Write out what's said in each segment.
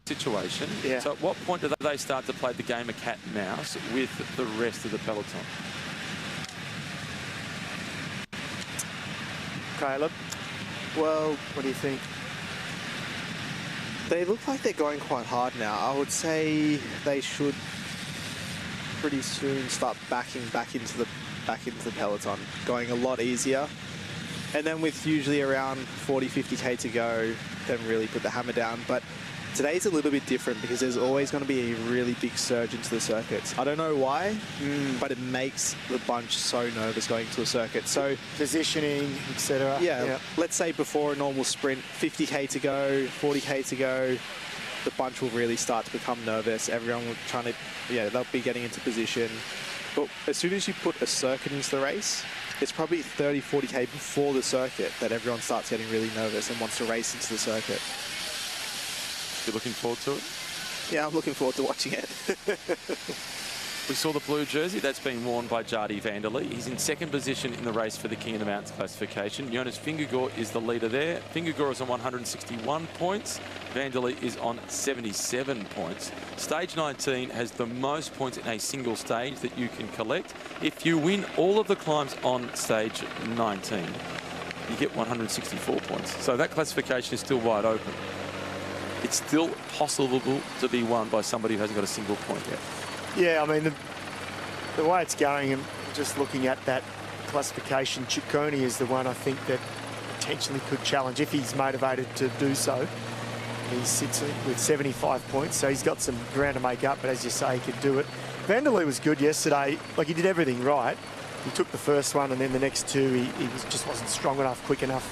situation. Yeah. So at what point do they start to play the game of cat and mouse with the rest of the peloton? Caleb, well, what do you think? They look like they're going quite hard now. I would say they should pretty soon start backing back into the peloton, going a lot easier. And then with usually around 40, 50k to go, then really put the hammer down. But today's a little bit different because there's always going to be a really big surge into the circuits. I don't know why, but it makes the bunch so nervous going to a circuit. So positioning, etc. Yeah, let's say before a normal sprint, 50k to go, 40k to go, the bunch will really start to become nervous. Everyone will trying to, they'll be getting into position. But as soon as you put a circuit into the race, it's probably 30, 40k before the circuit that everyone starts getting really nervous and wants to race into the circuit. You're looking forward to it? Yeah, I'm looking forward to watching it. We saw the blue jersey that's been worn by Jardy Vanderlei. He's in second position in the race for the King of the Mountains classification. Jonas Vingegaard is the leader there. Vingegaard is on 161 points. Vanderlei is on 77 points. Stage 19 has the most points in a single stage that you can collect. If you win all of the climbs on stage 19, you get 164 points. So that classification is still wide open. It's still possible to be won by somebody who hasn't got a single point yet. Yeah, I mean, the way it's going, and just looking at that classification, Ciccone is the one I think that potentially could challenge if he's motivated to do so. He sits with 75 points, so he's got some ground to make up, but as you say, he could do it. Vanderlei was good yesterday. Like, he did everything right. He took the first one, and then the next two, he just wasn't strong enough, quick enough.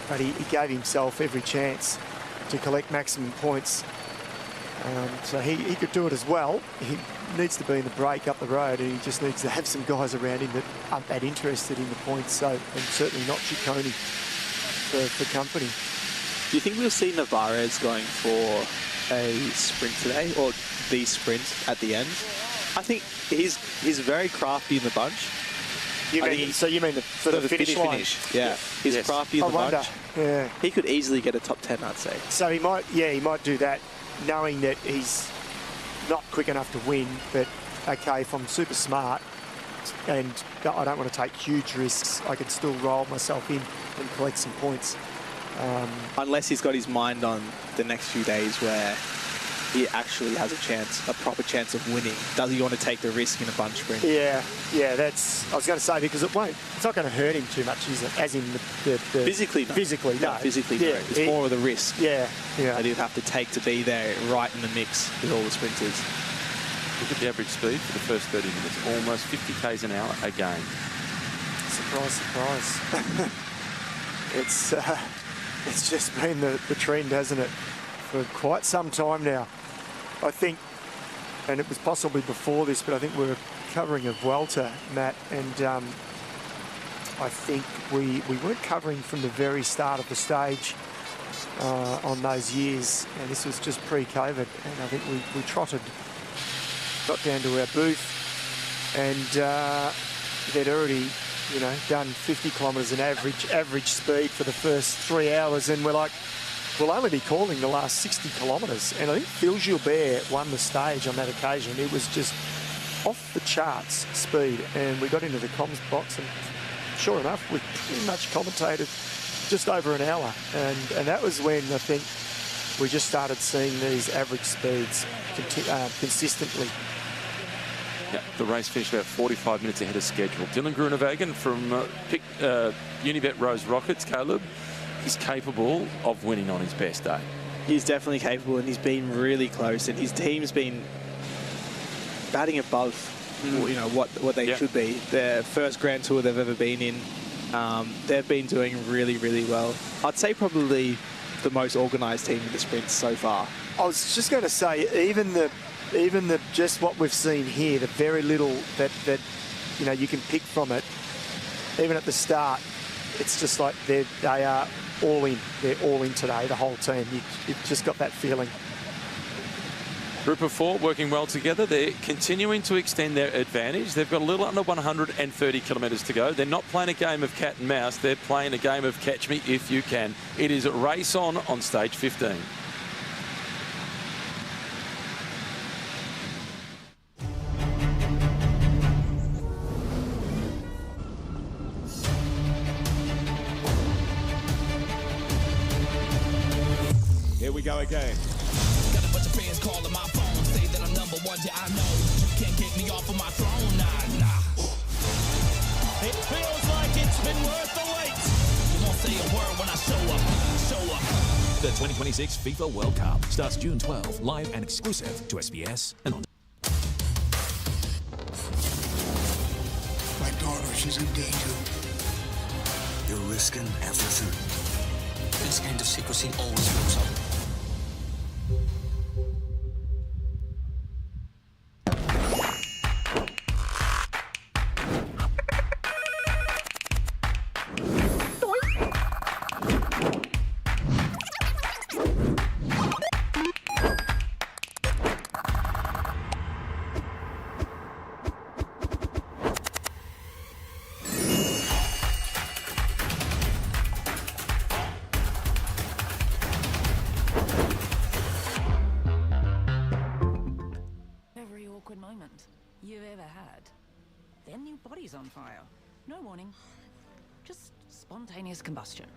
But he gave himself every chance to collect maximum points. So he could do it as well. He needs to be in the break up the road, and he just needs to have some guys around him that aren't that interested in the points. So, and certainly not Ciccone for company. Do you think we'll see Navarez going for a sprint today, or the sprint at the end? I think he's very crafty in the bunch. You mean the finish line? Yeah, he's crafty in the bunch. Yeah, he could easily get a top 10, I'd say. So he might do that, knowing that he's not quick enough to win. But okay, if I'm super smart and I don't want to take huge risks, I can still roll myself in and collect some points. Unless he's got his mind on the next few days where he actually has a proper chance of winning. Does he want to take the risk in a bunch sprint? Yeah, that's, I was going to say, because it's not going to hurt him too much, is it? As in the phically, no. Physically, no. Physically, no. It's more of the risk. Yeah. That he'd have to take to be there right in the mix with all the sprinters. Look at the average speed for the first 30 minutes, almost 50 k's an hour again. Surprise, surprise. It's just been the trend, hasn't it, for quite some time now. I think, and it was possibly before this, but I think we were covering a Vuelta, Matt, and I think we weren't covering from the very start of the stage on those years, and this was just pre-COVID, and I think we got down to our booth, and they'd already, done 50 kilometres an average speed for the first 3 hours, and we're like, we'll only be calling the last 60 kilometres. And I think Phil Gilbert won the stage on that occasion. It was just off the charts speed, and we got into the comms box, and sure enough, we pretty much commentated just over an hour, and that was when I think we just started seeing these average speeds consistently. Yeah, the race finished about 45 minutes ahead of schedule. Dylan Groenewegen from Unibet Rose Rockets, Caleb, he's capable of winning on his best day. He's definitely capable, and he's been really close, and his team's been batting above what they should be. Their first Grand Tour they've ever been in. They've been doing really, really well. I'd say probably the most organised team in the sprint so far. I was just going to say, even the just what we've seen here, the very little that you can pick from it, even at the start, it's just like they are all in. They're all in today, the whole team. You've just got that feeling. Group of four working well together. They're continuing to extend their advantage. They've got a little under 130 kilometres to go. They're not playing a game of cat and mouse. They're playing a game of catch me if you can. It is race on stage 15. go again. Got a bunch of fans calling my phone, say that I'm number one, yeah I know. You can't get me off of my throne, nah. It feels like it's been worth the wait. You won't say a word when I show up. The 2026 FIFA World Cup starts June 12, live and exclusive to SBS and on. My daughter, she's in danger. You're risking everything. This kind of secrecy always goes up. Every awkward moment you've ever had. Then your body's on fire. No warning. Just spontaneous combustion.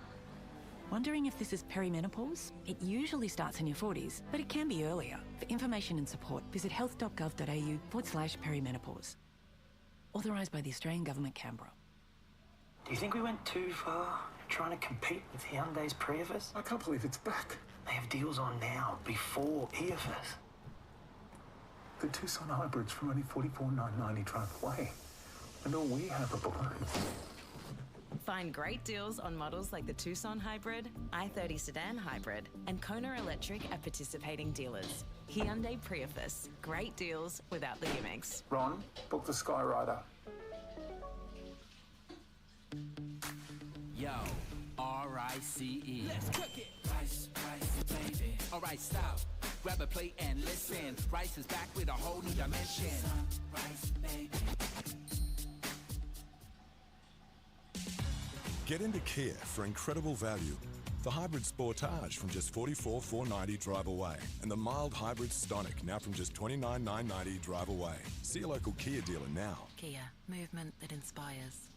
Wondering if this is perimenopause? It usually starts in your 40s, but it can be earlier. For information and support, visit health.gov.au/perimenopause. Authorised by the Australian Government, Canberra. Do you think we went too far trying to compete with Hyundai's Prius? I can't believe it's back. They have deals on now, before EFS. The Tucson hybrids from only $44,990 drive away. And all we have are balloons. Find great deals on models like the Tucson Hybrid, i30 Sedan Hybrid, and Kona Electric at participating dealers. Hyundai Prius. Great deals without the gimmicks. Ron, book the Skyrider. Yo, R-I-C-E. Let's cook it. Rice, baby. All right, stop. Grab a plate and listen. Rice is back with a whole new dimension. Rice, baby. Get into Kia for incredible value. The Hybrid Sportage from just $44,490 drive away. And the mild Hybrid Stonic now from just $29,990 drive away. See a local Kia dealer now. Kia, movement that inspires.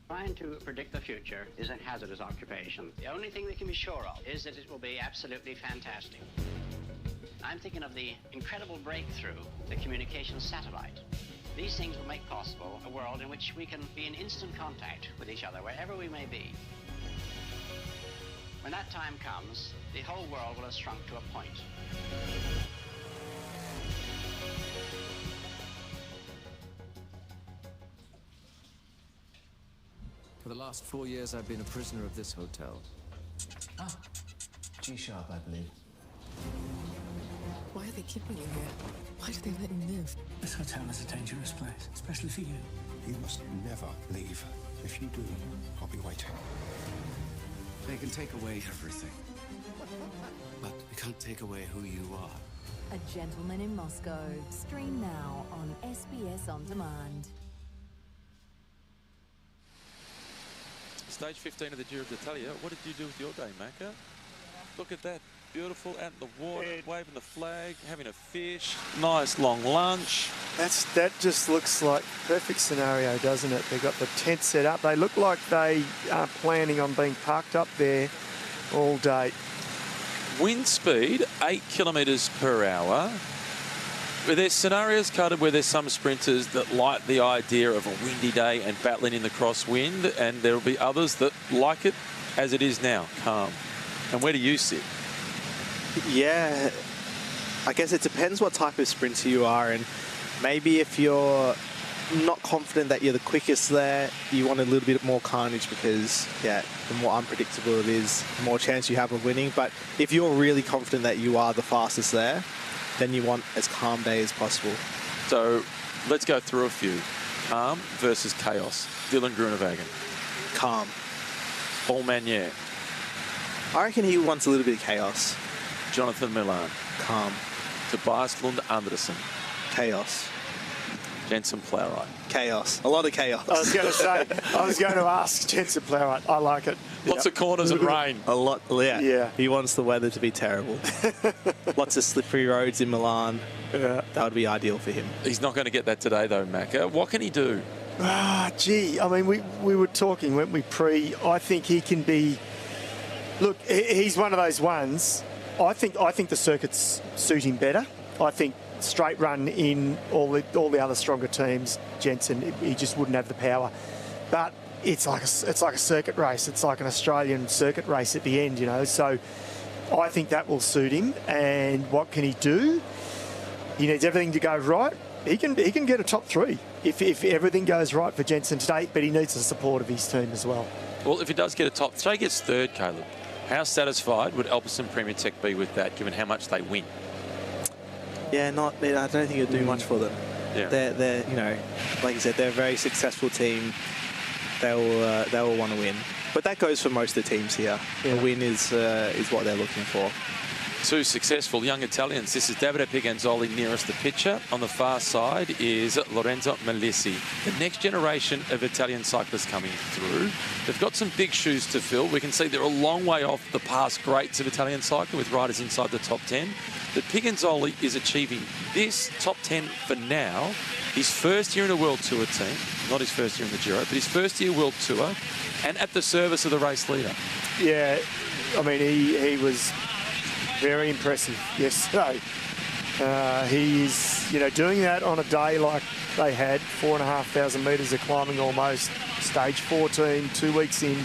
Trying to predict the future is a hazardous occupation. The only thing we can be sure of is that it will be absolutely fantastic. I'm thinking of the incredible breakthrough, the communications satellite. These things will make possible a world in which we can be in instant contact with each other wherever we may be. When that time comes, the whole world will have shrunk to a point. For the last 4 years, I've been a prisoner of this hotel. Ah, G-sharp, I believe. Why are they keeping you here? Why do they let you live? This hotel is a dangerous place, especially for you. You must never leave. If you do, I'll be waiting. They can take away everything, but they can't take away who you are. A Gentleman in Moscow. Stream now on SBS On Demand. Stage 15 of the Giro d'Italia. What did you do with your day, Macca? Look at that. Beautiful, out in the water, waving the flag, having a fish, nice long lunch. That just looks like a perfect scenario, doesn't it? They've got the tent set up. They look like they are planning on being parked up there all day. Wind speed, 8 kilometres per hour. There's scenarios, Carter, where there's some sprinters that like the idea of a windy day and battling in the crosswind, and there'll be others that like it as it is now, calm. And where do you sit? Yeah, I guess it depends what type of sprinter you are, and maybe if you're not confident that you're the quickest there, you want a little bit more carnage because, yeah, the more unpredictable it is, the more chance you have of winning. But if you're really confident that you are the fastest there, then you want as calm day as possible. So let's go through a few. Calm versus chaos. Dylan Groenewegen. Calm. Paul Magnier. I reckon he wants a little bit of chaos. Jonathan Milan. Calm. Tobias Lund Andersen. Chaos. Jensen Plowright. Chaos. A lot of chaos. I was going to say, I was going to ask Jensen Plowright. I like it. Lots of corners and rain. A lot, yeah. He wants the weather to be terrible. Lots of slippery roads in Milan. Yeah. That would be ideal for him. He's not going to get that today, though, Macca. What can he do? Gee, I mean, we were talking, weren't we, I think he can be... Look, he's one of those ones I think the circuits suit him better. I think straight run in all the other stronger teams, Jensen, he just wouldn't have the power. But it's like a circuit race. It's like an Australian circuit race at the end, you know. So I think that will suit him. And what can he do? He needs everything to go right. He can get a top 3 if everything goes right for Jensen today, but he needs the support of his team as well. Well, if he does get a top, say he gets 3rd, Caleb, how satisfied would Alpecin Premier Tech be with that, given how much they win? Yeah, I don't think it'll do much for them. Yeah. They're you know, like you said, they're a very successful team. They'll want to win, but that goes for most of the teams here. Yeah. The win is what they're looking for. 2 successful young Italians. This is Davide Piganzoli nearest the picture. On the far side is Lorenzo Melissi. The next generation of Italian cyclists coming through. They've got some big shoes to fill. We can see they're a long way off the past greats of Italian cycling with riders inside the top 10. But Piganzoli is achieving this top 10 for now. His first year in a World Tour team, not his first year in the Giro, but his first year World Tour, and at the service of the race leader. Yeah, I mean, he was very impressive yesterday. He's, you know, doing that on a day like they had, 4,500 metres of climbing almost, stage 14, 2 weeks in.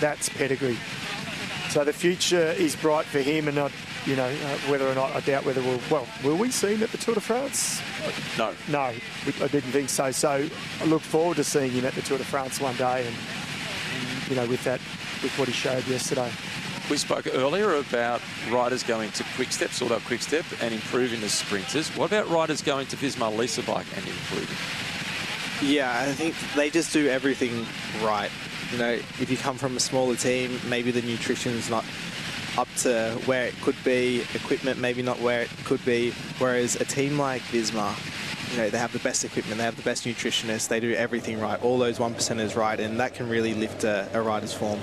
That's pedigree. So the future is bright for him, and not, you know, whether or not, I doubt whether will we see him at the Tour de France? No. No, I didn't think so. So I look forward to seeing him at the Tour de France one day, and you know, with what he showed yesterday. We spoke earlier about riders going to Quick-Step, sort out Quick-Step, and improving the sprinters. What about riders going to Visma Lease Bike and improving? Yeah, I think they just do everything right. You know, if you come from a smaller team, maybe the nutrition's not up to where it could be, equipment maybe not where it could be, whereas a team like Visma, you know, they have the best equipment, they have the best nutritionists, they do everything right, all those 1%ers right, and that can really lift a rider's form.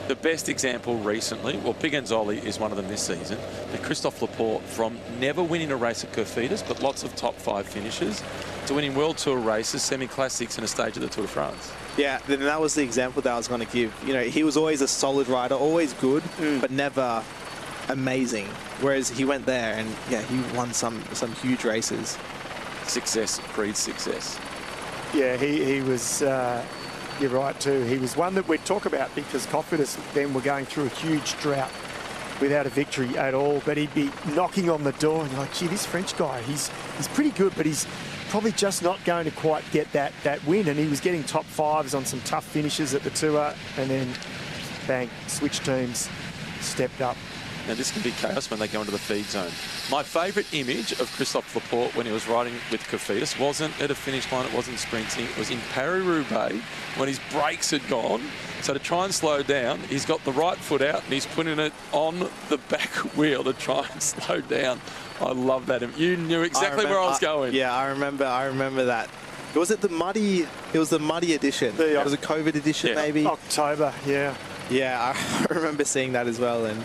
The best example recently, well, Piganzoli is one of them this season, but Christophe Laporte, from never winning a race at Cofidis, but lots of top 5 finishes, to winning World Tour races, semi-classics, and a stage at the Tour de France. Yeah, then that was the example that I was going to give. You know, he was always a solid rider, always good, but never amazing. Whereas he went there and, yeah, he won some huge races. Success breeds success. Yeah, he was... you're right too. He was one that we'd talk about because Cofidis then were going through a huge drought without a victory at all. But he'd be knocking on the door and you're like, gee, this French guy, he's pretty good, but he's probably just not going to quite get that win. And he was getting top 5s on some tough finishes at the Tour, and then bang, switch teams, stepped up. Now this can be chaos when they go into the feed zone. My favourite image of Christophe Laporte when he was riding with Cofidis wasn't at a finish line, it wasn't sprinting, it was in Paris-Roubaix when his brakes had gone. So to try and slow down, he's got the right foot out and he's putting it on the back wheel to try and slow down. I love that. You knew exactly where I was going. Yeah, I remember that. Was it the muddy? It was the muddy edition. It was a COVID edition, maybe. October, yeah. Yeah, I remember seeing that as well, and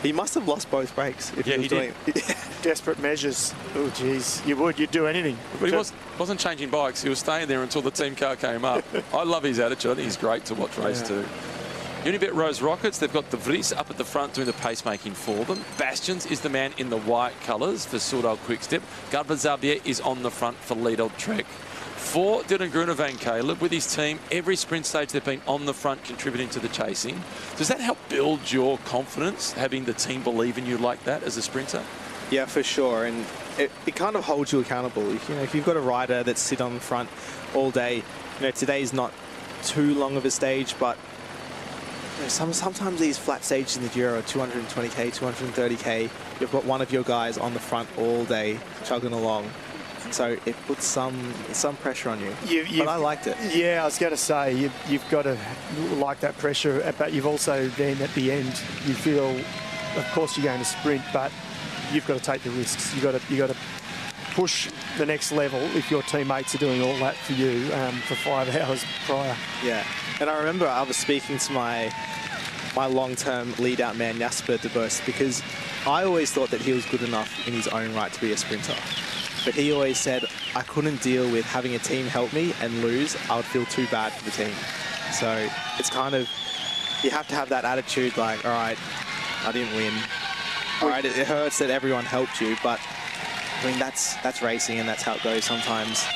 he must have lost both brakes if he was doing it. Desperate measures. Oh, geez, you'd do anything. But he wasn't changing bikes. He was staying there until the team car came up. I love his attitude. I think he's great to watch race too. Unibet Rose Rockets, they've got the Vries up at the front doing the pacemaking for them. Bastions is the man in the white colours for Soudal Quick-Step. Gardner Zabier is on the front for Lidl Trek. For Dylan Groenewegen, Caleb, with his team, every sprint stage they've been on the front contributing to the chasing. Does that help build your confidence, having the team believe in you like that as a sprinter? Yeah, for sure. And it kind of holds you accountable. You know, if you've got a rider that's sit on the front all day, you know, today's not too long of a stage, but you know, sometimes these flat stages in the Giro are 220k, 230k. You've got one of your guys on the front all day chugging along. So it puts some pressure on you. But I liked it. Yeah, I was going to say, you've got to like that pressure, but you've also then at the end, you feel, of course you're going to sprint, but you've got to take the risks. You've got to push the next level if your teammates are doing all that for you for 5 hours prior. Yeah, and I remember I was speaking to my long-term lead-out man, Jasper de Bus, because I always thought that he was good enough in his own right to be a sprinter. But he always said, I couldn't deal with having a team help me and lose. I would feel too bad for the team. So it's kind of, you have to have that attitude like, all right, I didn't win. All right, it hurts that everyone helped you, but I mean, that's racing, and that's how it goes. Sometimes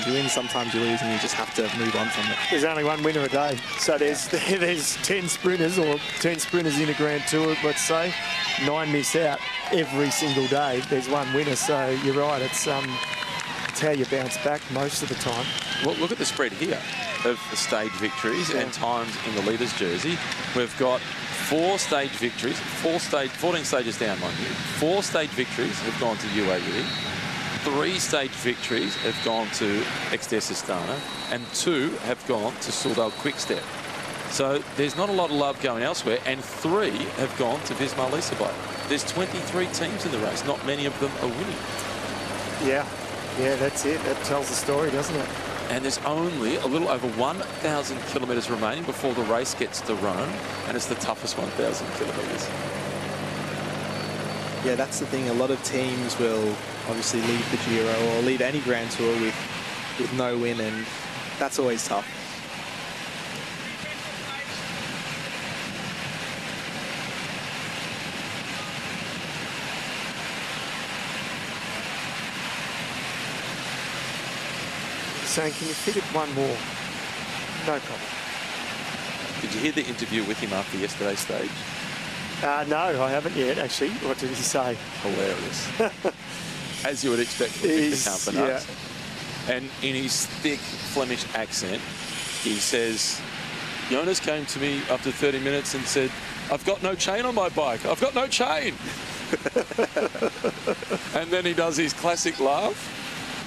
you win, sometimes you lose, and you just have to move on from it. There's only one winner a day. So there's 10 sprinters or 10 sprinters in a Grand Tour, let's say. 9 miss out every single day. There's one winner. So you're right. It's how you bounce back most of the time. Well, look at the spread here of the stage victories and times in the leader's jersey. We've got 4 stage victories, 14 stages down, mind you. 4 stage victories have gone to UAE. 3 stage victories have gone to Exter-Sistana, and 2 have gone to Soudal Quickstep. So there's not a lot of love going elsewhere, and 3 have gone to Visma Leasebike. There's 23 teams in the race. Not many of them are winning. Yeah, that's it. That tells the story, doesn't it? And there's only a little over 1,000 kilometres remaining before the race gets to Rome, and it's the toughest 1,000 kilometres. Yeah, that's the thing. A lot of teams will obviously leave the Giro or leave any Grand Tour with no win, and that's always tough. Saying, can you fit it one more? No problem. Did you hear the interview with him after yesterday's stage? No, I haven't yet, actually. What did he say? Hilarious. As you would expect from Victor Campenaerts. Yeah. And in his thick Flemish accent, he says, Jonas came to me after 30 minutes and said, I've got no chain on my bike. I've got no chain. And then he does his classic laugh.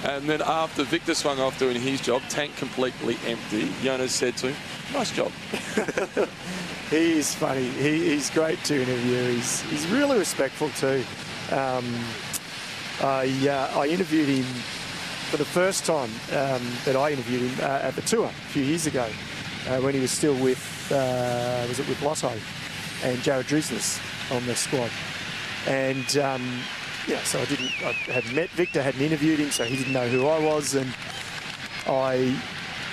And then after Victor swung off doing his job, tank completely empty, Jonas said to him, nice job. He is funny. He's great to interview. He's really respectful too. I interviewed him for the first time that I interviewed him at the tour a few years ago when he was still with, was it with Lotto and Jared Drisnes on the squad. And yeah, so I hadn't met Victor, hadn't interviewed him, so he didn't know who I was, and I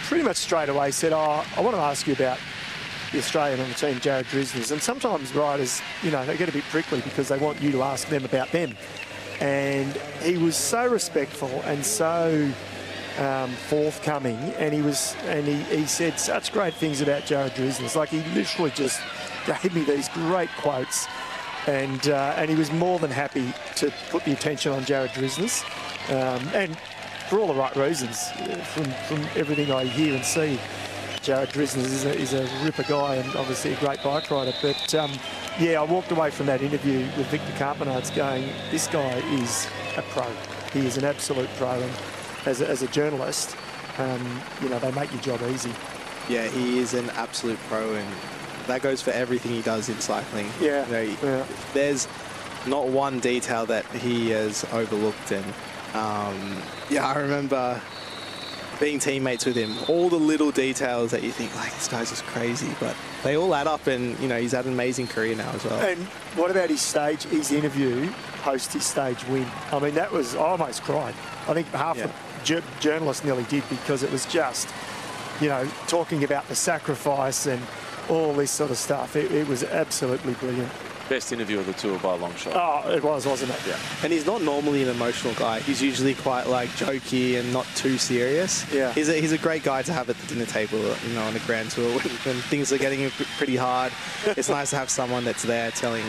pretty much straight away said, I want to ask you about the Australian on the team, Jared Drisnes. And sometimes riders, you know, they get a bit prickly because they want you to ask them about them. And he was so respectful and so forthcoming, and he said such great things about Jared Drisnes. Like, he literally just gave me these great quotes. And he was more than happy to put the attention on Jared Drisnes, and for all the right reasons. From everything I hear and see, Jared Drisnes is a ripper guy and obviously a great bike rider. But yeah, I walked away from that interview with Victor Campenaerts going, this guy is a pro. He is an absolute pro, and as a journalist, you know, they make your job easy. Yeah, he is an absolute pro, and that goes for everything he does in cycling. Yeah, you know, there's not one detail that he has overlooked. And yeah, I remember being teammates with him. All the little details that you think, like, this guy's just crazy, but they all add up. And you know, he's had an amazing career now as well. And what about his interview post his stage win? I mean, I almost cried. I think half the journalists nearly did, because it was just, you know, talking about the sacrifice and all this sort of stuff. It was absolutely brilliant. Best interview of the tour by a long shot. Oh, it was, wasn't it? Yeah. And he's not normally an emotional guy. He's usually quite like jokey and not too serious. Yeah. He's a great guy to have at the dinner table, you know, on a Grand Tour when things are getting pretty hard. It's nice to have someone that's there telling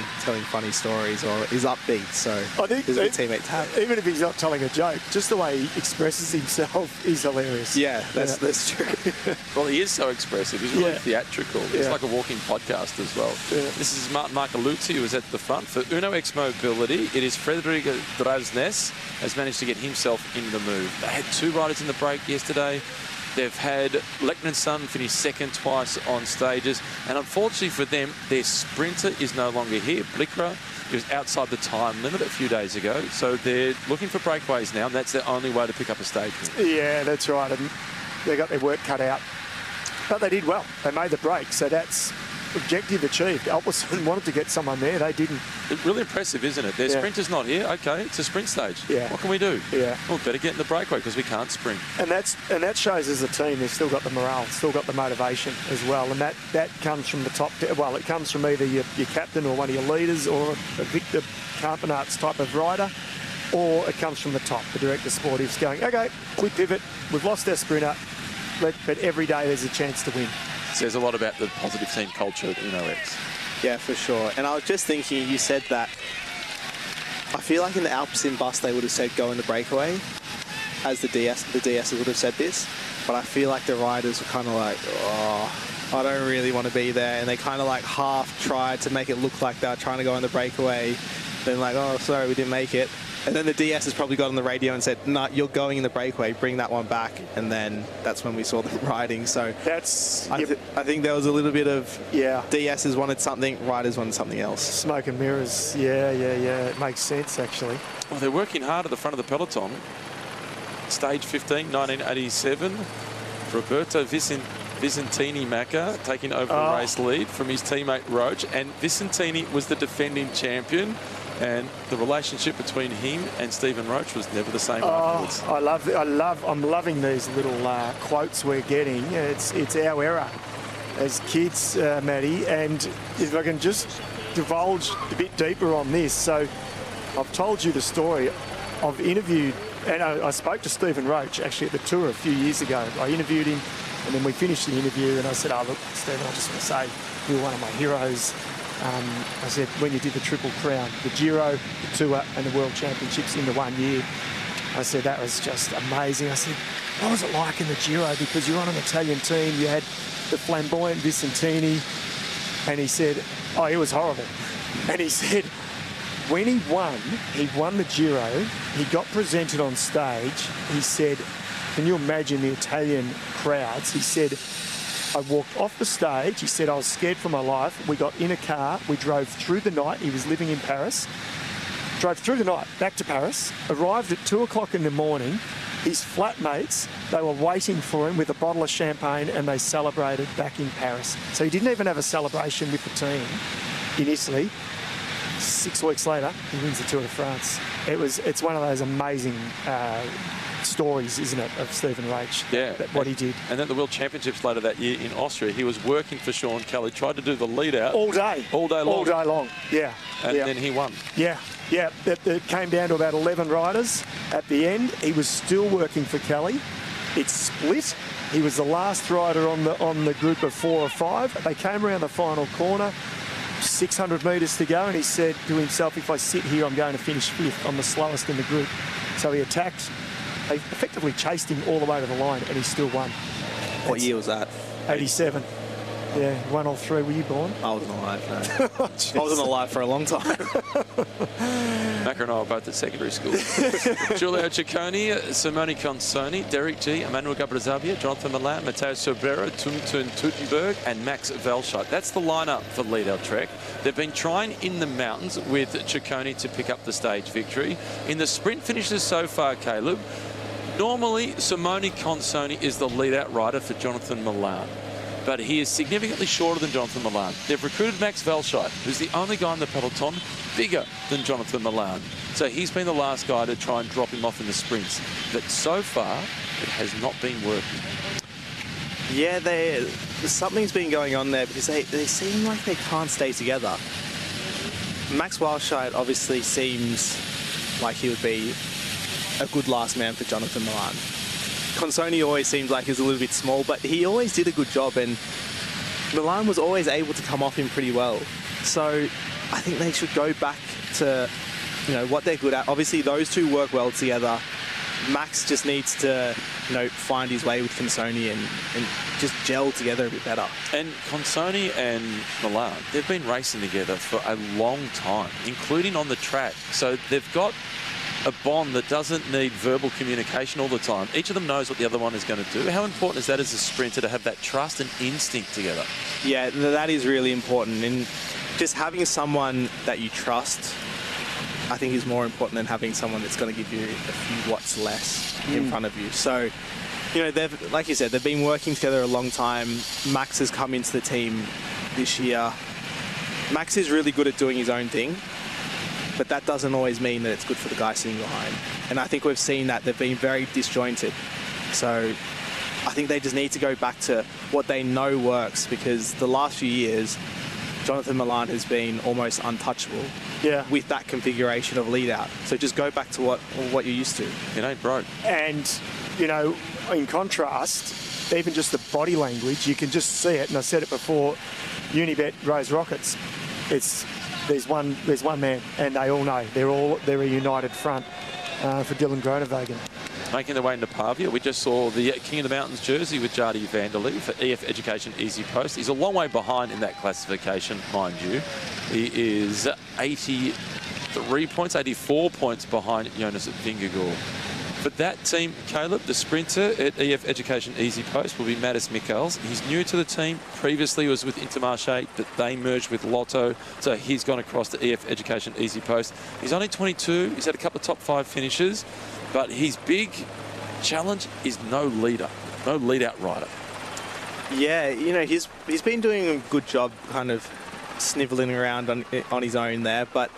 funny stories or is upbeat. So I think he's a good teammate to have. Even if he's not telling a joke, just the way he expresses himself is hilarious. Yeah, that's true. Well, he is so expressive. He's really theatrical. He's like a walking podcast as well. Yeah. This is Martin Marcoluzzi, who is at the front. For Uno X Mobility, it is Frederico Drisnes has managed to get himself in the move. They had 2 riders in the break yesterday. They've had Leckman's son finish second twice on stages. And unfortunately for them, their sprinter is no longer here. Blickra, he was outside the time limit a few days ago. So they're looking for breakaways now, and that's their only way to pick up a stage win. Yeah, that's right. And they got their work cut out. But they did well. They made the break. So that's objective achieved. Alperson wanted to get someone there. They didn't. It's really impressive, isn't it? Their sprinter's not here. Okay, it's a sprint stage. Yeah. What can we do? Yeah. Well, better get in the breakaway because we can't sprint. And that shows as a team they've still got the morale, still got the motivation as well. And that comes from the top. Well, it comes from either your captain or one of your leaders or a Victor Campanarts type of rider, or it comes from the top, the director sportives going, okay, we pivot, we've lost our sprinter, but every day there's a chance to win. Says a lot about the positive team culture in OX. Yeah, for sure. And I was just thinking, you said that, I feel like in the Alpecin bus they would have said go in the breakaway, as the DSs would have said this, but I feel like the riders were kind of like, oh, I don't really want to be there, and they kind of like half tried to make it look like they were trying to go in the breakaway, then like, oh, sorry, we didn't make it. And then the DS has probably got on the radio and said, no, you're going in the breakaway, bring that one back. And then that's when we saw them riding. So that's I think there was a little bit of DSs wanted something, riders wanted something else. Smoke and mirrors. Yeah. It makes sense, actually. Well, they're working hard at the front of the peloton. Stage 15, 1987. Roberto Vicentini Macca taking over the race lead from his teammate Roach. And Vicentini was the defending champion. And the relationship between him and Stephen Roach was never the same afterwards. I'm loving these little quotes we're getting. It's our era as kids, Matty. And if I can just divulge a bit deeper on this. So I've told you the story. I've interviewed, and I spoke to Stephen Roach actually at the tour a few years ago. I interviewed him, and then we finished the interview, and I said, oh, look, Stephen, I just want to say you're one of my heroes. I said, when you did the Triple Crown, the Giro, the Tour and the World Championships in the 1 year, I said, that was just amazing. I said, what was it like in the Giro? Because you're on an Italian team, you had the flamboyant Vicentini, and he said, oh, it was horrible. And he said, when he won the Giro, he got presented on stage. He said, can you imagine the Italian crowds? He said, I walked off the stage. He said, I was scared for my life. We got in a car. We drove through the night. He was living in Paris. Drove through the night back to Paris. Arrived at 2 o'clock in the morning. His flatmates, they were waiting for him with a bottle of champagne, and they celebrated back in Paris. So he didn't even have a celebration with the team in Italy. 6 weeks later, he wins the Tour de France. It's one of those amazing stories, isn't it, of Stephen Roach? Yeah. What he did. And at the World Championships later that year in Austria, he was working for Sean Kelly, tried to do the lead out. All day. All day long. All day long, yeah. And then he won. Yeah. It came down to about 11 riders at the end. He was still working for Kelly. It split. He was the last rider on the group of 4 or 5. They came around the final corner. 600 metres to go, and he said to himself, if I sit here, I'm going to finish 5th. I'm the slowest in the group. So he attacked. They effectively chased him all the way to the line, and he still won. What year was that? 87. Yeah, won all 3. Were you born? I wasn't alive, no. I wasn't alive for a long time. Macca and I were both at secondary school. Giulio Ciccone, Simone Consoni, Derek G, Emmanuel Gabrizabia, Jonathan Milan, Matteo Sobrero, Tumtun Tutenberg, and Max Velscheit. That's the lineup for Lead Trek. They've been trying in the mountains with Ciccone to pick up the stage victory. In the sprint finishes so far, Caleb, normally Simone Consoni is the lead-out rider for Jonathan Milan, but he is significantly shorter than Jonathan Milan. They've recruited Max Velscheit, who's the only guy in the peloton bigger than Jonathan Milan. So he's been the last guy to try and drop him off in the sprints. But so far, it has not been working. Yeah, something's been going on there because they seem like they can't stay together. Max Velscheit obviously seems like he would be a good last man for Jonathan Milan. Consoni always seems like he's a little bit small, but he always did a good job, and Milan was always able to come off him pretty well. So I think they should go back to, what they're good at. Obviously, those two work well together. Max just needs to, find his way with Consoni and just gel together a bit better. And Consoni and Milan, they've been racing together for a long time, including on the track. So they've got a bond that doesn't need verbal communication all the time. Each of them knows what the other one is going to do. How important is that as a sprinter to have that trust and instinct together? Yeah, that is really important. And just having someone that you trust, I think, is more important than having someone that's going to give you a few watts less in front of you. So, they've, like you said, they've been working together a long time. Max has come into the team this year. Max is really good at doing his own thing, but that doesn't always mean that it's good for the guy sitting behind. And I think we've seen that they've been very disjointed. So I think they just need to go back to what they know works, because the last few years, Jonathan Milan has been almost untouchable with that configuration of lead out. So just go back to what you're used to. It ain't broke. And, you know, in contrast, even just the body language, you can just see it. And I said it before, Unibet Rose Rockets, there's one man, and they all know. They're a united front for Dylan Groenewegen. Making their way into Pavia, we just saw the King of the Mountains jersey with Jardy van der Lee for EF Education Easy Post. He's a long way behind in that classification, mind you. He is 84 points behind Jonas Vingegaard. For that team, Caleb, the sprinter at EF Education Easy Post will be Mattis Mikkels. He's new to the team. Previously was with Intermarché, but they merged with Lotto, so he's gone across to EF Education Easy Post. He's only 22. He's had a couple of top 5 finishes, but his big challenge is no lead-out rider. Yeah, you know, he's been doing a good job kind of snivelling around on his own there, but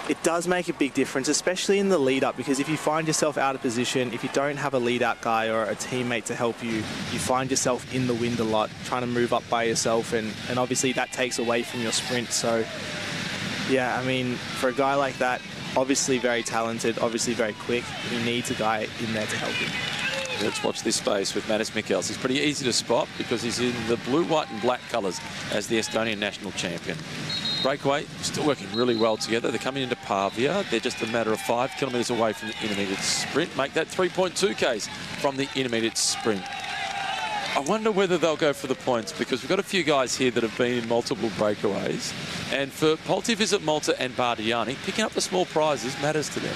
it does make a big difference, especially in the lead-up, because if you find yourself out of position, if you don't have a lead-out guy or a teammate to help you, you find yourself in the wind a lot, trying to move up by yourself, and obviously that takes away from your sprint. So, yeah, I mean, for a guy like that, obviously very talented, obviously very quick, he needs a guy in there to help him. Let's watch this space with Mattis Mikkels. He's pretty easy to spot because he's in the blue, white and black colours as the Estonian national champion. Breakaway, still working really well together. They're coming into Pavia. They're just a matter of 5 kilometres away from the intermediate sprint. Make that 3.2 Ks from the intermediate sprint. I wonder whether they'll go for the points, because we've got a few guys here that have been in multiple breakaways. And for Polti Visit Malta and Bardiani, picking up the small prizes matters to them.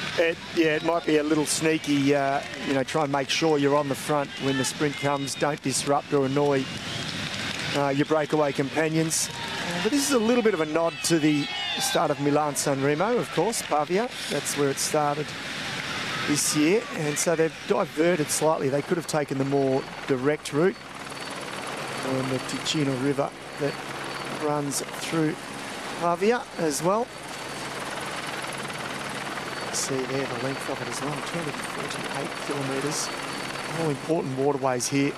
It might be a little sneaky, you know, try and make sure you're on the front when the sprint comes. Don't disrupt or annoy your breakaway companions. But this is a little bit of a nod to the start of Milan-San Remo, of course, Pavia. That's where it started this year. And so they've diverted slightly. They could have taken the more direct route on the Ticino River that runs through Pavia as well. See there the length of it as well, 248 kilometres. All important waterways here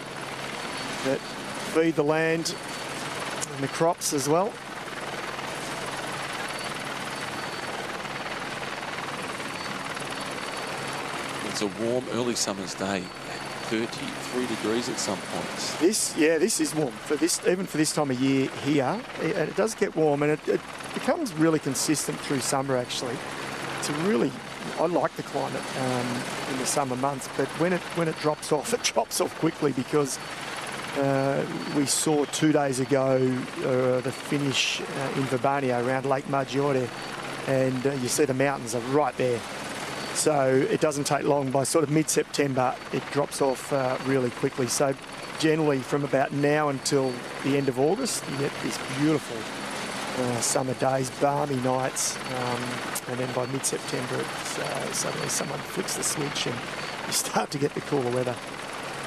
that feed the land and the crops as well. It's a warm early summer's day, 33 degrees at some points. This is warm for this, even for this time of year here. It does get warm, and it becomes really consistent through summer. Actually, I like the climate in the summer months, but when it drops off, it drops off quickly, because we saw 2 days ago the finish in Verbania around Lake Maggiore, and you see the mountains are right there. So it doesn't take long. By sort of mid-September, it drops off really quickly. So generally from about now until the end of August, you get these beautiful summer days, balmy nights, and then by mid-September, suddenly someone flicks the switch and you start to get the cooler weather.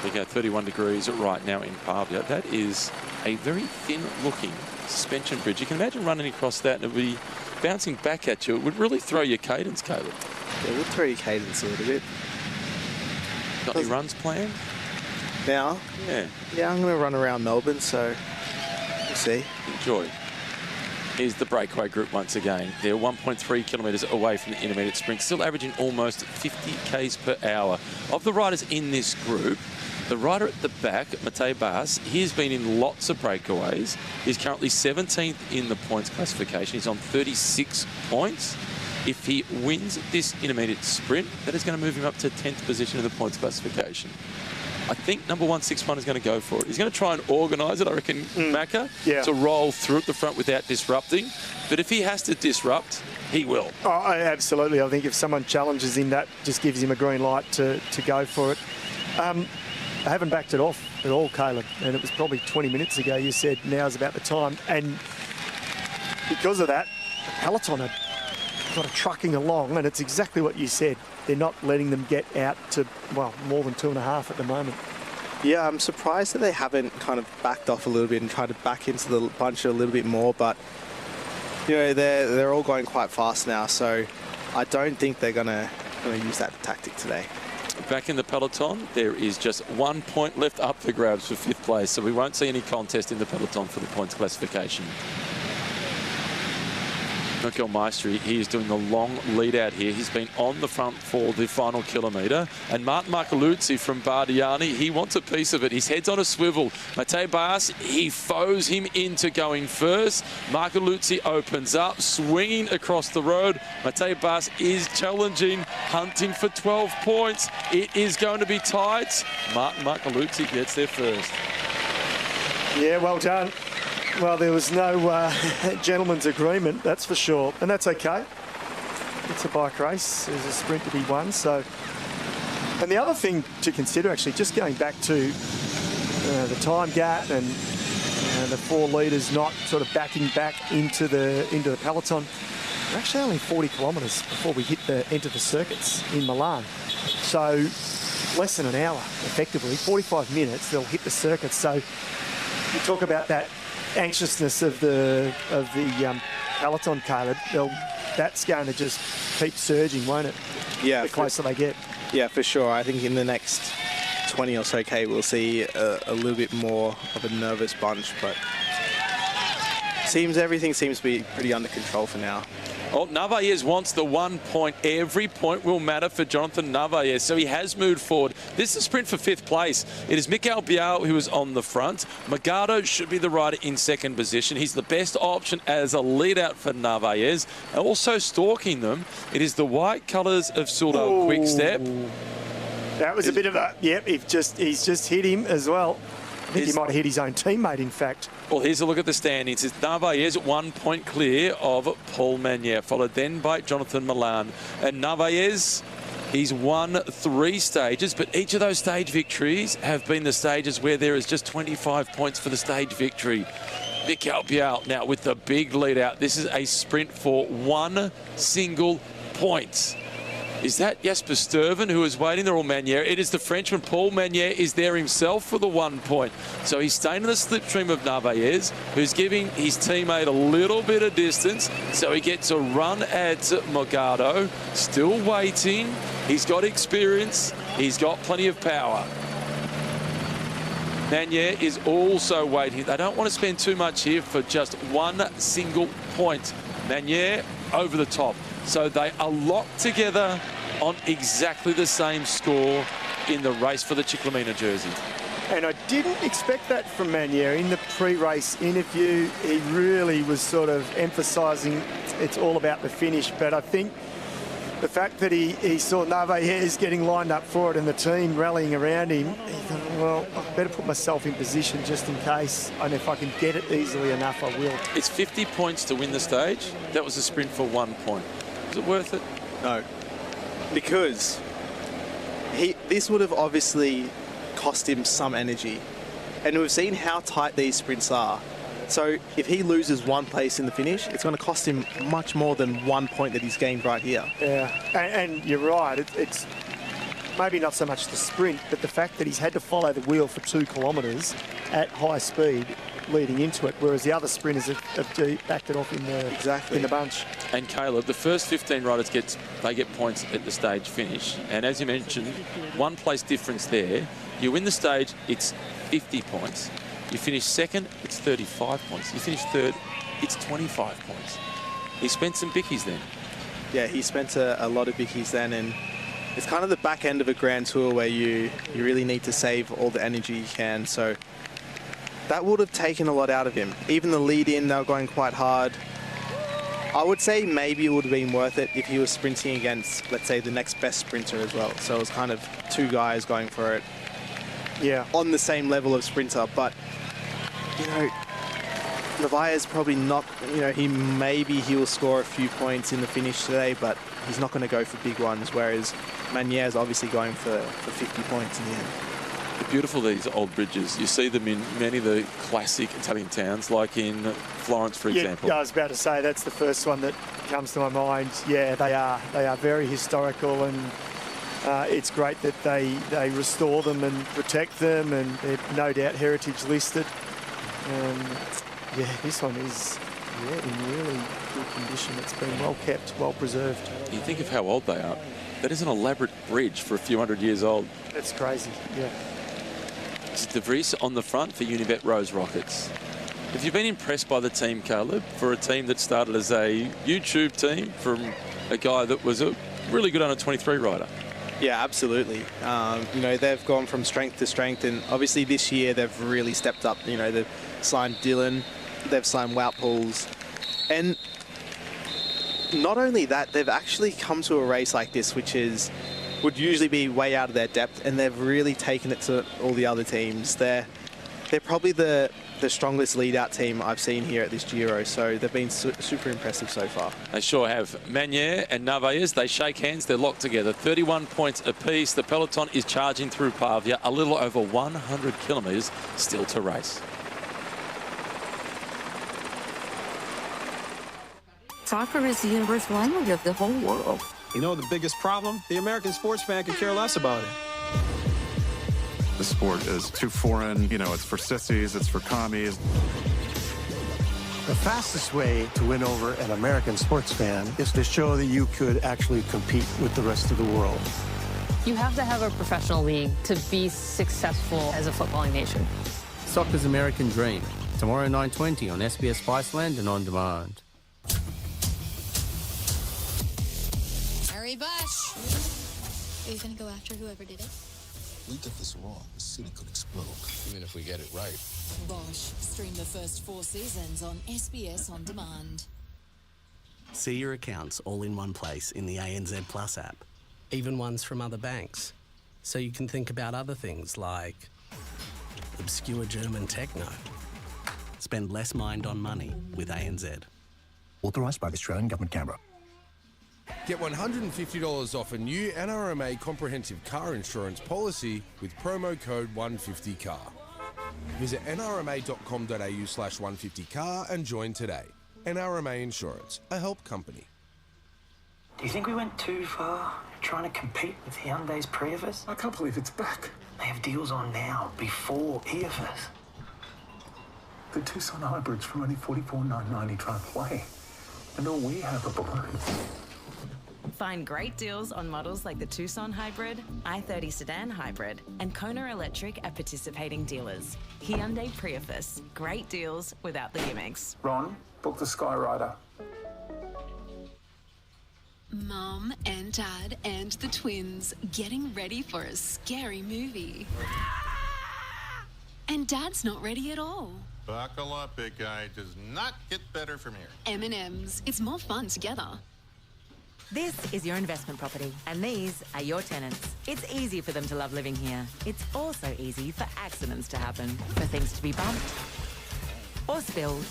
We go 31 degrees right now in Pavia. That is a very thin-looking suspension bridge. You can imagine running across that and it would be bouncing back at you. It would really throw your cadence, Caleb. Yeah, it would throw your cadence a little bit. Got any runs planned? Now? Yeah. Yeah, I'm going to run around Melbourne, so we'll see. Enjoy. Here's the breakaway group once again. They're 1.3 kilometres away from the intermediate sprint, still averaging almost 50 Ks per hour. Of the riders in this group, the rider at the back, Matej Bas, he's been in lots of breakaways. He's currently 17th in the points classification. He's on 36 points. If he wins this intermediate sprint, that is going to move him up to 10th position in the points classification. I think number 161 is going to go for it. He's going to try and organise it, I reckon, Macca, to roll through at the front without disrupting. But if he has to disrupt, he will. Oh, absolutely. I think if someone challenges him, that just gives him a green light to go for it. I haven't backed it off at all, Caleb, and it was probably 20 minutes ago you said now's about the time. And because of that, the peloton are sort of trucking along, and it's exactly what you said. They're not letting them get out to, well, more than 2.5 at the moment. Yeah, I'm surprised that they haven't kind of backed off a little bit and tried to back into the bunch a little bit more, but you know, they're all going quite fast now, so I don't think they're gonna use that tactic today. Back in the peloton, there is just 1 point left up for grabs for 5th place, so we won't see any contest in the peloton for the points classification. Mikkel Maestri, he is doing the long lead out here. He's been on the front for the final kilometre. And Martin Marcoluzzi from Bardiani, he wants a piece of it. His head's on a swivel. Matej Bas, he foes him into going first. Marcoluzzi opens up, swinging across the road. Matej Bas is challenging, hunting for 12 points. It is going to be tight. Martin Marcoluzzi gets there first. Yeah, well done. Well, there was no gentleman's agreement, that's for sure. And that's okay. It's a bike race. There's a sprint to be won. So, and the other thing to consider, actually, just going back to the time gap and the 4 leaders not sort of backing back into the peloton. We're actually only 40 kilometres before we enter the circuits in Milan. So less than an hour, effectively. 45 minutes, they'll hit the circuits. So you talk about that anxiousness of the peloton, Caleb. That's going to just keep surging, won't it? Yeah, the closer they get. Yeah, for sure. I think in the next 20 or so K, we'll see a little bit more of a nervous bunch, but everything seems to be pretty under control for now. Oh, Narvaez wants the 1 point. Every point will matter for Jonathan Narvaez, so he has moved forward. This is a sprint for 5th place. It is Mikael Bial who is on the front. Magado should be the rider in 2nd position. He's the best option as a lead-out for Narvaez. Also stalking them, it is the white colours of Soudal Quick-Step. That was a bit of a... Yep, he's just hit him as well. I think he might have hit his own teammate, in fact. Well, here's a look at the standings. It's Narvaez 1 point clear of Paul Magnier, followed then by Jonathan Milan. And Narvaez, he's won 3 stages, but each of those stage victories have been the stages where there is just 25 points for the stage victory. Mikael Bial now with the big lead out. This is a sprint for 1 single point. Is that Jasper Stuyven who is waiting there, or Magnier? It is the Frenchman. Paul Magnier is there himself for the 1 point. So he's staying in the slipstream of Narvaez, who's giving his teammate a little bit of distance. So he gets a run at Mogado. Still waiting. He's got experience. He's got plenty of power. Magnier is also waiting. They don't want to spend too much here for just 1 single point. Magnier over the top. So they are locked together on exactly the same score in the race for the Ciclamino jersey. And I didn't expect that from Magnier. In the pre-race interview, he really was sort of emphasising it's all about the finish. But I think the fact that he saw Narvaez getting lined up for it and the team rallying around him, he thought, well, I better put myself in position just in case. And if I can get it easily enough, I will. It's 50 points to win the stage. That was a sprint for 1 point. Is it worth it? No. Because this would have obviously cost him some energy. And we've seen how tight these sprints are. So if he loses 1 place in the finish, it's going to cost him much more than 1 point that he's gained right here. Yeah, and you're right. It's maybe not so much the sprint, but the fact that he's had to follow the wheel for 2 kilometres at high speed leading into it, whereas the other sprinters have backed it off in the bunch. And Caleb, the first 15 riders get points at the stage finish, and as you mentioned, 1 place difference there. You win the stage, it's 50 points. You finish 2nd, it's 35 points. You finish 3rd, it's 25 points. He spent some bickies then. Yeah, he spent a lot of bickies then, and it's kind of the back end of a Grand Tour where you really need to save all the energy you can. So that would have taken a lot out of him. Even the lead in, they were going quite hard. I would say maybe it would have been worth it if he was sprinting against, let's say, the next best sprinter as well. So it was kind of 2 guys going for it. Yeah. On the same level of sprinter, but you know, Narvaez probably not, you know, maybe he will score a few points in the finish today, but he's not going to go for big ones, whereas Magnier is obviously going for 50 points in the end. They're beautiful, these old bridges. You see them in many of the classic Italian towns, like in Florence, for example. Yeah, I was about to say, that's the first one that comes to my mind. Yeah, they are very historical, and It's great that they restore them and protect them, and they're no doubt heritage listed. Yeah, this one is in really good condition. It's been well kept, well preserved. You think of how old they are. That is an elaborate bridge for a few hundred years old. That's crazy, yeah. This is De Vries on the front for Unibet Rose Rockets. Have you been impressed by the team, Caleb, for a team that started as a YouTube team from a guy that was a really good under-23 rider? Yeah, absolutely. You know, they've gone from strength to strength, and obviously this year they've really stepped up. You know, they've signed Dylan, they've signed Wout Poels, and not only that, they've actually come to a race like this, which would usually be way out of their depth, and they've really taken it to all the other teams. They're probably the strongest lead-out team I've seen here at this Giro, so they've been super impressive so far. They sure have. Magnier and Narvaez, they shake hands, they're locked together. 31 points apiece. The peloton is charging through Pavia. A little over 100 kilometres still to race. Soccer is the universal language of the whole world. You know the biggest problem? The American sports fan could care less about it. The sport is too foreign. You know, it's for sissies, it's for commies. The fastest way to win over an American sports fan is to show that you could actually compete with the rest of the world. You have to have a professional league to be successful as a footballing nation. Soccer's American Dream. Tomorrow 9:20 on SBS Spiceland and on demand. Harry Bush! Are you going to go after whoever did it? We get this wrong, the city could explode. Even if we get it right. Bosch. Stream the first 4 seasons on SBS On Demand. See your accounts all in one place in the ANZ Plus app. Even ones from other banks. So you can think about other things like obscure German techno. Spend less mind on money with ANZ. Authorised by the Australian Government, Canberra. Get $150 off a new NRMA comprehensive car insurance policy with promo code 150CAR. Visit nrma.com.au/150CAR and join today. NRMA Insurance, a help company. Do you think we went too far trying to compete with Hyundai's Prius? I can't believe it's back. They have deals on now, before EFS. The Tucson hybrids from only $44,990 drive away. And all we have are balloons. Find great deals on models like the Tucson Hybrid, i30 Sedan Hybrid, and Kona Electric at participating dealers. Hyundai Prius. Great deals without the gimmicks. Ron, book the Skyrider. Mum and Dad and the twins getting ready for a scary movie. And Dad's not ready at all. Buckle up, big guy. It does not get better from here. M&M's. It's more fun together. This is your investment property, and these are your tenants. It's easy for them to love living here. It's also easy for accidents to happen, for things to be bumped or spilled.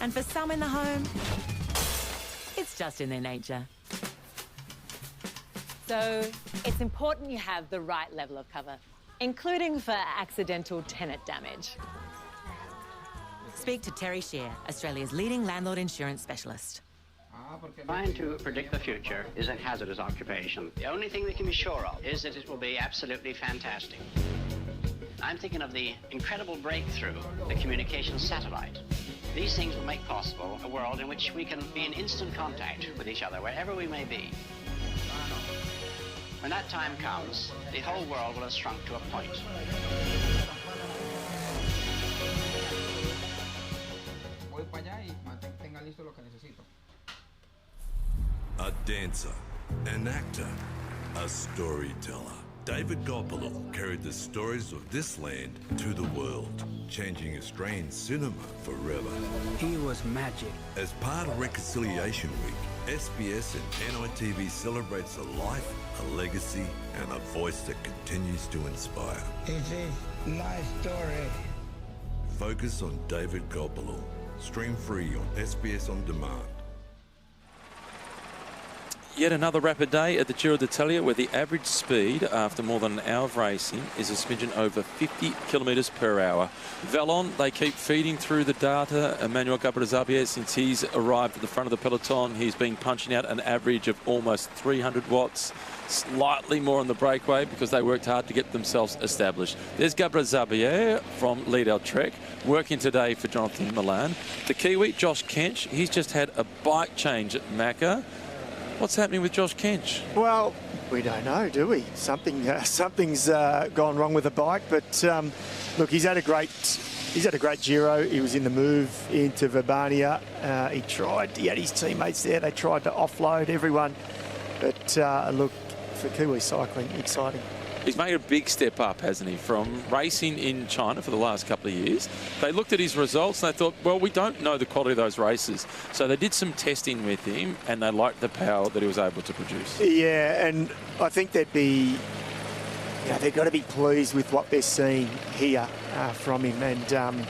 And for some in the home, it's just in their nature. So it's important you have the right level of cover, including for accidental tenant damage. Speak to Terry Shear, Australia's leading landlord insurance specialist. Trying to predict the future is a hazardous occupation. The only thing we can be sure of is that it will be absolutely fantastic. I'm thinking of the incredible breakthrough, the communication satellite. These things will make possible a world in which we can be in instant contact with each other wherever we may be. When that time comes, the whole world will have shrunk to a point. A dancer, an actor, a storyteller. David Gopalo carried the stories of this land to the world, changing Australian cinema forever. He was magic. As part of Reconciliation Week, SBS and NITV celebrates a life, a legacy, and a voice that continues to inspire. It is my story. Focus on David Gopalo. Stream free on SBS On Demand. Yet another rapid day at the Giro d'Italia, where the average speed after more than an hour of racing is a smidgen over 50 kilometres per hour. Vallon, they keep feeding through the data. Emmanuel Gabriel, since he's arrived at the front of the peloton, he's been punching out an average of almost 300 watts, slightly more on the breakaway because they worked hard to get themselves established. There's Gabriel from Liedel Trek, working today for Jonathan Milan. The Kiwi, Josh Kench, he's just had a bike change at Macca. What's happening with Josh Kench? Well, we don't know, do we? Something's gone wrong with the bike, but look, he's had a great Giro. He was in the move into Verbania. He had his teammates there. They tried to offload everyone, but look, for Kiwi cycling, exciting. He's made a big step up, hasn't he, from racing in China for the last couple of years. They looked at his results and they thought, well, we don't know the quality of those races. So they did some testing with him and they liked the power that he was able to produce. Yeah, and I think they've got to be pleased with what they're seeing here from him. And,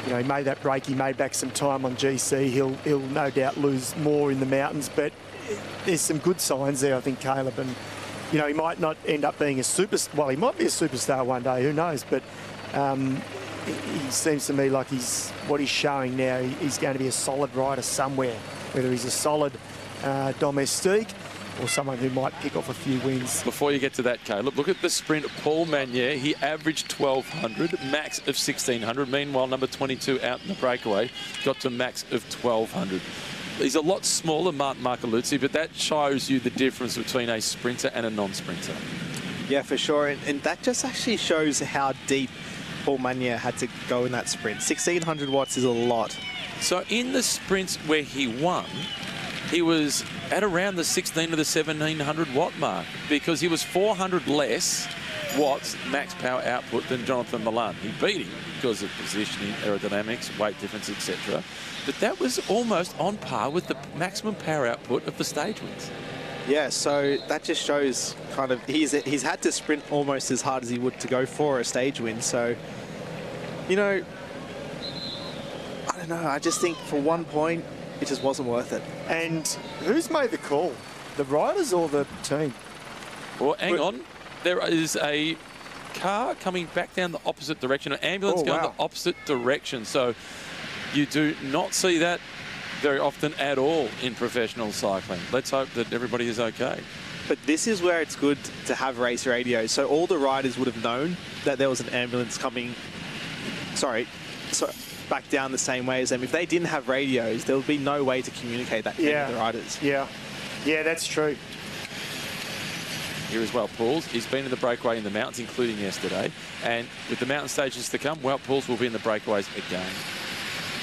he made that break. He made back some time on GC. He'll no doubt lose more in the mountains, but there's some good signs there, I think, Caleb. And he might not end up being a superstar. Well, he might be a superstar one day, who knows? But he seems to me like what he's showing now, he's going to be a solid rider somewhere, whether he's a solid domestique or someone who might pick off a few wins. Before you get to that, Caleb, look at the sprint. Paul Magnier, he averaged 1,200, max of 1,600. Meanwhile, number 22 out in the breakaway got to max of 1,200. He's a lot smaller, Martin Marcoluzzi, but that shows you the difference between a sprinter and a non-sprinter. Yeah, for sure. And that just actually shows how deep Paul Magnier had to go in that sprint. 1,600 watts is a lot. So in the sprints where he won, he was at around the 1,600 to the 1,700 watt mark because he was 400 less watts max power output than Jonathan Milan. He beat him because of positioning, aerodynamics, weight difference, etc. But that was almost on par with the maximum power output of the stage wins. Yeah, so that just shows kind of he's had to sprint almost as hard as he would to go for a stage win. So, I don't know. I just think for 1 point, it just wasn't worth it. And who's made the call? The riders or the team? Well, hang on. There is a car coming back down the opposite direction, an ambulance going the opposite direction. So you do not see that very often at all in professional cycling. Let's hope that everybody is okay. But this is where it's good to have race radio. So all the riders would have known that there was an ambulance coming, back down the same way as them. If they didn't have radios, there would be no way to communicate that to the riders. Yeah, that's true. Here is Wout Poels. He's been in the breakaway in the mountains, including yesterday. And with the mountain stages to come, Wout Poels will be in the breakaways again.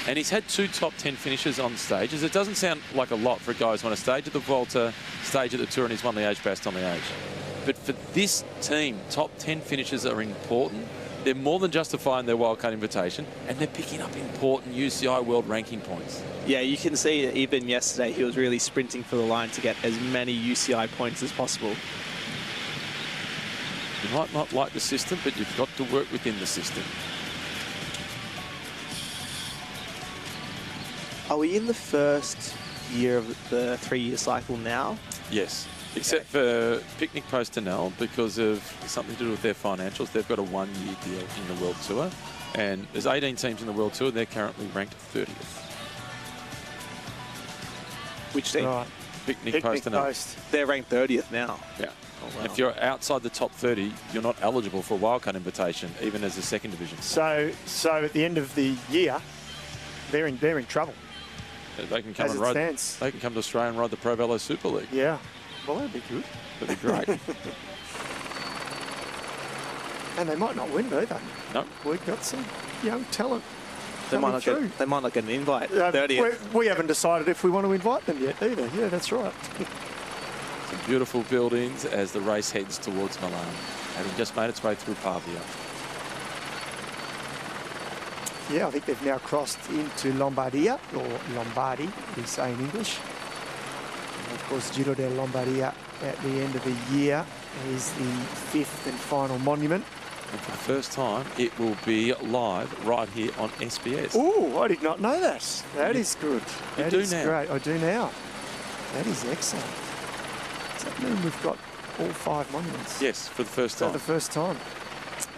And he's had 2 top 10 finishes on stages. It doesn't sound like a lot for a guy who's won a stage at the Volta, stage at the Tour, and he's won the Liège-Bastogne-Liège. But for this team, top 10 finishes are important. They're more than justifying their wildcard invitation, and they're picking up important UCI World Ranking points. Yeah, you can see that even yesterday he was really sprinting for the line to get as many UCI points as possible. You might not like the system, but you've got to work within the system. Are we in the first year of the 3-year cycle now? Yes, except for Picnic Post-Tanel, because of something to do with their financials. They've got a 1-year deal in the World Tour, and there's 18 teams in the World Tour. They're currently ranked 30th. Which team? Right. Picnic Post-Tanel. Post. They're ranked 30th now. Yeah. Oh, wow. If you're outside the top 30, you're not eligible for a wildcard invitation, even as a second division. So at the end of the year, they're in trouble. They can come They can come to Australia and ride the Pro Velo Super League. Yeah, well, that'd be good. That'd be great. And they might not win, do they? No. We've got some young talent. They might not get an invite. 30th. We haven't decided if we want to invite them yet either. Yeah, that's right. Some beautiful buildings as the race heads towards Milan, having just made its way through Pavia. Yeah, I think they've now crossed into Lombardia, or Lombardy, we say in English. And of course, Giro della Lombardia at the end of the year is the 5th and final monument. And for the first time, it will be live right here on SBS. Oh, I did not know that. That is good. That is now. great. I do now. That is excellent. Does that mean we've got all 5 monuments? Yes, for the first time. For the first time.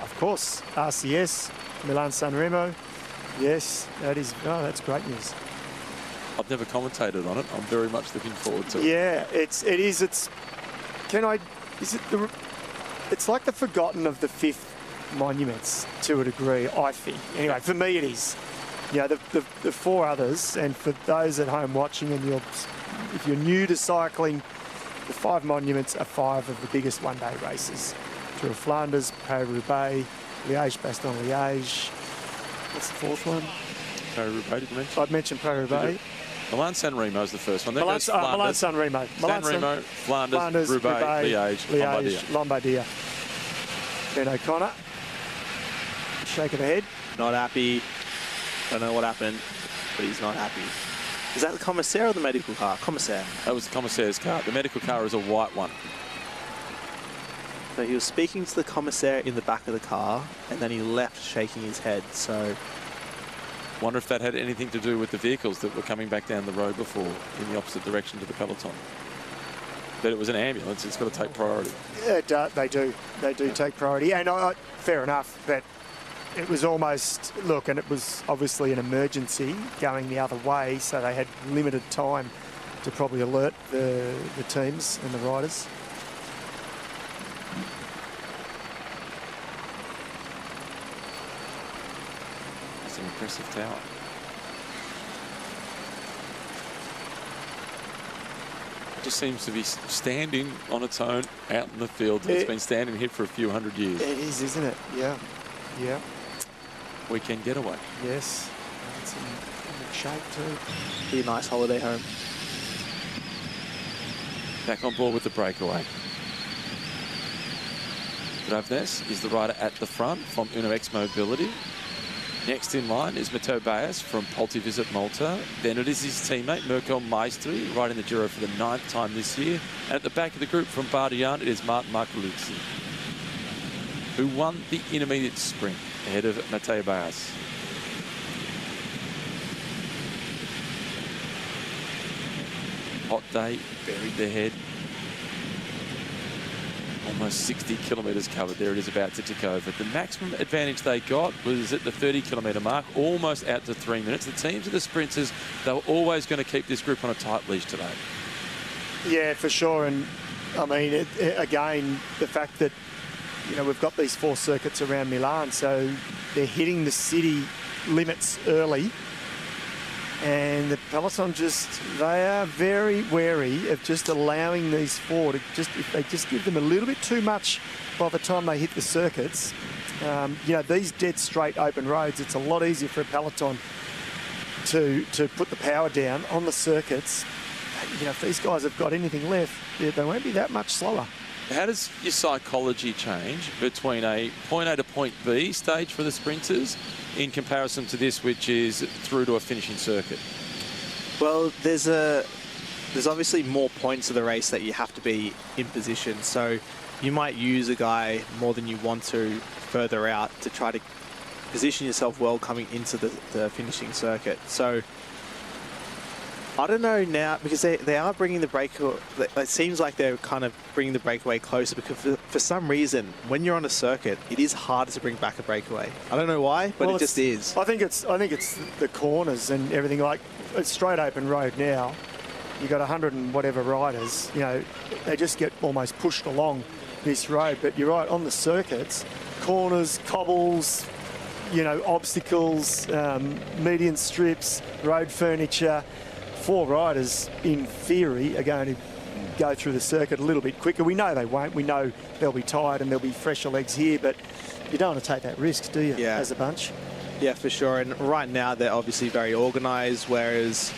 Of course, RCS, Milan-San Remo. Yes, that's great news. I've never commentated on it. I'm very much looking forward to it. Yeah, it's like the forgotten of the 5th monuments to a degree, I think. Anyway, for me it is. Yeah, the 4 others, and for those at home watching, and if you're new to cycling, the 5 monuments are 5 of the biggest one-day races. Tour of Flanders, Paris-Roubaix, Liège-Bastogne-Liège. What's the 4th one? Paris-Roubaix, did you mention? I'd mentioned Paris-Roubaix. Milan-San Remo is the first one. Milan-San Remo. San Remo, Flanders, Roubaix, Liège, Lombardia. Ben O'Connor. Shake of the head. Not happy. Don't know what happened, but he's not happy. Is that the commissaire or the medical car? Commissaire. That was the commissaire's car. The medical car is a white one. So he was speaking to the commissaire in the back of the car, and then he left shaking his head. So, wonder if that had anything to do with the vehicles that were coming back down the road before in the opposite direction to the peloton. But it was an ambulance. It's got to take priority. Yeah, they do. They do take priority. And fair enough, but it was almost, look, and it was obviously an emergency going the other way, so they had limited time to probably alert the teams and the riders. That's an impressive tower. It just seems to be standing on its own out in the field. It's been standing here for a few hundred years. It is, isn't it? Yeah. Yeah. Weekend getaway. Yes. It's in good shape too. Be a nice holiday home. Back on board with the breakaway. Gravnes is the rider at the front from Uno X Mobility. Next in line is Matteo Baez from Visit Malta. Then it is his teammate Mirko Maestri, riding the Giro for the 9th time this year. And at the back of the group from Bardian, it is Martin Marcoluzzi, who won the intermediate sprint ahead of Matteo Baez. Hot day, buried the head. Almost 60 kilometres covered. There it is about to tick over. The maximum advantage they got was at the 30-kilometre mark, almost out to 3 minutes. The teams of the sprinters, they were always going to keep this group on a tight leash today. Yeah, for sure. And I mean, again, the fact that, you know, we've got these 4 circuits around Milan, so they're hitting the city limits early. And the peloton they are very wary of just allowing these 4 to if they just give them a little bit too much by the time they hit the circuits. You know, these dead straight open roads, it's a lot easier for a peloton to put the power down on the circuits. You know, if these guys have got anything left, they won't be that much slower. How does your psychology change between a point A to point B stage for the sprinters in comparison to this, which is through to a finishing circuit? Well, there's obviously more points of the race that you have to be in position. So you might use a guy more than you want to further out to try to position yourself well coming into the finishing circuit. So I don't know now, because they are bringing the breakaway. It seems like they're kind of bringing the breakaway closer, because for some reason, when you're on a circuit, it is harder to bring back a breakaway. I don't know why, but it just is. I think it's the corners and everything. Like, it's straight open road now. You've got 100 and whatever riders. You know, they just get almost pushed along this road. But you're right, on the circuits, corners, cobbles, you know, obstacles, median strips, road furniture. 4 riders, in theory, are going to go through the circuit a little bit quicker. We know they won't. We know they'll be tired and there'll be fresher legs here, but you don't want to take that risk, do you, as a bunch? Yeah, for sure. And right now, they're obviously very organised, whereas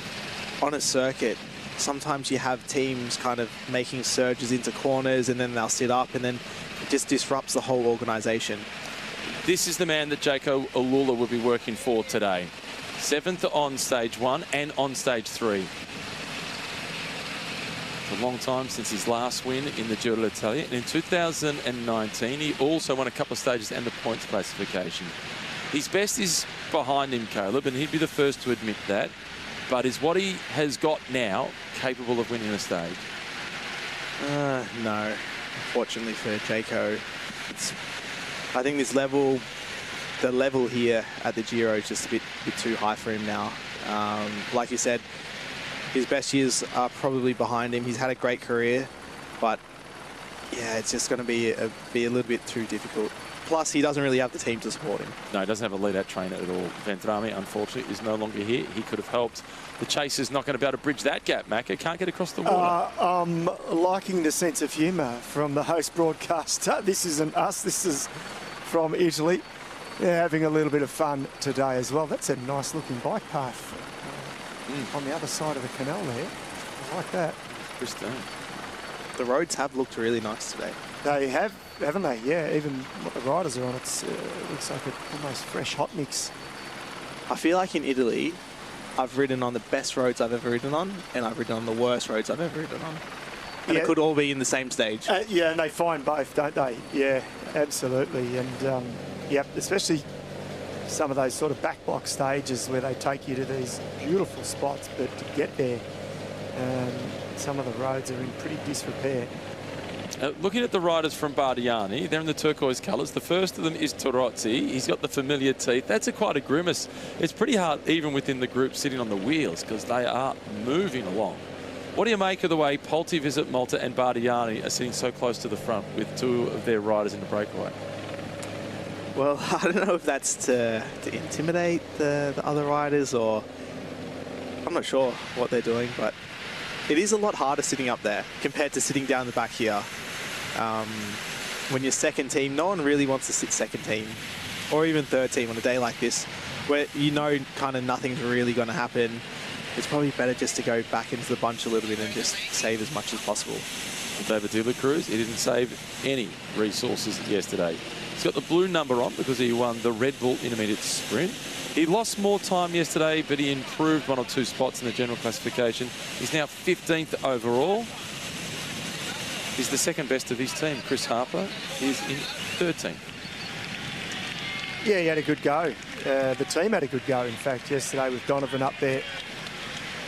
on a circuit, sometimes you have teams kind of making surges into corners and then they'll sit up, and then it just disrupts the whole organisation. This is the man that Jaco Alula will be working for today. 7th on stage 1 and on stage 3. It's a long time since his last win in the Giro d'Italia. And in 2019, he also won a couple of stages and the points classification. His best is behind him, Caleb, and he'd be the first to admit that. But is what he has got now capable of winning a stage? No, unfortunately for Jayco. I think the level here at the Giro is just a bit too high for him now. Like you said, his best years are probably behind him. He's had a great career, but yeah, it's just going to be a little bit too difficult. Plus, he doesn't really have the team to support him. No, he doesn't have a lead-out trainer at all. Vendrame, unfortunately, is no longer here. He could have helped. The Chaser's not going to be able to bridge that gap, Macca. Can't get across the water. I'm liking the sense of humour from the host broadcaster. This isn't us. This is from Italy. They're having a little bit of fun today as well. That's a nice-looking bike path on the other side of the canal there. I like that. Pristine. The roads have looked really nice today. They have, haven't they? Yeah, even what the riders are on, it looks like an almost fresh hot mix. I feel like in Italy, I've ridden on the best roads I've ever ridden on, and I've ridden on the worst roads I've ever ridden on. And it could all be in the same stage. Yeah, and they find both, don't they? Yeah, absolutely. And, yep, especially some of those sort of back block stages where they take you to these beautiful spots, but to get there, some of the roads are in pretty disrepair. Looking at the riders from Bardiani, they're in the turquoise colours. The first of them is Torozzi. He's got the familiar teeth. That's quite a grimace. It's pretty hard, even within the group, sitting on the wheels, because they are moving along. What do you make of the way Polti, Visit Malta and Bardiani are sitting so close to the front with two of their riders in the breakaway? Well, I don't know if that's to intimidate the other riders, or I'm not sure what they're doing, but it is a lot harder sitting up there compared to sitting down the back here. When you're second team, no one really wants to sit second team or even third team on a day like this, where you know kind of nothing's really going to happen. It's probably better just to go back into the bunch a little bit and just save as much as possible. David de la Cruz, he didn't save any resources yesterday. He's got the blue number on because he won the Red Bull Intermediate Sprint. He lost more time yesterday, but he improved 1 or 2 spots in the general classification. He's now 15th overall. He's the second best of his team. Chris Harper is in 13th. Yeah, he had a good go. The team had a good go, in fact, yesterday with Donovan up there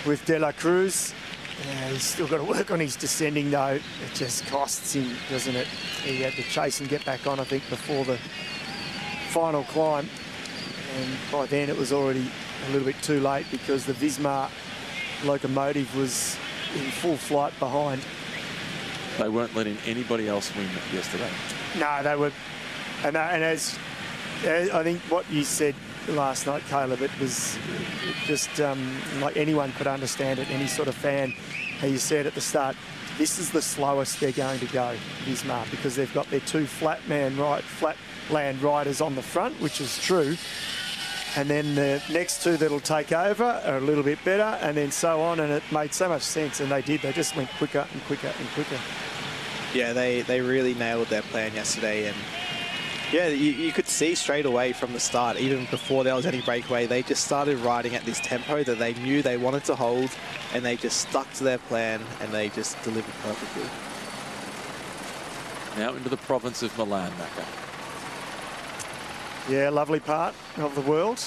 with De La Cruz. He's still got to work on his descending, though. It just costs him, doesn't it? He had to chase and get back on, I think, before the final climb. And by then it was already a little bit too late because the Visma locomotive was in full flight behind. They weren't letting anybody else win yesterday. No, they were. And as I think what you said last night, Caleb, it was just like anyone could understand it, any sort of fan. How you said at the start, this is the slowest they're going to go, Visma, because they've got their 2 flatland riders on the front, which is true. And then the next 2 that'll take over are a little bit better, and then so on, and it made so much sense, and they did. They just went quicker and quicker and quicker. Yeah, they really nailed their plan yesterday, and yeah, you could see straight away from the start, even before there was any breakaway, they just started riding at this tempo that they knew they wanted to hold, and they just stuck to their plan, and they just delivered perfectly. Now into the province of Milan, Macca. Yeah, lovely part of the world.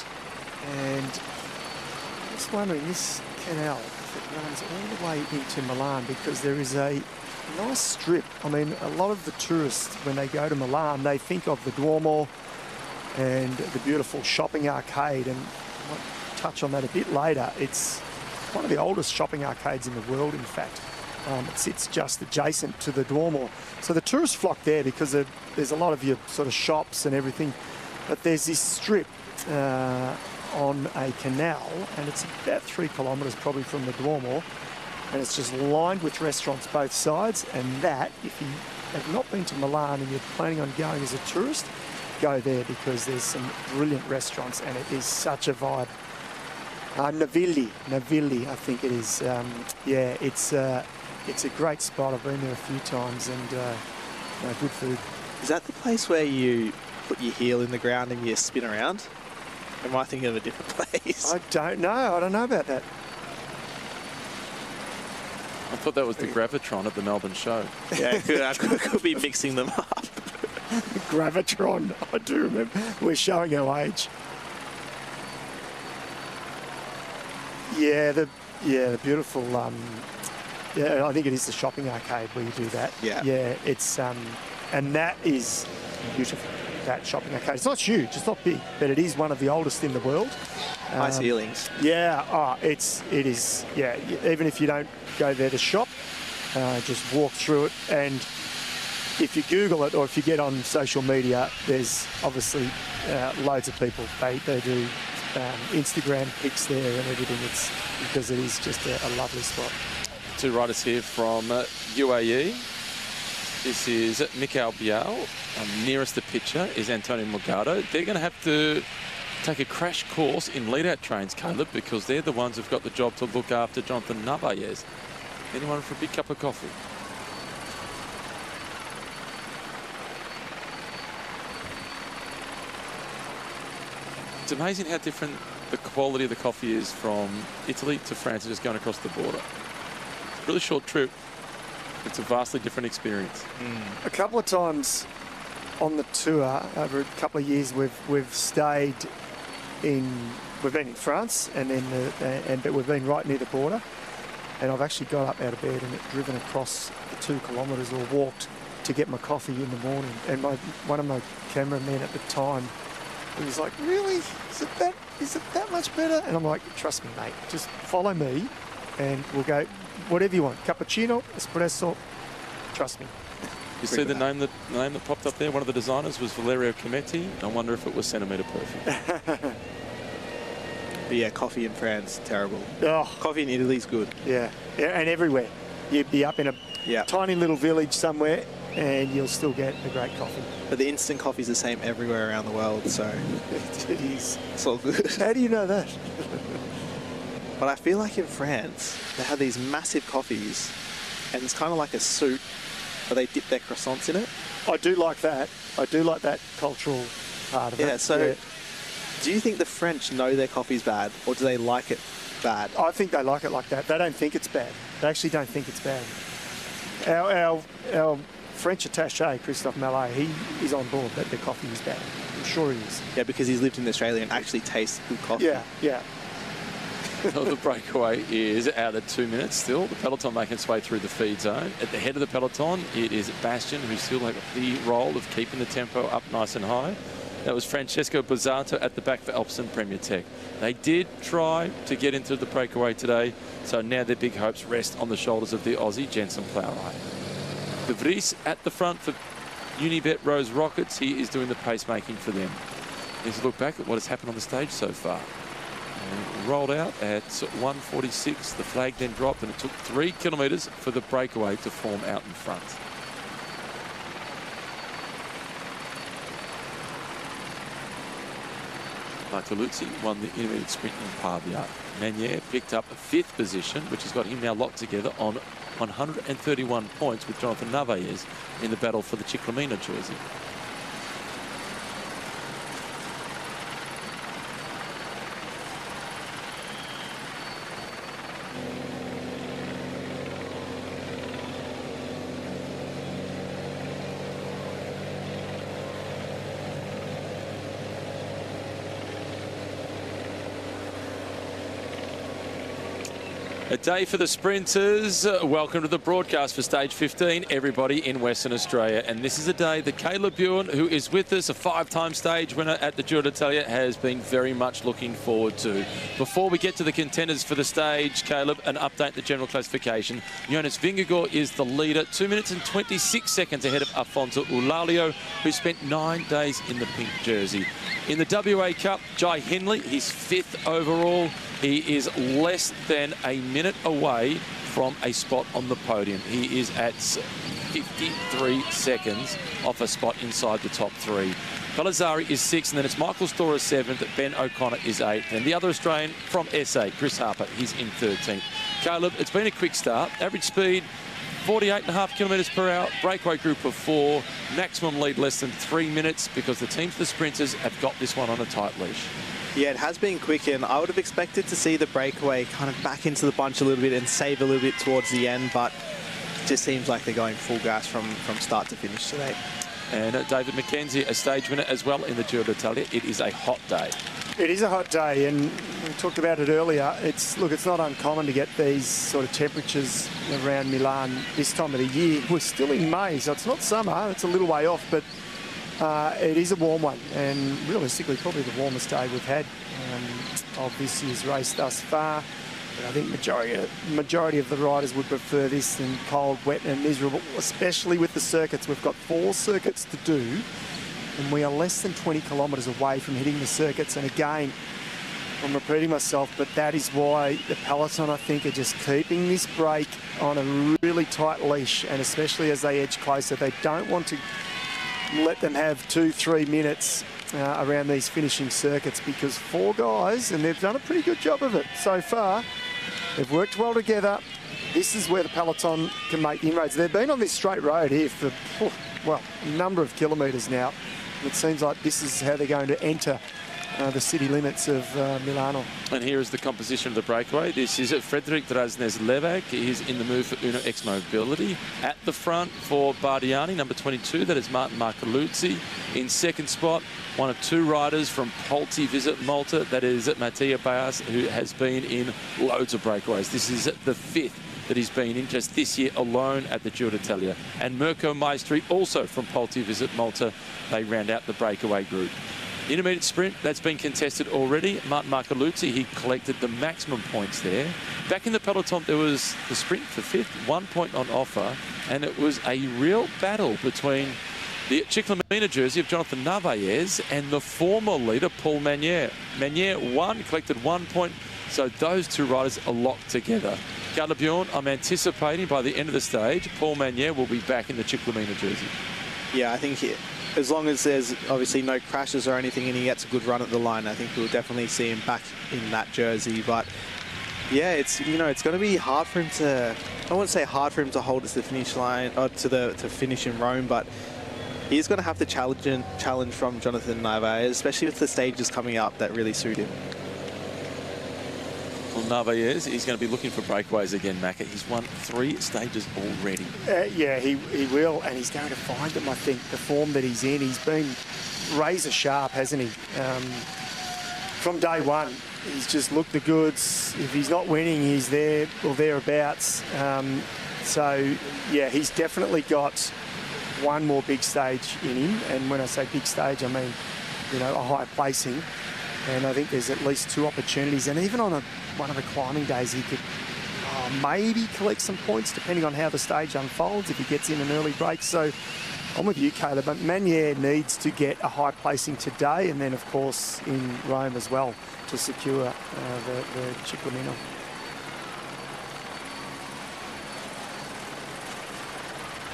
And I'm just wondering, this canal, if it runs all the way into Milan, because there is a nice strip. I mean, a lot of the tourists, when they go to Milan, they think of the Duomo and the beautiful shopping arcade. And I'll touch on that a bit later. It's one of the oldest shopping arcades in the world, in fact. It sits just adjacent to the Duomo. So the tourists flock there because there's a lot of your sort of shops and everything. But there's this strip on a canal, and it's about 3 kilometres probably from the Duomo, and it's just lined with restaurants both sides. And that, if you have not been to Milan and you're planning on going as a tourist, go there because there's some brilliant restaurants and it is such a vibe. Navili, I think it is. Yeah, it's a great spot. I've been there a few times, and good food. Is that the place where you put your heel in the ground and you spin around? Am I thinking of a different place? I don't know. I don't know about that. I thought that was the Gravitron at the Melbourne show. Yeah, I could be mixing them up. Gravitron, I do remember. We're showing our age. Yeah, the beautiful I think it is the shopping arcade where you do that. Yeah. Yeah, it's and that is beautiful. That shopping arcade. It's not huge. It's not big, but it is one of the oldest in the world. High ceilings. Yeah. Oh, it is. Yeah. Even if you don't go there to shop, just walk through it. And if you Google it or if you get on social media, there's obviously loads of people. They do Instagram pics there and everything. It's because it is just a lovely spot. Two riders here from UAE. This is Mikael Bial. Nearest the picture is Antonio Morgado. They're going to have to take a crash course in lead-out trains, Caleb, because they're the ones who've got the job to look after Jonathan Narvaez. Anyone for a big cup of coffee? It's amazing how different the quality of the coffee is from Italy to France, just going across the border. It's a really short trip. It's a vastly different experience. A couple of times on the tour over a couple of years, we've stayed in. We've been in France, and then but we've been right near the border. And I've actually got up out of bed and driven across the 2 kilometres or walked to get my coffee in the morning. And one of my cameramen at the time, he was like, "Really? Is it that much better?" And I'm like, "Trust me, mate. Just follow me, and we'll go whatever you want. Cappuccino, espresso. Trust me." You see the name that popped up there? One of the designers was Valerio Cometti. I wonder if it was centimetre perfect. But yeah, coffee in France, terrible. Oh. Coffee in Italy's good. Yeah, and everywhere. You'd be up in a tiny little village somewhere and you'll still get a great coffee. But the instant coffee's the same everywhere around the world, so... It is. It's all good. How do you know that? But I feel like in France, they have these massive coffees and it's kind of like a soup, but they dip their croissants in it. I do like that. I do like that cultural part of it. Yeah, so... Do you think the French know their coffee's bad, or do they like it bad? I think they like it like that. They don't think it's bad. They actually don't think it's bad. Our French attaché, Christophe Mallet, he is on board that the coffee is bad. I'm sure he is. Yeah, because he's lived in Australia and actually tastes good coffee. Yeah, yeah. Well, the breakaway is out at 2 minutes still. The peloton making its way through the feed zone. At the head of the peloton, it is Bastian, who's still got the role of keeping the tempo up nice and high. That was Francesco Bozzato at the back for Alpecin Premier Tech. They did try to get into the breakaway today, so now their big hopes rest on the shoulders of the Aussie, Jensen Plowright. De Vries at the front for Unibet Rose Rockets. He is doing the pacemaking for them. Let's look back at what has happened on the stage so far. Rolled out at 1:46. The flag then dropped, and it took 3 kilometres for the breakaway to form out in front. Bartoluzzi won the intermediate sprint in Pavia. Manier picked up a 5th position, which has got him now locked together on 131 points with Jonathan Narvaez in the battle for the Ciclamino jersey. A day for the sprinters. Welcome to the broadcast for stage 15, everybody in Western Australia. And this is a day that Caleb Ewan, who is with us, a 5-time stage winner at the Giro d'Italia, has been very much looking forward to. Before we get to the contenders for the stage, Caleb, an update the general classification. Jonas Vingegaard is the leader, 2 minutes and 26 seconds ahead of Afonso Eulalio, who spent 9 days in the pink jersey. In the WA Cup, Jai Hindley, he's 5th overall. He is less than a minute away from a spot on the podium. He is at 53 seconds off a spot inside the top 3. Pellizzari is 6th, and then it's Michael Storer 7th. Ben O'Connor is 8th. And the other Australian from SA, Chris Harper, he's in 13th. Caleb, it's been a quick start. Average speed, 48.5 kilometres per hour. Breakaway group of 4. Maximum lead less than 3 minutes because the team for the sprinters have got this one on a tight leash. Yeah, it has been quick, and I would have expected to see the breakaway kind of back into the bunch a little bit and save a little bit towards the end, but it just seems like they're going full gas from start to finish today. And David McKenzie, a stage winner as well in the Giro d'Italia. It is a hot day. It is a hot day, and we talked about it earlier. It's not uncommon to get these sort of temperatures around Milan this time of the year. We're still in May, so it's not summer. It's a little way off, but it is a warm one, and realistically, probably the warmest day we've had of this year's race thus far. But I think majority of the riders would prefer this than cold, wet, and miserable, especially with the circuits. We've got 4 circuits to do, and we are less than 20 kilometres away from hitting the circuits. And again, I'm repeating myself, but that is why the peloton, I think, are just keeping this break on a really tight leash, and especially as they edge closer, they don't want to let them have 2-3 minutes around these finishing circuits, because 4 guys, and they've done a pretty good job of it so far. They've worked well together. This is where the peloton can make inroads. They've been on this straight road here for, well, a number of kilometres now. It seems like this is how they're going to enter the city limits of Milano. And here is the composition of the breakaway. This is Frederic Drasnes-Levak. He's in the move for Uno X Mobility. At the front for Bardiani, number 22, that is Martin Marcoluzzi. In second spot, one of 2 riders from Polti Visit Malta, that is Mattia Baas, who has been in loads of breakaways. This is the 5th that he's been in just this year alone at the Giro d'Italia. And Mirko Maestri, also from Polti Visit Malta, they round out the breakaway group. Intermediate sprint, that's been contested already. Martin Marcoluzzi, he collected the maximum points there. Back in the peloton, there was the sprint for 5th, 1 point on offer, and it was a real battle between the Ciclamina jersey of Jonathan Narvaez and the former leader, Paul Magnier. Magnier won, collected 1 point, so those 2 riders are locked together. Carla Bjorn, I'm anticipating by the end of the stage, Paul Magnier will be back in the Ciclamina jersey. Yeah, I think as long as there's obviously no crashes or anything and he gets a good run at the line, I think we'll definitely see him back in that jersey. But yeah, it's it's going to be hard for him to, I wouldn't say hard for him to hold it to the finish line or to finish in Rome, but he's going to have to challenge from Jonathan Narvaez, especially with the stages coming up that really suit him. Well, Narvaez, he's going to be looking for breakaways again, Macca. He's won 3 stages already. Yeah, he will, and he's going to find them, I think, the form that he's in. He's been razor sharp, hasn't he? From day one, he's just looked the goods. If he's not winning, he's there or thereabouts. So, yeah, he's definitely got one more big stage in him. And when I say big stage, I mean, a high placing. And I think there's at least 2 opportunities. And even on one of the climbing days, he could maybe collect some points depending on how the stage unfolds if he gets in an early break. So I'm with you, Caleb. But Magnier needs to get a high placing today and then, of course, in Rome as well to secure the Ciclamino.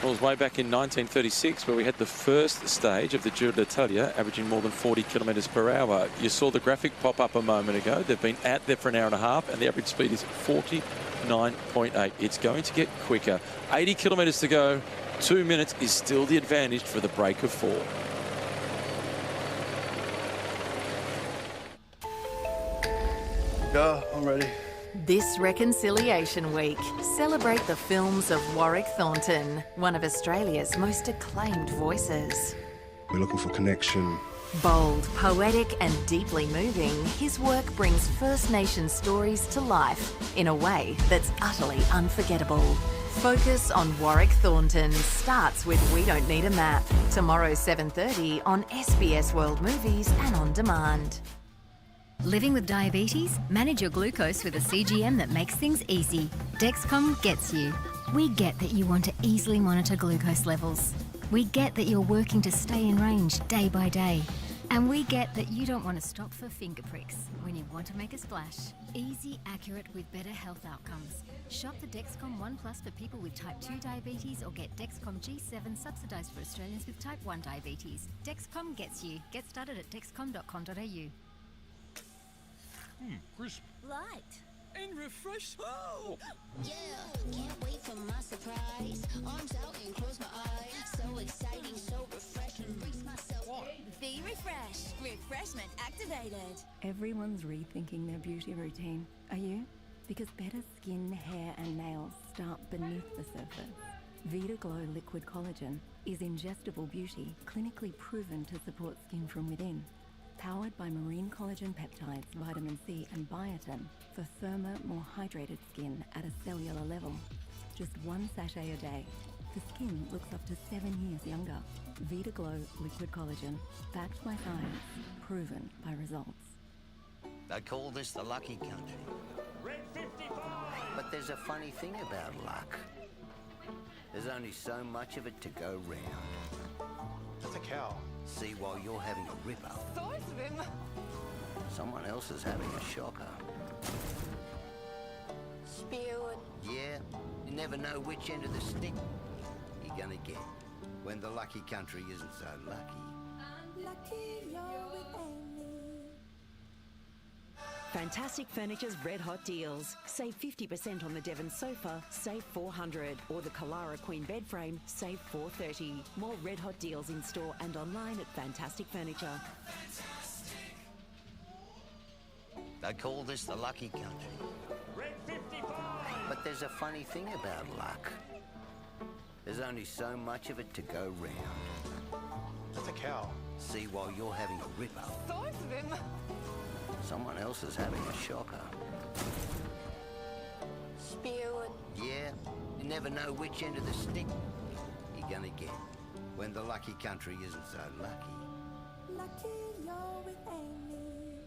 Well, it was way back in 1936 where we had the first stage of the Giro d'Italia averaging more than 40 kilometres per hour. You saw the graphic pop up a moment ago. They've been out there for an hour and a half and the average speed is 49.8. It's going to get quicker. 80 kilometres to go. 2 minutes is still the advantage for the break of 4. Go, I'm ready. This Reconciliation Week, celebrate the films of Warwick Thornton, one of Australia's most acclaimed voices. We're looking for connection. Bold, poetic and deeply moving, his work brings First Nation stories to life in a way that's utterly unforgettable. Focus on Warwick Thornton starts with We Don't Need a Map, tomorrow 7:30 on SBS World Movies and On Demand. Living with diabetes? Manage your glucose with a CGM that makes things easy. Dexcom gets you. We get that you want to easily monitor glucose levels. We get that you're working to stay in range day by day. And we get that you don't want to stop for finger pricks when you want to make a splash. Easy, accurate, with better health outcomes. Shop the Dexcom One Plus for people with type 2 diabetes or get Dexcom G7 subsidised for Australians with type 1 diabetes. Dexcom gets you. Get started at dexcom.com.au. Crisp. Light. And refresh. Oh! Yeah, can't wait for my surprise. Arms out and close my eyes. So exciting, so refreshing. Brace myself. Be refreshed. Refreshment activated. Everyone's rethinking their beauty routine. Are you? Because better skin, hair and nails start beneath the surface. Vita Glow Liquid Collagen is ingestible beauty, clinically proven to support skin from within. Powered by marine collagen peptides, vitamin C and biotin for firmer, more hydrated skin at a cellular level. Just 1 sachet a day. The skin looks up to 7 years younger. Vita Glow Liquid Collagen. Backed by science. Proven by results. They call this the lucky country. Red 55! But there's a funny thing about luck. There's only so much of it to go round. That's a cow. See, while you're having a ripper, Size of him! someone else is having a shocker. Spewing. Yeah, you never know which end of the stick you're gonna get when the lucky country isn't so lucky. Lucky you're with Amy. Fantastic Furniture's red hot deals. Save 50% on the Devon sofa, save $400. Or the Kalara Queen bed frame, save $430. More red hot deals in store and online at Fantastic Furniture. They call this the lucky country. Red 55! But there's a funny thing about luck. There's only so much of it to go round. That's a cow. See, while you're having a ripper, Size of him! someone else is having a shocker. Spewing. Yeah, you never know which end of the stick you're gonna get when the lucky country isn't so lucky. Lucky you're with Amy.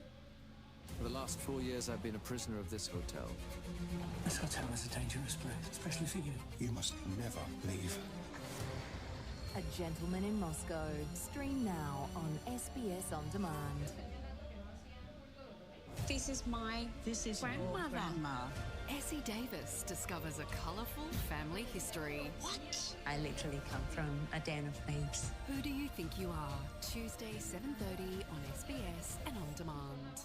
For the last 4 years, I've been a prisoner of this hotel. This hotel is a dangerous place, especially for you. You must never leave. A Gentleman in Moscow. Stream now on SBS On Demand. This is my grandmother. Essie Davis discovers a colourful family history. What? I literally come from a den of thieves. Who do you think you are? Tuesday, 7:30 on SBS and On Demand.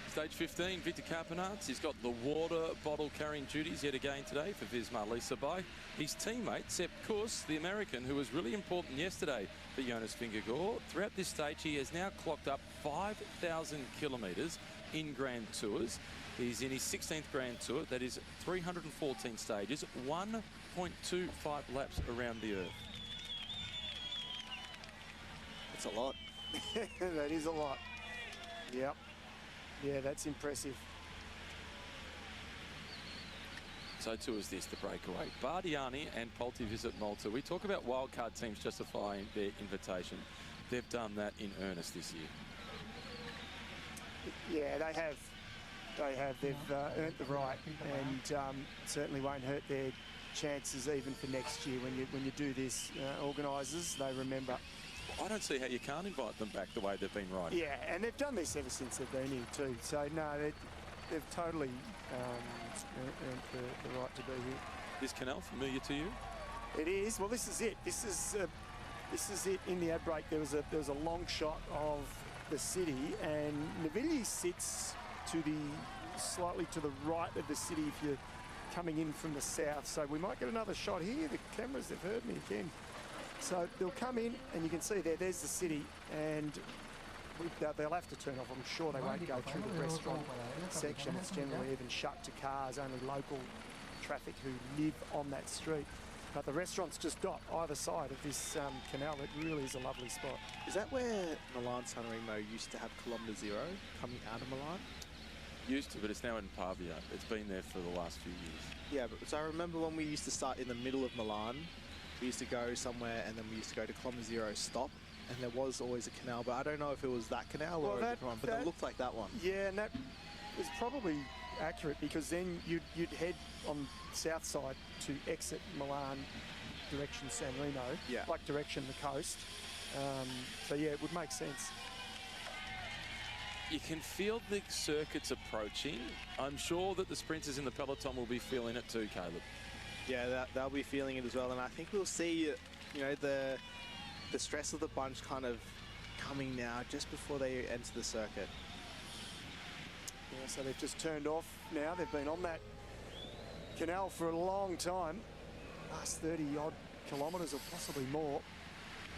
Stage 15, Victor Carpenarts. He's got the water bottle carrying duties yet again today for Visma Lisabai. His teammate, Sepp Kuss, the American, who was really important yesterday for Jonas Vingegaard. Throughout this stage, he has now clocked up 5,000 kilometres in Grand Tours. He's in his 16th Grand Tour. That is 314 stages, 1.25 laps around the Earth. That's a lot. That is a lot. Yep. Yeah, that's impressive. So too is this, the breakaway. Bardiani and Polti visit Malta. We talk about wildcard teams justifying their invitation. They've done that in earnest this year. Yeah, they have. They've earned the right, and certainly won't hurt their chances even for next year. When you do this, organisers, they remember. I don't see how you can't invite them back the way they've been riding. Yeah, and they've done this ever since they've been here too. So no, they've totally earned the right to be here. Is Canal familiar to you? It is. Well, this is it. This is it. In the ad break, there was a long shot of the city, and Navilli sits slightly to the right of the city if you're coming in from the south. So we might get another shot here. The cameras, they've heard me again. So they'll come in, and you can see there's the city, and they'll have to turn off. I'm sure they won't go through the restaurant section. It's generally even shut to cars, only local traffic who live on that street. But the restaurant's just dot either side of this canal. It really is a lovely spot. Is that where Milan San Remo used to have Kilometre Zero coming out of Milan? Used to, but it's now in Pavia. It's been there for the last few years. Yeah, but so I remember when we used to start in the middle of Milan, we used to go somewhere, and then we used to go to Kilometre Zero stop, and there was always a canal, but I don't know if it was that canal or a different one, but it looked like that one. Yeah, and that was probably accurate, because then you'd head on south side to exit Milan direction San Remo, like direction the coast. So yeah, it would make sense. You can feel the circuits approaching. I'm sure that the sprinters in the peloton will be feeling it too, Caleb. Yeah, they'll be feeling it as well, and I think we'll see, the stress of the bunch kind of coming now just before they enter the circuit. Yeah, so they've just turned off now. They've been on that canal for a long time, last 30-odd kilometres or possibly more.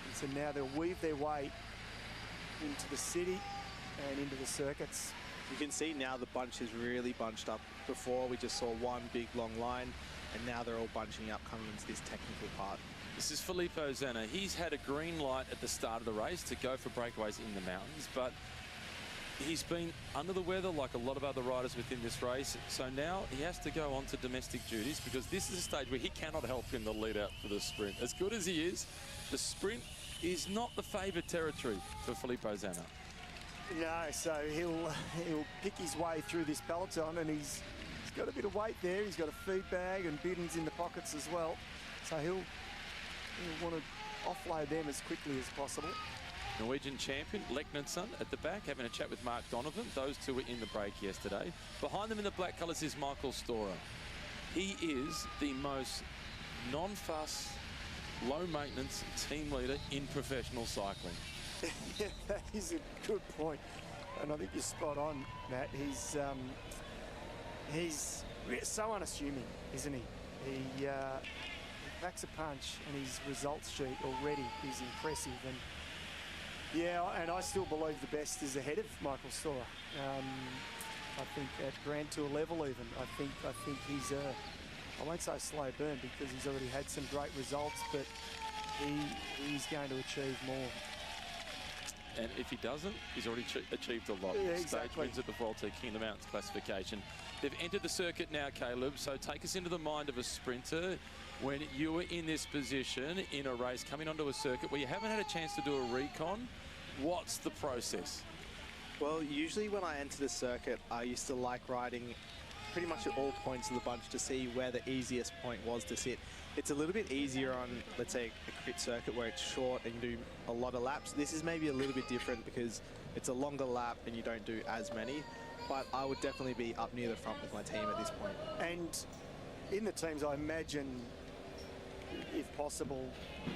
And so now they'll weave their way into the city and into the circuits. You can see now the bunch is really bunched up. Before we just saw one big long line, and now they're all bunching up coming into this technical part. This is Filippo Zanna. He's had a green light at the start of the race to go for breakaways in the mountains, but he's been under the weather like a lot of other riders within this race. So now he has to go on to domestic duties because this is a stage where he cannot help in the lead out for the sprint. As good as he is, the sprint is not the favoured territory for Filippo Zanna. No, so he'll pick his way through this peloton, and he's got a bit of weight there. He's got a feed bag and biddens in the pockets as well. So he'll want to offload them as quickly as possible. Norwegian champion Leknenson at the back having a chat with Mark Donovan. Those two were in the break yesterday. Behind them in the black colours is Michael Storer. He is the most non-fuss, low-maintenance team leader in professional cycling. Yeah, that is a good point. And I think you're spot on, Matt. He's so unassuming, isn't he? He packs a punch, and his results sheet already is impressive. And yeah, and I still believe the best is ahead of Michael Storer. I think at Grand Tour level even, I think he's I won't say slow burn because he's already had some great results, but he's going to achieve more. And if he doesn't, he's already achieved a lot. Yeah, Stage exactly. wins at the Vuelta King of the Mountains classification. They've entered the circuit now, Caleb, so take us into the mind of a sprinter when you were in this position in a race, coming onto a circuit where you haven't had a chance to do a recon. What's the process? Well, usually when I enter the circuit, I used to like riding pretty much at all points of the bunch to see where the easiest point was to sit. It's a little bit easier on, let's say, a crit circuit where it's short and you do a lot of laps. This is maybe a little bit different because it's a longer lap and you don't do as many. But I would definitely be up near the front with my team at this point. And in the teams, I imagine, if possible,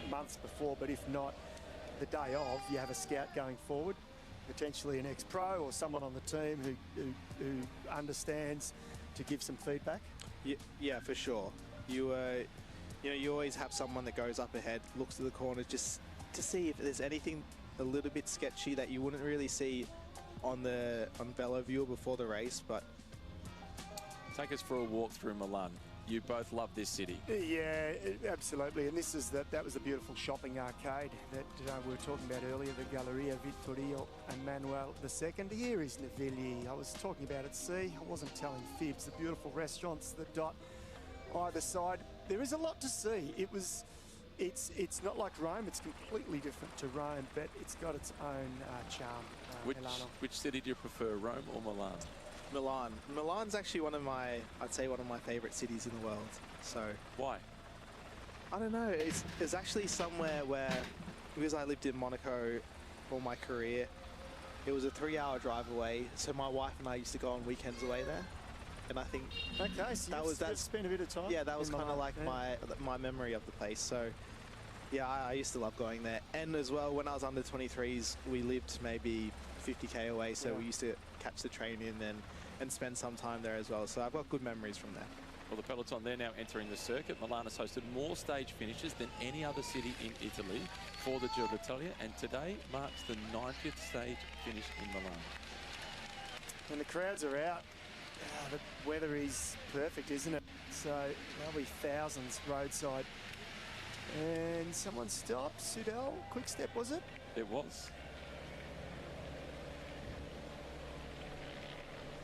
months before, but if not, the day of, you have a scout going forward, potentially an ex-pro or someone on the team who understands to give some feedback. Yeah, for sure. You always have someone that goes up ahead, looks to the corners just to see if there's anything a little bit sketchy that you wouldn't really see on Velo Viewer before the race. But take us for a walk through Milan. You both love this city. Yeah, absolutely. And this is that was a beautiful shopping arcade that we were talking about earlier, the Galleria Vittorio Emanuele II. Here is Navigli. I was talking about at sea. I wasn't telling fibs. The beautiful restaurants that dot either side. There is a lot to see. It's not like Rome. It's completely different to Rome, but it's got its own charm. Milano. Which city do you prefer, Rome or Milan? Milan. Milan's actually I'd say one of my favorite cities in the world. So why? I don't know. It's actually somewhere where, because I lived in Monaco all my career, it was a 3-hour drive away. So my wife and I used to go on weekends away there. And I think so that spent a bit of time. Yeah, that was kind of like my memory of the place. So yeah, I used to love going there. And as well, when I was under 23s, we lived maybe 50k away, so we used to catch the train in and spend some time there as well. So I've got good memories from there. Well, the peloton, they're now entering the circuit. Milan has hosted more stage finishes than any other city in Italy for the Giro d'Italia, and today marks the 90th stage finish in Milan. And the crowds are out. The weather is perfect, isn't it? So there'll be thousands roadside. And someone stopped. Sudal, quick step, was it? It was.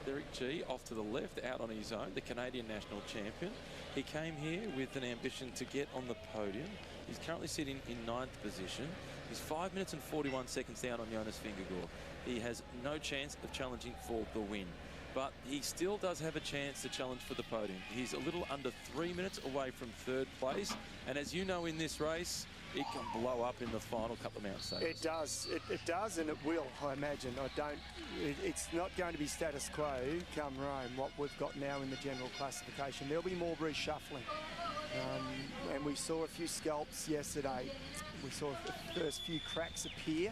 Derek G off to the left, out on his own, the Canadian national champion. He came here with an ambition to get on the podium. He's currently sitting in 9th position. He's 5 minutes and 41 seconds down on Jonas Vingegaard. He has no chance of challenging for the win, but he still does have a chance to challenge for the podium. He's a little under 3 minutes away from 3rd place, and as you know, in this race, it can blow up in the final couple of mountain stages. It does. It does, and it will, I imagine. It's not going to be status quo come Rome, what we've got now in the general classification. There'll be more reshuffling. And we saw a few scalps yesterday. We saw the first few cracks appear.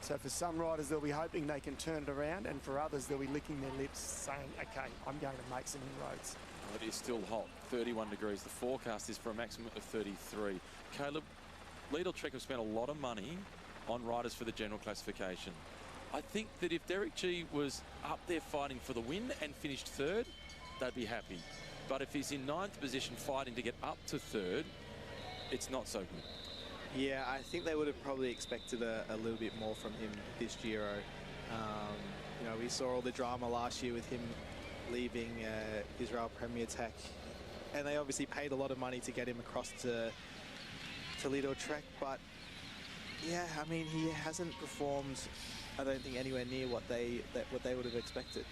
So for some riders, they'll be hoping they can turn it around, and for others, they'll be licking their lips saying, okay, I'm going to make some inroads. It is still hot, 31 degrees. The forecast is for a maximum of 33. Caleb, Lidl Trek have spent a lot of money on riders for the general classification. I think that if Derek G was up there fighting for the win and finished 3rd, they'd be happy. But if he's in 9th position fighting to get up to 3rd, it's not so good. Yeah, I think they would have probably expected a little bit more from him this Giro. You know, we saw all the drama last year with him leaving Israel Premier Tech, and they obviously paid a lot of money to get him across to Lido Trek. But yeah, I mean, he hasn't performed, I don't think, anywhere near what they would have expected.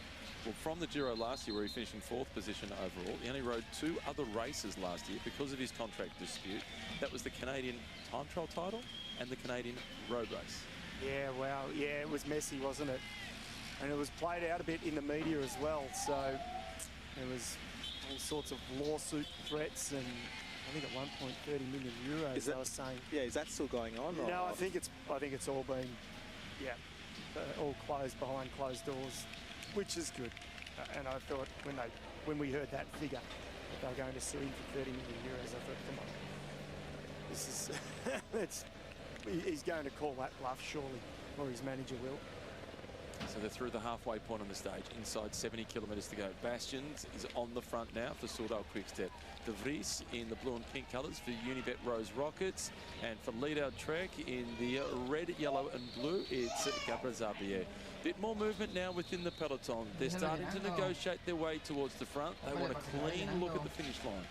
Well, from the Giro last year, where he finished in 4th position overall, he only rode 2 other races last year because of his contract dispute. That was the Canadian time trial title and the Canadian road race. Yeah, wow. Yeah, it was messy, wasn't it? And it was played out a bit in the media as well. So there was all sorts of lawsuit threats, and I think at one point 30 million euros. Is that, I was saying. Yeah, is that still going on? Or? No, I think it's all been, all closed behind closed doors, which is good. And I thought when we heard that figure that they were going to sue him for 30 million euros, I thought, come on, this is he's going to call that bluff surely, or his manager will. So they're through the halfway point on the stage, inside 70 kilometres to go. Bastions is on the front now for Soudal Quickstep. De Vries in the blue and pink colours for Unibet Rose Rockets. And for Lido Trek in the red, yellow and blue, it's Gabra Zabier. Bit more movement now within the peloton. They're starting to negotiate their way towards the front. They want a clean look at the finish line.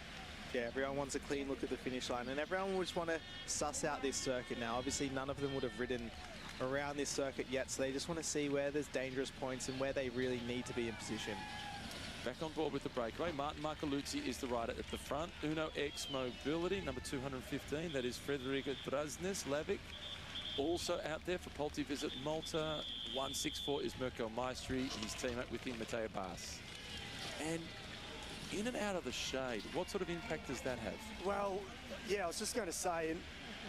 Yeah, everyone wants a clean look at the finish line, and everyone would just want to suss out this circuit now. Obviously, none of them would have ridden around this circuit yet, so they just want to see where there's dangerous points and where they really need to be in position. Back on board with the breakaway. Martin Marcoluzzi is the rider at the front. Uno X Mobility, number 215. That is Frederica Drasnes Lavic. Also out there for Polti Visit Malta. 164 is Mirko Maestri. His teammate with him, Matteo Bass. And in and out of the shade, what sort of impact does that have? Well, yeah, I was just going to say, and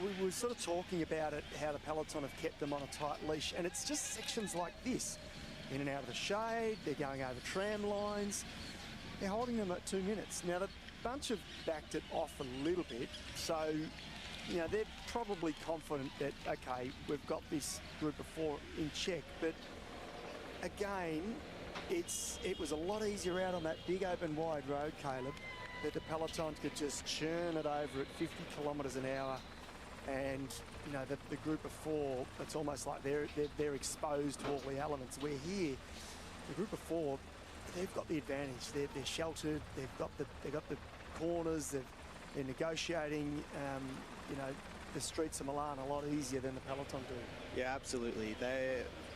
we were sort of talking about it, how the peloton have kept them on a tight leash, and it's just sections like this. In and out of the shade, they're going over tram lines, they're holding them at 2 minutes. Now, the bunch have backed it off a little bit, so, you know, they're probably confident that, okay, we've got this group of 4 in check, but again, it was a lot easier out on that big open wide road, Caleb, that the peloton could just churn it over at 50 kilometres an hour. And, you know, the group of 4, it's almost like they're exposed to all the elements. We're here, the group of 4, they've got the advantage. They're sheltered. They've got the corners. They're negotiating. You know, the streets of Milan a lot easier than the peloton do. Yeah, absolutely.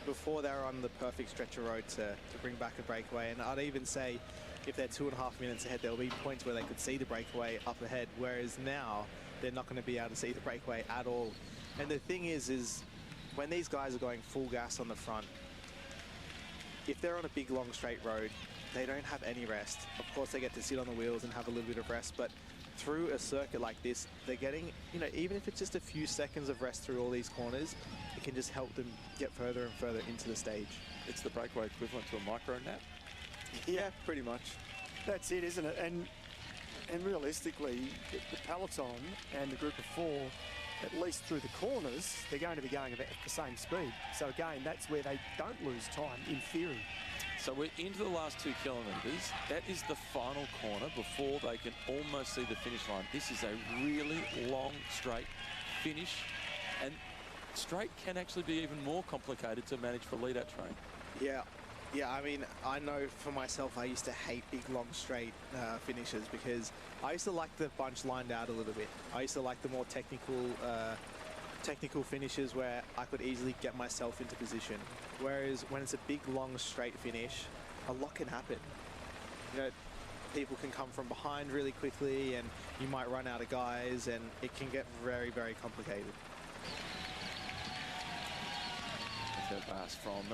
Before they were on the perfect stretch of road to bring back a breakaway, and I'd even say if they're 2.5 minutes ahead, there'll be points where they could see the breakaway up ahead, whereas now they're not going to be able to see the breakaway at all. And the thing is when these guys are going full gas on the front, if they're on a big long straight road, they don't have any rest. Of course, they get to sit on the wheels and have a little bit of rest, but through a circuit like this, they're getting, you know, even if it's just a few seconds of rest through all these corners, it can just help them get further and further into the stage. It's the breakaway equivalent to a micro nap. Yeah, pretty much. That's it, isn't it? And realistically, the peloton and the group of 4, at least through the corners, they're going to be going at the same speed. So again, that's where they don't lose time, in theory. So we're into the last 2 kilometres. That is the final corner before they can almost see the finish line. This is a really long, straight finish. And straight can actually be even more complicated to manage for lead-out train. Yeah, I mean, I know for myself, I used to hate big, long, straight finishes because I used to like the bunch lined out a little bit. I used to like the more technical finishes where I could easily get myself into position. Whereas when it's a big, long, straight finish, a lot can happen. You know, people can come from behind really quickly and you might run out of guys and it can get very, very complicated. Bass from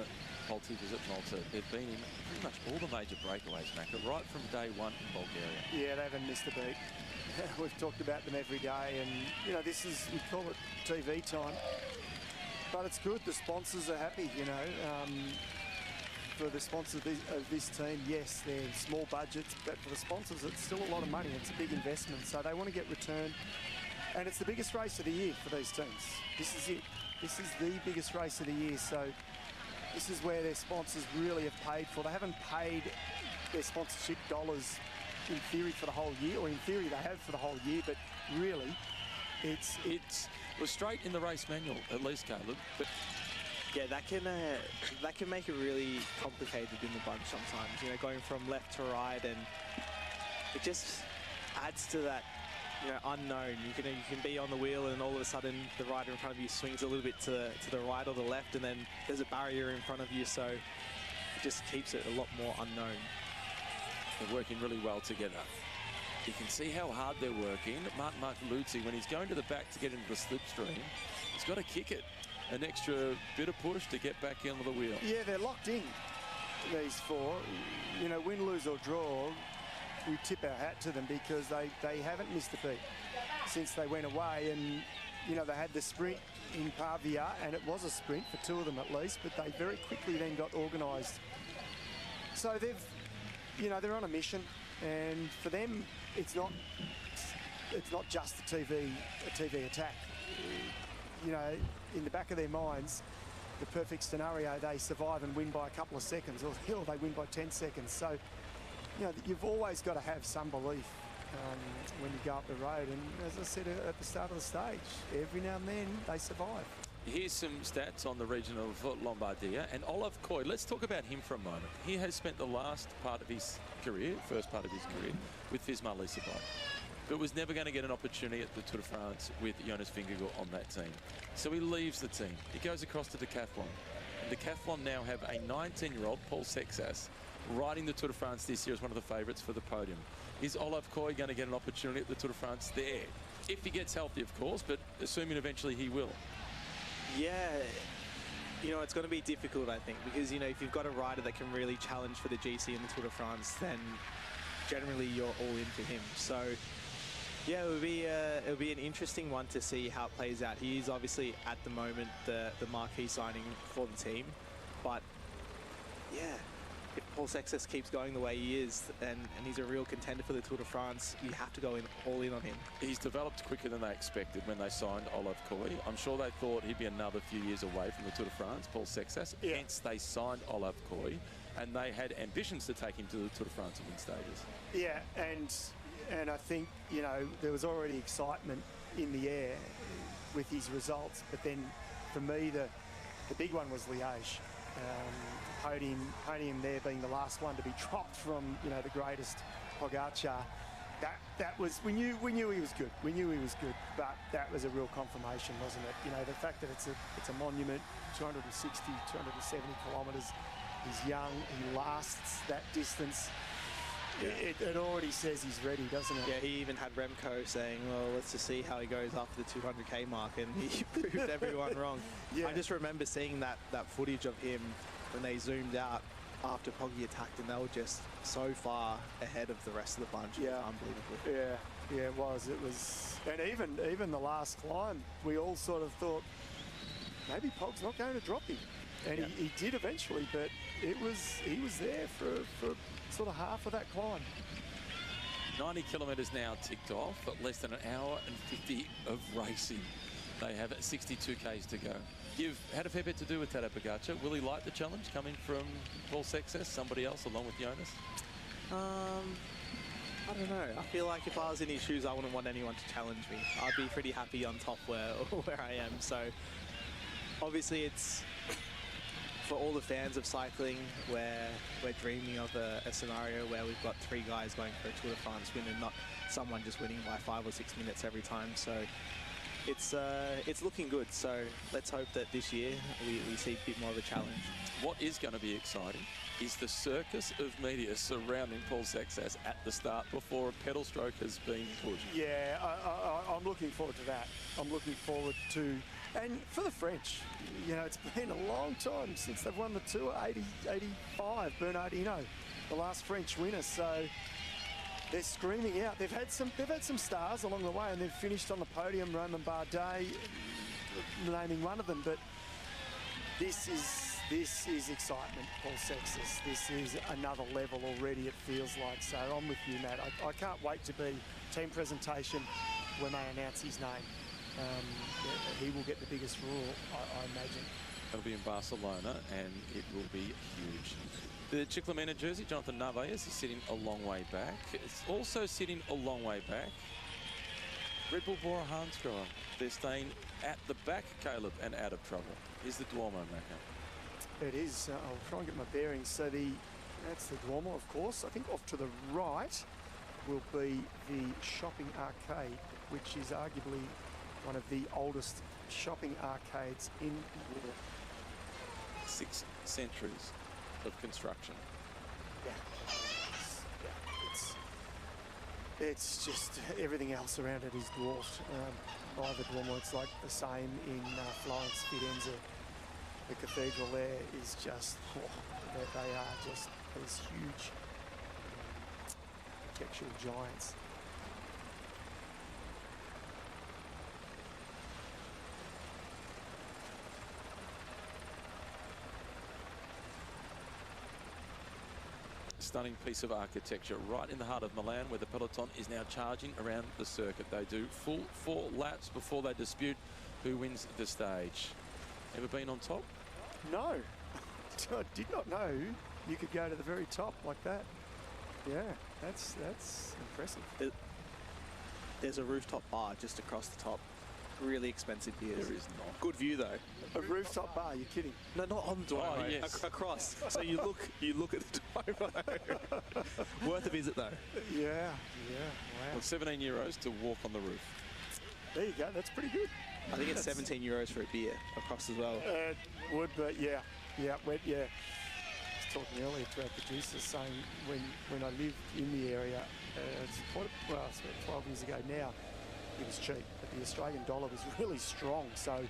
Polti Visit Malta. They've been in pretty much all the major breakaways, Macca, right from day 1 in Bulgaria. Yeah, they haven't missed a beat. We've talked about them every day, and, you know, this is, we call it TV time, but it's good. The sponsors are happy, you know. For the sponsors of this team, yes, they're small budgets, but for the sponsors, it's still a lot of money. It's a big investment, so they want to get return. And it's the biggest race of the year for these teams. This is it. This is the biggest race of the year, so this is where their sponsors really have paid for. They haven't paid their sponsorship dollars in theory for the whole year, or in theory they have for the whole year, but really It was straight in the race manual, at least, Caleb. But yeah, that can make it really complicated in the bunch sometimes. You know, going from left to right, and it just adds to that, you know, unknown. You can be on the wheel, and all of a sudden the rider in front of you swings a little bit to the right or the left, and then there's a barrier in front of you, so it just keeps it a lot more unknown. They're working really well together. You can see how hard they're working. Mark Luzzi, when he's going to the back to get into the slipstream, he's got to kick it. An extra bit of push to get back into the wheel. Yeah, they're locked in, these four. You know, win, lose or draw, we tip our hat to them because they haven't missed a beat since they went away. And, you know, they had the sprint in Pavia, and it was a sprint for two of them at least, but they very quickly then got organised. So they're on a mission, and for them, it's not just a TV attack. You know, in the back of their minds, the perfect scenario, they survive and win by a couple of seconds, or they win by 10 seconds. So, you know, you've always got to have some belief when you go up the road. And as I said at the start of the stage, every now and then they survive. Here's some stats on the region of Lombardia. And Olaf Koy, let's talk about him for a moment. He has spent the first part of his career, with Visma Leasebike, but was never going to get an opportunity at the Tour de France with Jonas Vingegaard on that team. So he leaves the team. He goes across to Decathlon. And Decathlon now have a 19-year-old, Paul Sexas, riding the Tour de France this year as one of the favourites for the podium. Is Olaf Koy going to get an opportunity at the Tour de France there? If he gets healthy, of course, but assuming eventually he will. Yeah, you know, it's going to be difficult, I think, because, you know, if you've got a rider that can really challenge for the GC in the Tour de France, then generally you're all in for him. So, yeah, it'll be an interesting one to see how it plays out. He is obviously, at the moment, the marquee signing for the team. But, yeah, if Paul Sexas keeps going the way he is, and he's a real contender for the Tour de France, you have to go all in on him. He's developed quicker than they expected when they signed Olaf Koy. I'm sure they thought he'd be another few years away from the Tour de France, Paul Sexas. Yeah. Hence, they signed Olaf Koy, and they had ambitions to take him to the Tour de France and win stages. Yeah, and I think, you know, there was already excitement in the air with his results, but then for me the big one was Liège. Podium there being the last one to be dropped from, you know, the greatest Pogacar. That was, we knew he was good. We knew he was good, but that was a real confirmation, wasn't it? You know, the fact that it's a monument, 260, 270 kilometres. He's young, he lasts that distance. It already says he's ready, doesn't it? Yeah, he even had Remco saying, well, let's just see how he goes after the 200k mark, and he proved everyone wrong. Yeah. I just remember seeing that footage of him when they zoomed out after Poggi attacked, and they were just so far ahead of the rest of the bunch. Yeah. It was unbelievable. Yeah, it was. It was, and even the last climb, we all sort of thought, maybe Pog's not going to drop him. And he did eventually, but he was there for sort of half of that climb. 90 kilometres now ticked off, but less than an hour and 50 of racing. They have 62 Ks to go. You've had a fair bit to do with Tadej Pogacar. Will he like the challenge coming from Paul Sexas, somebody else along with Jonas? I don't know. I feel like if I was in his shoes, I wouldn't want anyone to challenge me. I'd be pretty happy on top where I am. So obviously it's, for all the fans of cycling, where we're dreaming of a scenario where we've got three guys going for a Tour de France win and not someone just winning by 5 or 6 minutes every time. So it's looking good. So let's hope that this year we see a bit more of a challenge. What is going to be exciting is the circus of media surrounding Paul Sexas at the start before a pedal stroke has been pushed. Yeah, I'm looking forward to that. I'm looking forward to, and for the French, you know, it's been a long time since they've won the Tour, 85, Bernard Hinault, the last French winner. So they're screaming out. They've had some stars along the way, and they've finished on the podium. Romain Bardet, naming one of them, but this is excitement, Paul Sexas. This is another level already, it feels like. So I'm with you, Matt. I can't wait to be team presentation when they announce his name. He will get the biggest roar, I imagine. It'll be in Barcelona, and it will be huge. The Chiclamina jersey, Jonathan Narvaez, is sitting a long way back. It's also sitting a long way back. Red Bull Bora Hansgrohe. They're staying at the back, Caleb, and out of trouble. Is the Duomo, Macca? It is. I'll try and get my bearings. So that's the Duomo, of course. I think off to the right will be the shopping arcade, which is arguably one of the oldest shopping arcades in Europe. 6 centuries of construction. Yeah. It's just everything else around it is dwarfed by the Duomo. It's like the same in Florence, Firenze. The cathedral there is just, they are just these huge architectural giants. Stunning piece of architecture right in the heart of Milan, where the peloton is now charging around the circuit. They do full 4 laps before they dispute who wins the stage. Ever been on top? No. I did not know you could go to the very top like that. Yeah, that's impressive. There's a rooftop bar just across the top. Really expensive beers. There is not. Good view though. A rooftop bar? You're kidding? No, not on the Duomo. Oh, yes. Across. So you look at the Duomo. Worth a visit though. Yeah. Wow. Well, €17 to walk on the roof. There you go. That's pretty good. I think it's €17 for a beer across as well. Would, but yeah. I was talking earlier to our producers saying when I lived in the area, it's about 12 years ago now, it was cheap, but the Australian dollar was really strong, so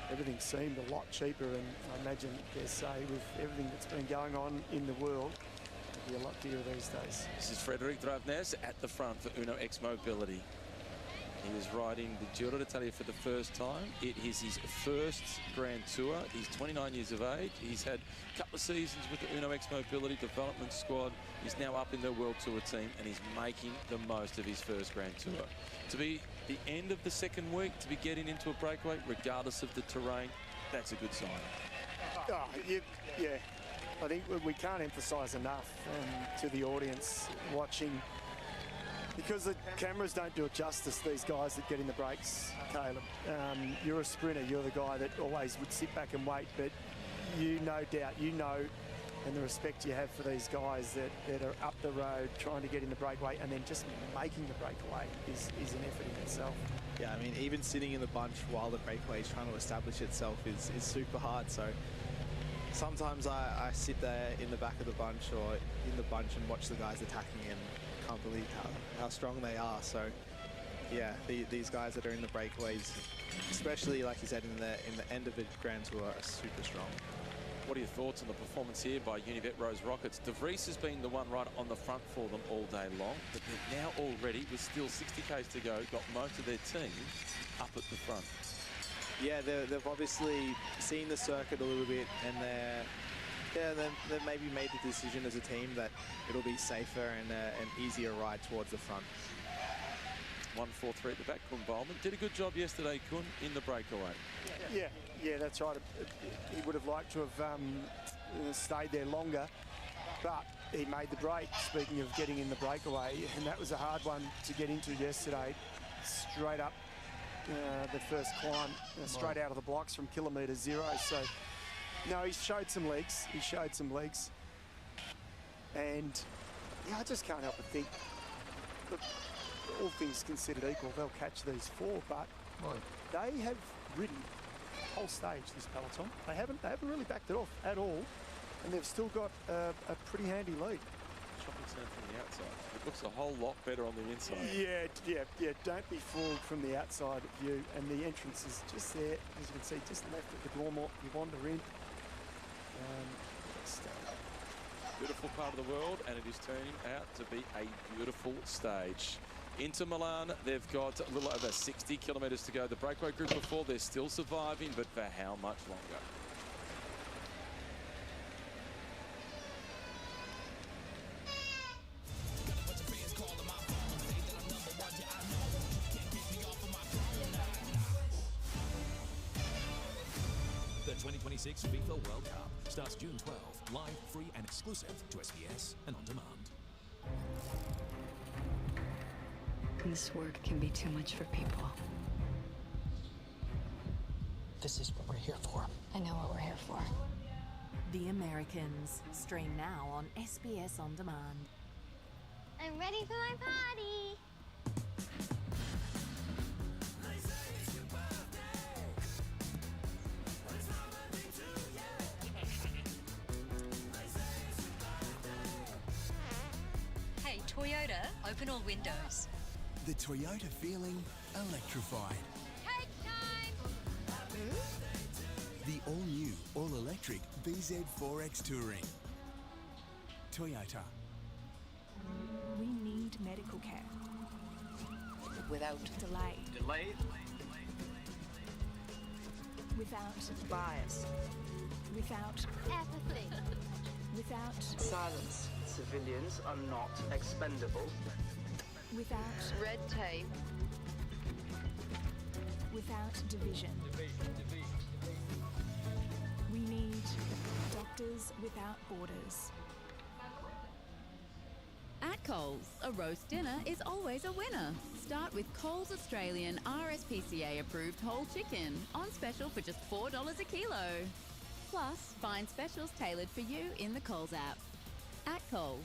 everything seemed a lot cheaper, and I imagine, dare say, with everything that's been going on in the world, it'll be a lot dearer these days. This is Frederic Dravnes at the front for Uno X Mobility. He was riding the Giro d'Italia for the first time. It is his first Grand Tour. He's 29 years of age. He's had a couple of seasons with the Uno X Mobility development squad. He's now up in the World Tour team, and he's making the most of his first Grand Tour. To be the end of the second week, to be getting into a breakaway, regardless of the terrain, that's a good sign. Yeah. I think we can't emphasise enough to the audience watching, because the cameras don't do it justice, these guys that get in the breaks, Caleb. You're a sprinter, you're the guy that always would sit back and wait, but no doubt, and the respect you have for these guys that are up the road trying to get in the breakaway and then just making the breakaway is an effort in itself. Yeah, I mean, even sitting in the bunch while the breakaway is trying to establish itself is super hard. So sometimes I sit there in the back of the bunch or in the bunch and watch the guys attacking and can't believe how strong they are. So yeah, these guys that are in the breakaways, especially like you said in the end of the Grand Tour, are super strong. What are your thoughts on the performance here by Univet Rose Rockets? De Vries has been the one right on the front for them all day long, but they've now already, with still 60 k's to go, got most of their team up at the front. Yeah, they've obviously seen the circuit a little bit, and they've maybe made the decision as a team that it'll be safer and an easier ride towards the front. 1-4-3 at the back. Kun Bowman did a good job yesterday, Kun, in the breakaway. Yeah, that's right. He would have liked to have stayed there longer, but he made the break, speaking of getting in the breakaway, and that was a hard one to get into yesterday. Straight up the first climb, straight out of the blocks from kilometre 0. So, no, he showed some legs. And, yeah, I just can't help but think, look, all things considered equal, they'll catch these 4, but they have ridden the whole stage, this peloton. They haven't really backed it off at all, and they've still got a pretty handy lead. Shopping centre from the outside. It looks a whole lot better on the inside. Yeah. Don't be fooled from the outside view, and the entrance is just there, as you can see, just left at the Duomo. You wander in. Beautiful part of the world, and it is turning out to be a beautiful stage. Into Milan, they've got a little over 60 kilometres to go. The breakaway group before, they're still surviving, but for how much longer? The 2026 FIFA World Cup starts June 12, live, free and exclusive to SBS and on demand. This work can be too much for people. This is what we're here for. I know what we're here for. The Americans. Stream now on SBS On Demand. I'm ready for my party. Hey, Toyota, open all windows. The Toyota feeling electrified. Cake time! The all-new, all-electric BZ4X Touring. Toyota. We need medical care. Without Delay. Delay. Without bias. Without apathy. Without Silence. Civilians are not expendable. Without Red tape. Without division. We need Doctors Without Borders. At Coles, a roast dinner is always a winner. Start with Coles Australian RSPCA approved whole chicken, on special for just $4 a kilo. Plus, find specials tailored for you in the Coles app. At Coles.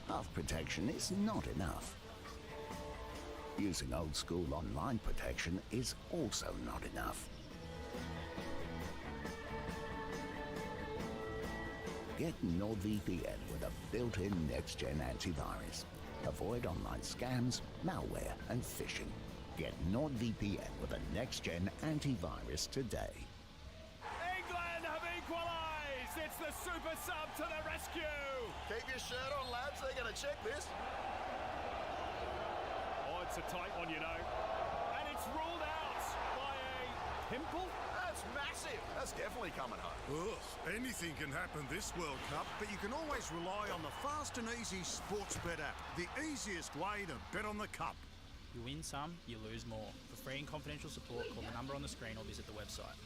Health protection is not enough. Using old school online protection is also not enough. Get NordVPN with a built-in next-gen antivirus. Avoid online scams, malware, and phishing. Get NordVPN with a next-gen antivirus today. England have equalised! It's the super sub to the rescue! Keep your shirt on, lads. They're going to check this. Oh, it's a tight one, you know. And it's ruled out by a pimple? That's massive. That's definitely coming home. Ugh, anything can happen this World Cup, but you can always rely on the fast and easy Sportsbet app. The easiest way to bet on the Cup. You win some, you lose more. For free and confidential support, call the number on the screen or visit the website.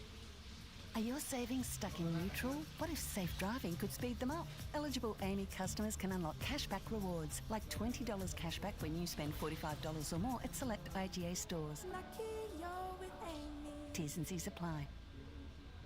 Are your savings stuck in neutral? What if safe driving could speed them up? Eligible Amy customers can unlock cashback rewards, like $20 cashback when you spend $45 or more at select IGA stores. Lucky you're with Amy. T's and C's apply.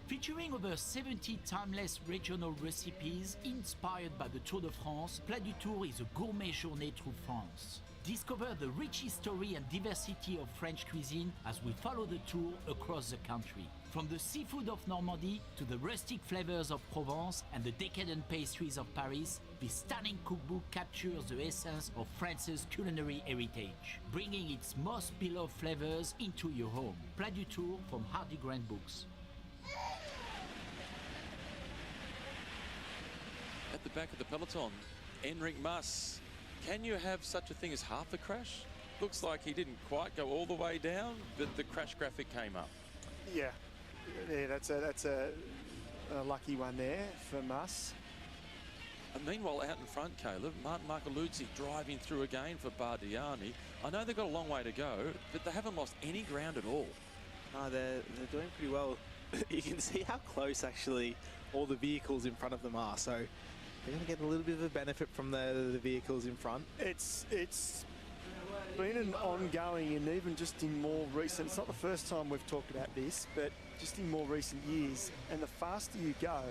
Featuring over 70 timeless regional recipes inspired by the Tour de France, Plat du Tour is a gourmet journey through France. Discover the rich history and diversity of French cuisine as we follow the tour across the country. From the seafood of Normandy to the rustic flavors of Provence and the decadent pastries of Paris, this stunning cookbook captures the essence of France's culinary heritage, bringing its most beloved flavors into your home. Plat du Tour from Hardy Grant Books. At the back of the peloton, Enric Mas. Can you have such a thing as half a crash? Looks like he didn't quite go all the way down, but the crash graphic came up. Yeah, that's a lucky one there for Mas. And meanwhile, out in front, Caleb, Martin Marcoluzzi driving through again for Bardiani. I know they've got a long way to go, but they haven't lost any ground at all. No, they're doing pretty well. You can see how close, actually, all the vehicles in front of them are. So they're going to get a little bit of a benefit from the vehicles in front. It's been an ongoing, and even just in more recent, it's not the first time we've talked about this, but just in more recent years, and the faster you go,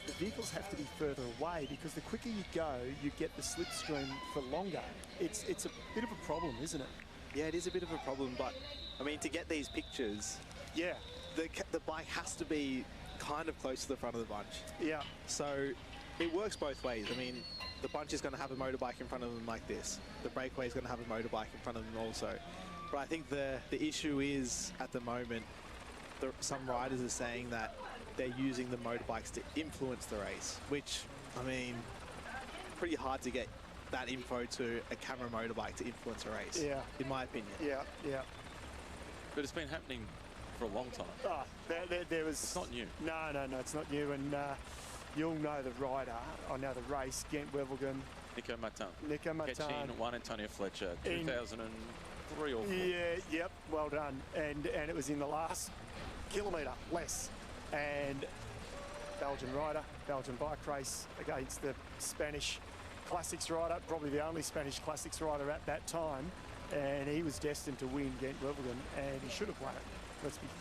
the vehicles have to be further away, because the quicker you go, you get the slipstream for longer. It's a bit of a problem, isn't it? Yeah, it is a bit of a problem, but I mean, to get these pictures, yeah, the bike has to be kind of close to the front of the bunch. Yeah. So it works both ways. I mean, the bunch is going to have a motorbike in front of them like this. The breakaway is going to have a motorbike in front of them also. But I think the issue is, at the moment, some riders are saying that they're using the motorbikes to influence the race, which, I mean, pretty hard to get that info to a camera motorbike to influence a race, in my opinion. Yeah. But it's been happening for a long time. There was... It's not new. No, it's not new, and you'll know the rider, I know the race, Gent Wevelgem. Nico Martin. Catching Juan Antonio Fletcher, 2003 or 4. Yeah, yep, well done. And it was in the last kilometre, less. And they were Belgian rider, Belgian bike race against the Spanish Classics rider, probably the only Spanish Classics rider at that time, and he was destined to win Ghent-Wevelgem, and he should have won it.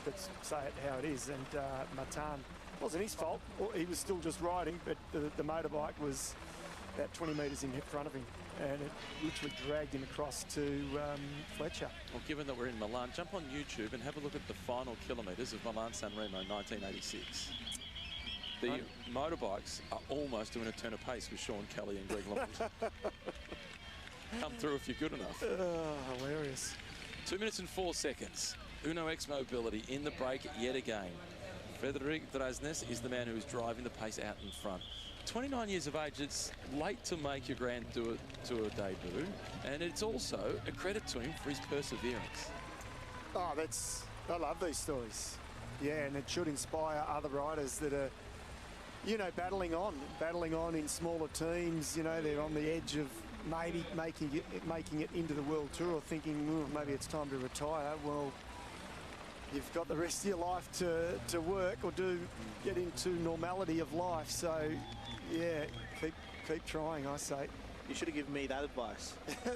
Let's say it how it is. And Matan, wasn't his fault. He was still just riding, but the motorbike was about 20 metres in front of him, and it literally dragged him across to Fletcher. Well, given that we're in Milan, jump on YouTube and have a look at the final kilometres of Milan-San Remo 1986. The motorbikes are almost doing a turn of pace with Sean Kelly and Greg LeMond. Come through if you're good enough. Oh, hilarious. 2 minutes and 4 seconds. Uno X Mobility in the break yet again. Frederic Drasnes is the man who is driving the pace out in front. 29 years of age, it's late to make your Grand Tour debut, and it's also a credit to him for his perseverance. Oh, I love these stories. Yeah, and it should inspire other riders that are, you know, battling on in smaller teams. You know, they're on the edge of maybe making it into the World Tour, or thinking maybe it's time to retire. Well, you've got the rest of your life to work or get into normality of life. So, yeah, keep trying, I say. You should have given me that advice.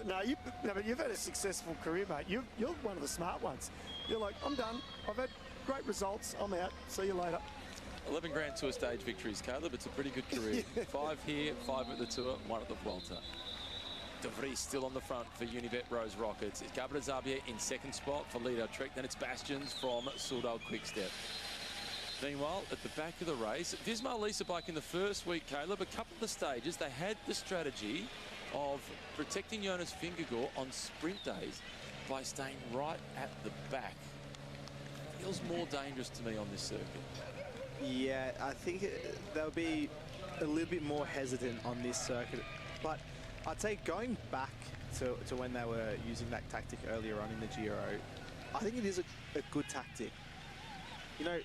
No, but you've had a successful career, mate. You're one of the smart ones. You're like, I'm done. I've had great results. I'm out. See you later. 11 Grand Tour stage victories, Caleb. It's a pretty good career. 5 here, 5 at the Tour, 1 at the Vuelta. De Vries still on the front for Unibet Rose Rockets. It's Gabriel Zabia in second spot for Lido Trek. Then it's Bastions from Soudal Quickstep. Meanwhile, at the back of the race, Visma Lisa bike in the first week, Caleb, a couple of the stages, they had the strategy of protecting Jonas Vingegaard on sprint days by staying right at the back. Feels more dangerous to me on this circuit. Yeah, I think they'll be a little bit more hesitant on this circuit. But I'd say going back to when they were using that tactic earlier on in the Giro, I think it is a good tactic. You know,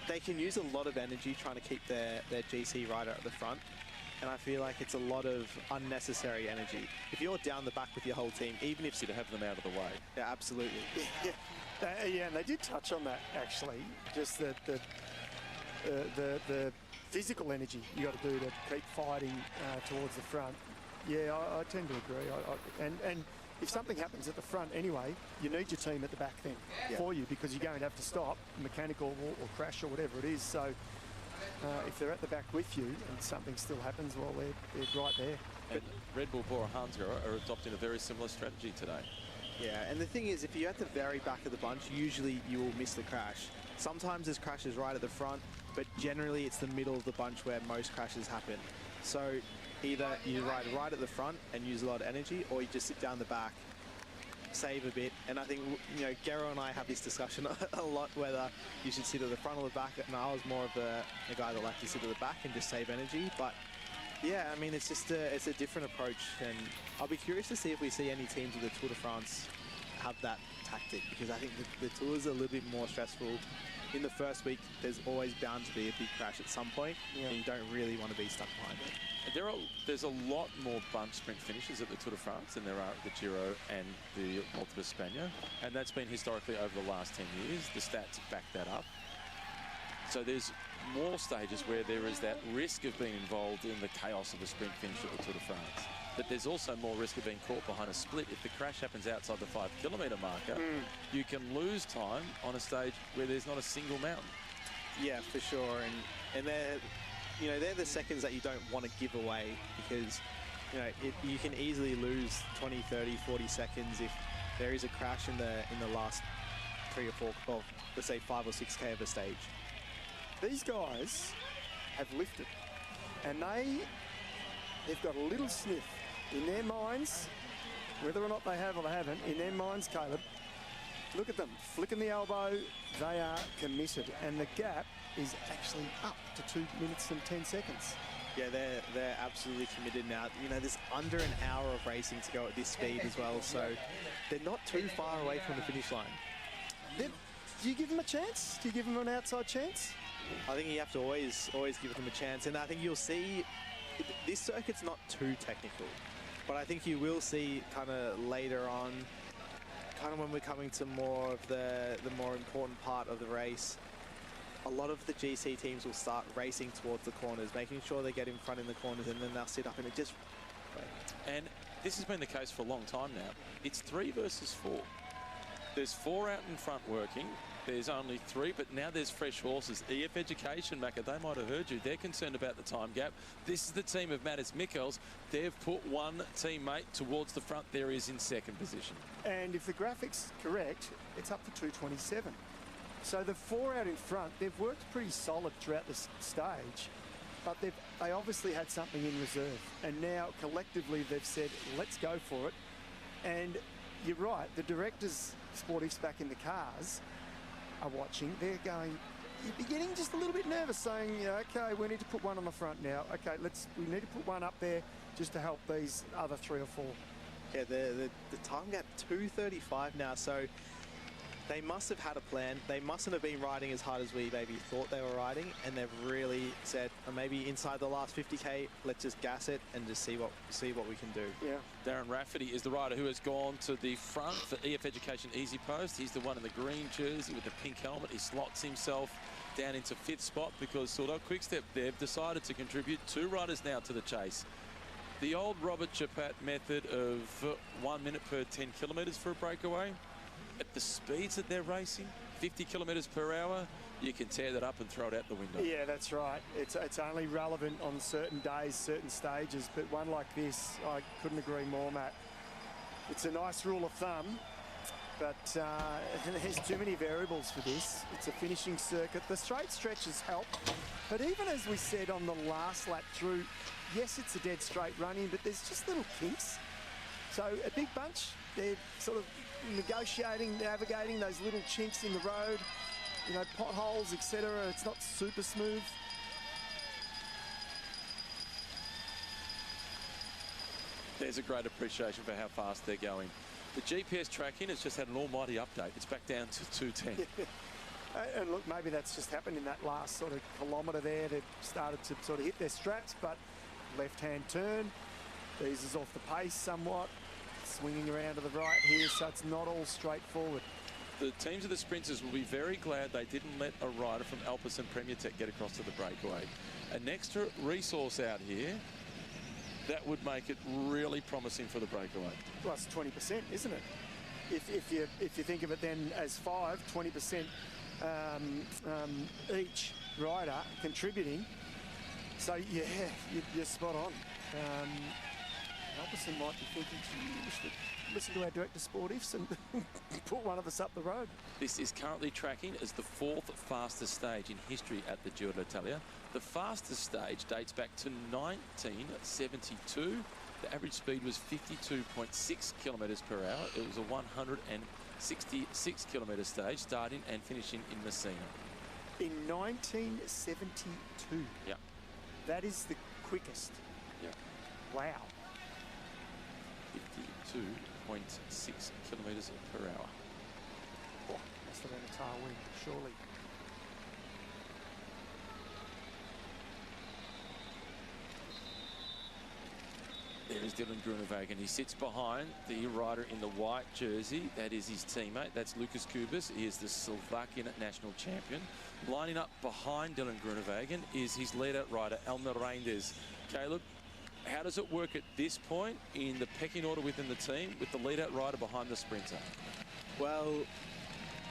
they can use a lot of energy trying to keep their GC rider at the front, and I feel like it's a lot of unnecessary energy. If you're down the back with your whole team, even if... to have them out of the way. Yeah, absolutely. Yeah, and they did touch on that, actually. Just the physical energy you got to do to keep fighting towards the front. Yeah, I tend to agree. And if something happens at the front anyway, you need your team at the back then for you, because you're going to have to stop, mechanical or crash or whatever it is. So if they're at the back with you and something still happens, well, they're right there. And Red Bull Bora Hansgrohe are adopting a very similar strategy today. Yeah, and the thing is, if you're at the very back of the bunch, usually you will miss the crash. Sometimes there's crashes right at the front, but generally it's the middle of the bunch where most crashes happen. So either you ride right at the front and use a lot of energy, or you just sit down the back, save a bit. And I think, you know, Gero and I have this discussion a lot, whether you should sit at the front or the back. And I was more of a guy that liked to sit at the back and just save energy. But yeah, I mean, it's just it's a different approach, and I'll be curious to see if we see any teams of the Tour de France have that tactic, because I think the Tour's a little bit more stressful. In the first week, there's always bound to be a big crash at some point, and you don't really want to be stuck behind it. There's a lot more bunch sprint finishes at the Tour de France than there are at the Giro and the Volta de España, and that's been historically over the last 10 years. The stats back that up. So there's more stages where there is that risk of being involved in the chaos of a sprint finish at the Tour de France. But there's also more risk of being caught behind a split. If the crash happens outside the 5 kilometre marker, you can lose time on a stage where there's not a single mountain. Yeah, for sure. And they're the seconds that you don't want to give away, because, you know, you can easily lose 20, 30, 40 seconds if there is a crash in the last 3 or 4, well, let's say 5 or 6K of a stage. These guys have lifted, and they've got a little sniff in their minds, whether or not they have or they haven't, in their minds, Caleb. Look at them, flicking the elbow. They are committed, and the gap is actually up to 2 minutes and 10 seconds. Yeah, they're absolutely committed now. You know, there's under an hour of racing to go at this speed as well, so they're not too far away from the finish line. Do you give them a chance? Do you give them an outside chance? I think you have to always give them a chance, and I think you'll see this circuit's not too technical, but I think you will see kind of later on, kind of when we're coming to more of the more important part of the race, a lot of the GC teams will start racing towards the corners, making sure they get in front in the corners, and then they'll sit up and it just... And this has been the case for a long time now. It's 3 versus 4. There's 4 out in front working. There's only 3, but now there's fresh horses. EF Education, Macca, they might have heard you. They're concerned about the time gap. This is the team of Mattis Mikkels. They've put one teammate towards the front. There is in second position. And if the graphic's correct, it's up to 2:27. So the 4 out in front, they've worked pretty solid throughout this stage, but they obviously had something in reserve. And now collectively they've said, let's go for it. And you're right, the directors, sportifs back in the cars, are watching. They're going, you'd be getting just a little bit nervous, saying, you know, okay, we need to put one on the front now. Okay, we need to put one up there just to help these other 3 or 4. Yeah, the time gap 2:35 now, so they must have had a plan. They mustn't have been riding as hard as we maybe thought they were riding, and they've really said, maybe inside the last 50k, let's just gas it and just see what we can do. Yeah. Darren Rafferty is the rider who has gone to the front for EF Education Easy Post. He's the one in the green jersey with the pink helmet. He slots himself down into 5th spot because sort of Quickstep, they've decided to contribute 2 riders now to the chase. The old Robert Chapat method of 1 minute per 10 kilometres for a breakaway. At the speeds that they're racing, 50 kilometres per hour, you can tear that up and throw it out the window. Yeah, that's right. It's only relevant on certain days, certain stages, but one like this, I couldn't agree more, Matt. It's a nice rule of thumb, but there's too many variables for this. It's a finishing circuit. The straight stretches help, but even as we said on the last lap through, yes, it's a dead straight run-in, but there's just little kinks. So a big bunch, they're sort of negotiating, navigating those little chinks in the road, you know, potholes, etc. It's not super smooth. There's a great appreciation for how fast they're going. The GPS tracking has just had an almighty update. It's back down to 210. And look, maybe that's just happened in that last sort of kilometre there. They've started to sort of hit their straps, but left-hand turn eases off the pace somewhat. Swinging around to the right here, so it's not all straightforward. The teams of the sprinters will be very glad they didn't let a rider from Alpes and Premier Tech get across to the breakaway. An extra resource out here, that would make it really promising for the breakaway. Plus 20%, isn't it? If you think of it then as 20% each rider contributing. So yeah, you're spot on. Alberson might be thinking, gee, we should listen to our director sportifs and put one of us up the road. This is currently tracking as the 4th fastest stage in history at the Giro d'Italia. The fastest stage dates back to 1972. The average speed was 52.6 kilometres per hour. It was a 166 kilometre stage, starting and finishing in Messina. In 1972? Yeah. That is the quickest? Yeah. Wow. 52.6 kilometres per hour. Oh, must have been a tailwind, surely. There is Dylan Groenewegen. He sits behind the rider in the white jersey. That is his teammate. That's Lucas Kubas. He is the Slovakian national champion. Lining up behind Dylan Groenewegen is his leader rider, Elmer Reinders. Caleb, how does it work at this point in the pecking order within the team with the lead-out rider behind the sprinter? Well,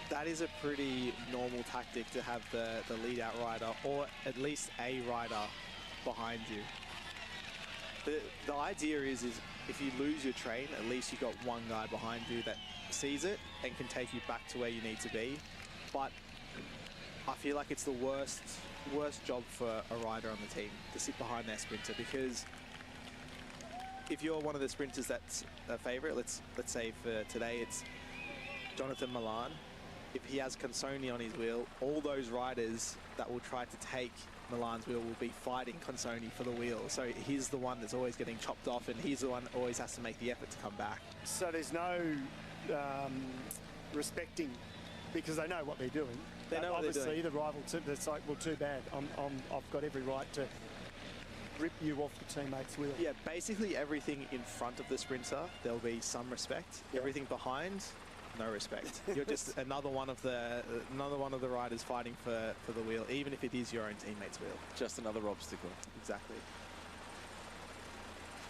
that is a pretty normal tactic to have the lead-out rider, or at least a rider behind you. The idea is if you lose your train, at least you've got one guy behind you that sees it and can take you back to where you need to be. But I feel like it's the worst job for a rider on the team to sit behind their sprinter, because if you're one of the sprinters that's a favourite, let's say for today it's Jonathan Milan. If he has Consoni on his wheel, all those riders that will try to take Milan's wheel will be fighting Consoni for the wheel. So he's the one that's always getting chopped off, and he's the one that always has to make the effort to come back. So there's no respecting, because they know what they're doing. They know what they're doing. Obviously, the rival team, it's like, well, too bad. I've got every right to rip you off the teammate's wheel. Yeah, basically everything in front of the sprinter, there'll be some respect. Yeah. Everything behind, no respect. You're just another one of the riders fighting for the wheel, even if it is your own teammate's wheel. Just another obstacle. Exactly.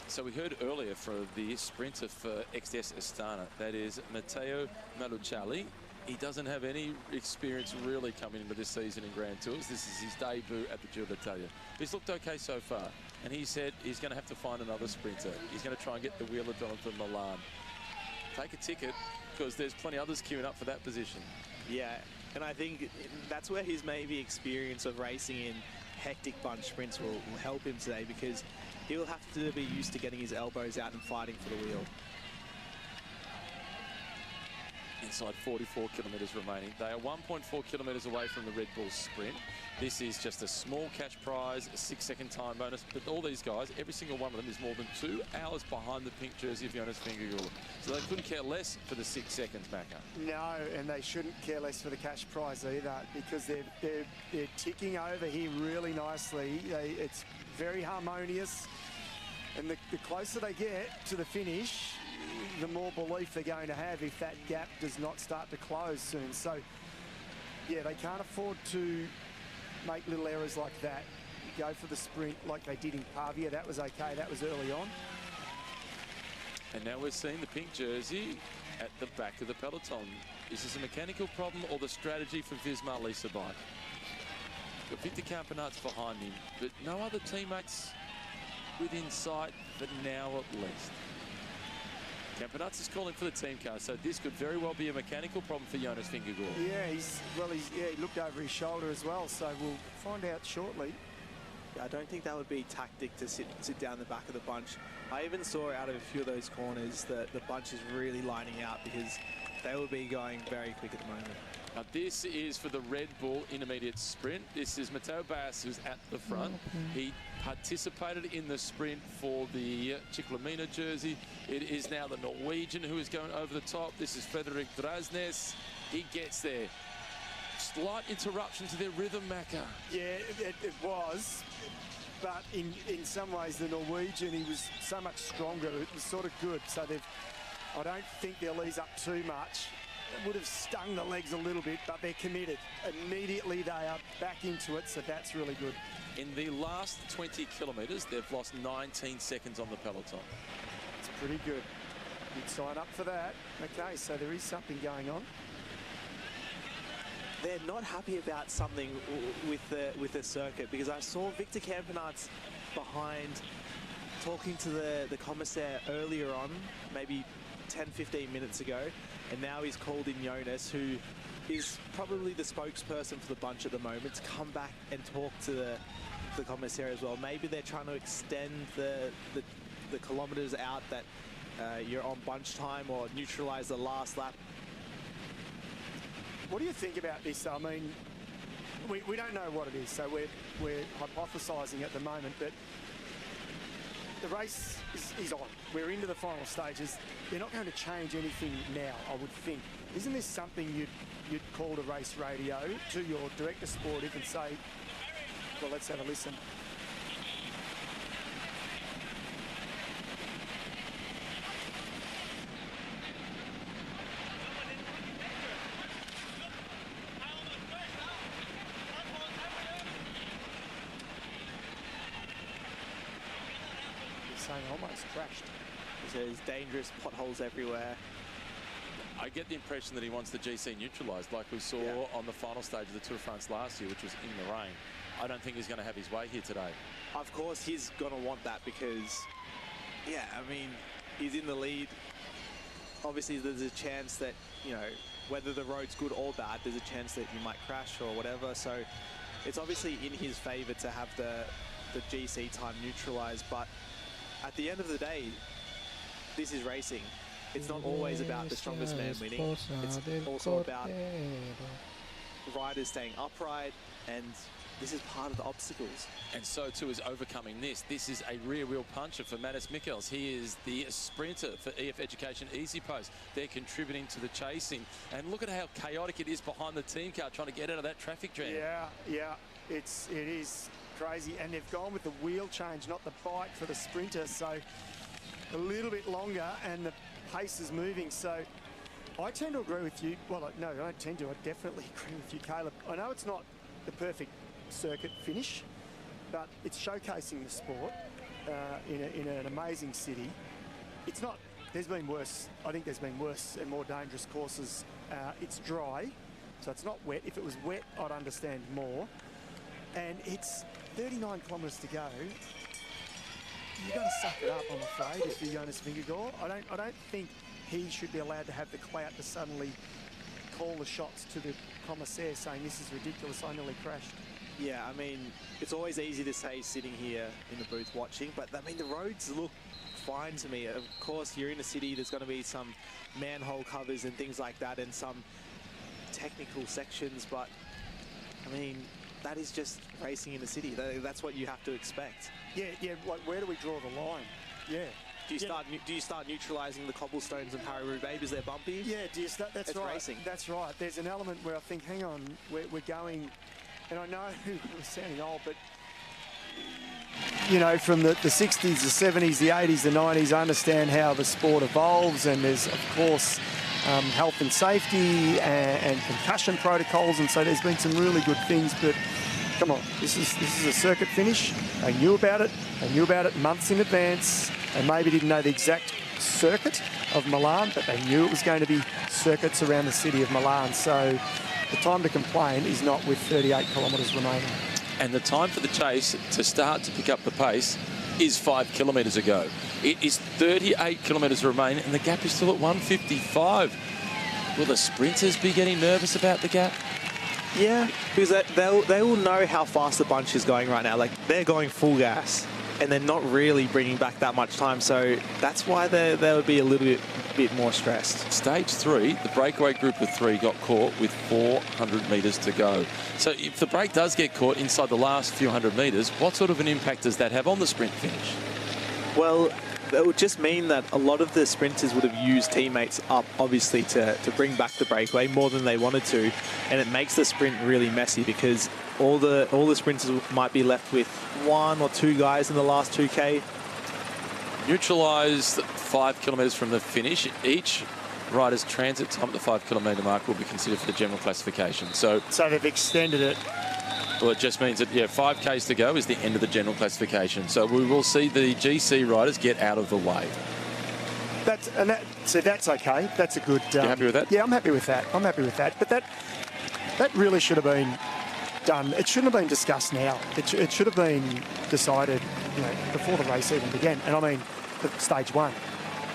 So we heard earlier from the sprinter for XDS Astana, that is Matteo Malucciali. He doesn't have any experience really coming into this season in Grand Tours. This is his debut at the Giro d'Italia. He's looked okay so far, and he said he's going to have to find another sprinter. He's going to try and get the wheel of Jonathan Milan. Take a ticket, because there's plenty of others queuing up for that position. Yeah, and I think that's where his maybe experience of racing in hectic bunch sprints will help him today, because he'll have to be used to getting his elbows out and fighting for the wheel. Inside 44 kilometres remaining. They are 1.4 kilometres away from the Red Bull sprint. This is just a small cash prize, a 6-second time bonus. But all these guys, every single one of them is more than 2 hours behind the pink jersey of Jonas Vingegaard. So they couldn't care less for the 6 seconds, Macca. No, and they shouldn't care less for the cash prize either, because they're ticking over here really nicely. It's very harmonious. And the closer they get to the finish, the more belief they're going to have if that gap does not start to close soon. So, yeah, they can't afford to make little errors like that. Go for the sprint like they did in Pavia. That was okay. That was early on. And now we're seeing the pink jersey at the back of the peloton. Is this a mechanical problem or the strategy for Visma Lease bike? Got Victor Campenaerts behind him, but no other teammates within sight for now at least. Campenaerts is calling for the team car, so this could very well be a mechanical problem for Jonas Vingegaard. Yeah, he looked over his shoulder as well, so we'll find out shortly. Yeah, I don't think that would be tactic to sit down the back of the bunch. I even saw out of a few of those corners that the bunch is really lining out, because they will be going very quick at the moment. Now this is for the Red Bull intermediate sprint. This is Matteo Bass who's at the front. He participated in the sprint for the Ciclamina jersey. It is now the Norwegian who is going over the top. This is Frederick Drasnes. He gets there. Slight interruption to their rhythm, Macca. Yeah, it was. But in some ways, the Norwegian, he was so much stronger. It was sort of good. So I don't think they'll ease up too much. It would have stung the legs a little bit, but they're committed. Immediately they are back into it, so that's really good. In the last 20 kilometres, they've lost 19 seconds on the peloton. It's pretty good. You'd sign up for that. Okay, so there is something going on. They're not happy about something with the circuit, because I saw Victor Campenaerts behind talking to the commissaire earlier on, maybe 10-15 minutes ago, and now he's called in Jonas, who is probably the spokesperson for the bunch at the moment, to come back and talk to the commissaire as well. Maybe they're trying to extend the kilometres out that you're on bunch time, or neutralise the last lap. What do you think about this? I mean, we don't know what it is, so we're hypothesising at the moment, but the race is on. We're into the final stages. They're not going to change anything now, I would think. Isn't this something you'd call to race radio to your director sportive and say, well, let's have a listen. Almost crashed. There's dangerous potholes everywhere. I get the impression that he wants the GC neutralised, like we saw on the final stage of the Tour de France last year, which was in the rain. I don't think he's going to have his way here today. Of course, he's going to want that, because, yeah, I mean, he's in the lead. Obviously, there's a chance that, you know, whether the road's good or bad, there's a chance that you might crash or whatever. So it's obviously in his favour to have the GC time neutralised, but at the end of the day, this is racing. It's not always about the strongest man winning. It's also about riders staying upright, and this is part of the obstacles. And so too is overcoming this. This is a rear wheel puncher for Matas Mikkels. He is the sprinter for EF Education Easy Post. They're contributing to the chasing. And look at how chaotic it is behind the team car trying to get out of that traffic jam. Yeah, it is crazy. And they've gone with the wheel change, not the bike for the sprinter. So a little bit longer, and the pace is moving. So I tend to agree with you. Well, no, I don't tend to. I definitely agree with you, Caleb. I know it's not the perfect circuit finish, but it's showcasing the sport in an amazing city. It's not. There's been worse. I think there's been worse and more dangerous courses. It's dry, so it's not wet. If it was wet, I'd understand more. And it's 39 kilometres to go. You've got to suck it up, I'm afraid, if you're Jonas Vingegaard. I don't think he should be allowed to have the clout to suddenly call the shots to the commissaire saying this is ridiculous, I nearly crashed. Yeah, I mean, it's always easy to say sitting here in the booth watching, but I mean, the roads look fine to me. Of course, you're in a city, there's going to be some manhole covers and things like that and some technical sections, but I mean, that is just racing in the city. That's what you have to expect. Yeah, like where do we draw the line? Yeah. Do you start neutralising the cobblestones in Paris-Roubaix because they're bumpy? Yeah, do you start, that's right. Racing. That's right. There's an element where I think, hang on, we're going, and I know we're sounding old, but you know, from the 60s, the 70s, the 80s, the 90s, I understand how the sport evolves, and there's, of course, health and safety and concussion protocols, and so there's been some really good things, but come on, this is a circuit finish. They knew about it. They knew about it months in advance. They maybe didn't know the exact circuit of Milan, but they knew it was going to be circuits around the city of Milan. So the time to complain is not with 38 kilometres remaining. And the time for the chase to start to pick up the pace is 5 kilometres ago. It is 38 kilometres remain, and the gap is still at 1:55. Will the sprinters be getting nervous about the gap? Yeah, because they will know how fast the bunch is going right now. Like, they're going full gas, and they're not really bringing back that much time. So that's why they would be a little bit more stressed. Stage 3, the breakaway group of 3 got caught with 400 metres to go. So if the break does get caught inside the last few hundred metres, what sort of an impact does that have on the sprint finish? Well, that would just mean that a lot of the sprinters would have used teammates up, obviously, to bring back the breakaway more than they wanted to, and it makes the sprint really messy because all the sprinters might be left with 1 or 2 guys in the last 2K. Neutralised 5 kilometres from the finish. Each rider's transit time at the 5 kilometre mark will be considered for the general classification. So they've extended it. Well, it just means that, 5Ks to go is the end of the general classification. So we will see the GC riders get out of the way. That's okay. That's a good... You happy with that? Yeah, I'm happy with that. But that really should have been done. It shouldn't have been discussed now. It should have been decided, before the race even began. And I mean, stage 1.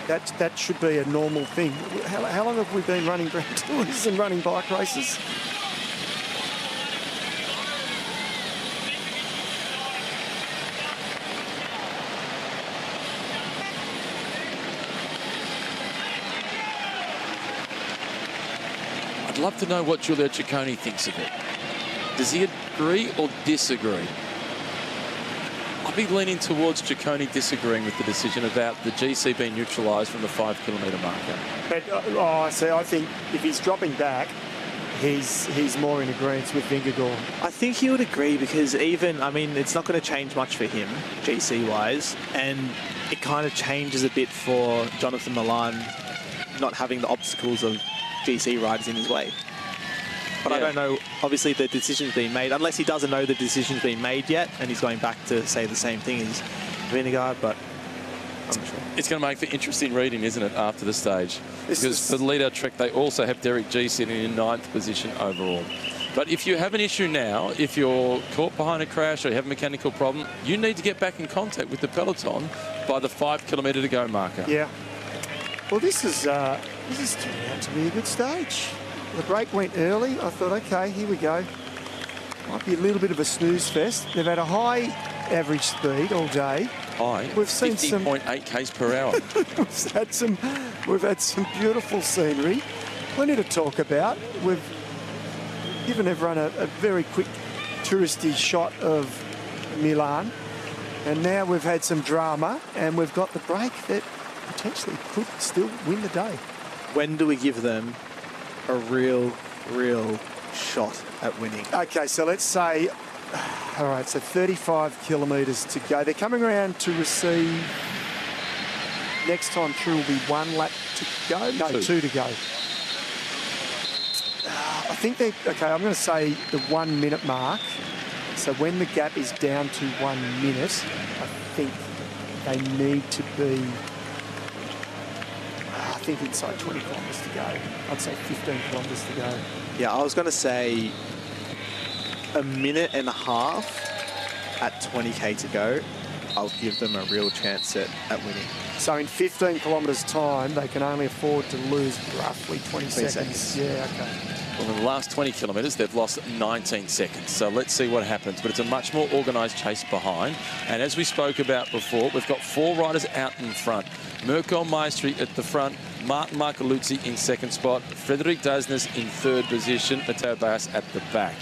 That should be a normal thing. How long have we been running Grand Tours and running bike races? I'd love to know what Giulio Ciccone thinks of it. Does he agree or disagree? I'd be leaning towards Ciccone disagreeing with the decision about the GC being neutralised from the 5 kilometre marker. But I think if he's dropping back, he's more in agreement with Vingegaard. I think he would agree because it's not going to change much for him, GC-wise, and it kind of changes a bit for Jonathan Milan not having the obstacles of GC riders in his way. But I don't know, obviously the decision's been made, unless he doesn't know the decision's been made yet, and he's going back to say the same thing as Vingegaard, but I'm not sure. It's going to make for interesting reading, isn't it, after the stage? Because for the lead-out trek, they also have Derek G sitting in 9th position overall. But if you have an issue now, if you're caught behind a crash or you have a mechanical problem, you need to get back in contact with the peloton by the 5 kilometre to go marker. Yeah. Well, this is turning out to be a good stage. The break went early. I thought, okay, here we go. Might be a little bit of a snooze fest. They've had a high average speed all day. High? We've seen 50.8 k's per hour. We've had some beautiful scenery. Plenty to talk about. We've given everyone a very quick touristy shot of Milan. And now we've had some drama and we've got the break that potentially could still win the day. When do we give them a real shot at winning? Okay, so let's say, all right, so 35 kilometres to go. They're coming around to receive, next time through will be 1 lap to go? No, 2 to go. I think they, okay, I'm going to say the 1 minute mark. So when the gap is down to 1 minute, I think they need to be, I think inside 20 kilometres to go. I'd say 15 kilometres to go. Yeah, I was going to say a minute and a half at 20k to go. I'll give them a real chance at winning. So in 15 kilometres time, they can only afford to lose roughly 20 seconds. Yeah, okay. Well, in the last 20 kilometres, they've lost 19 seconds. So let's see what happens. But it's a much more organised chase behind. And as we spoke about before, we've got 4 riders out in front. Mirko Maestri at the front, Martin Marcoluzzi in second spot, Frederic Dasnes in third position, Matteo Bass at the back.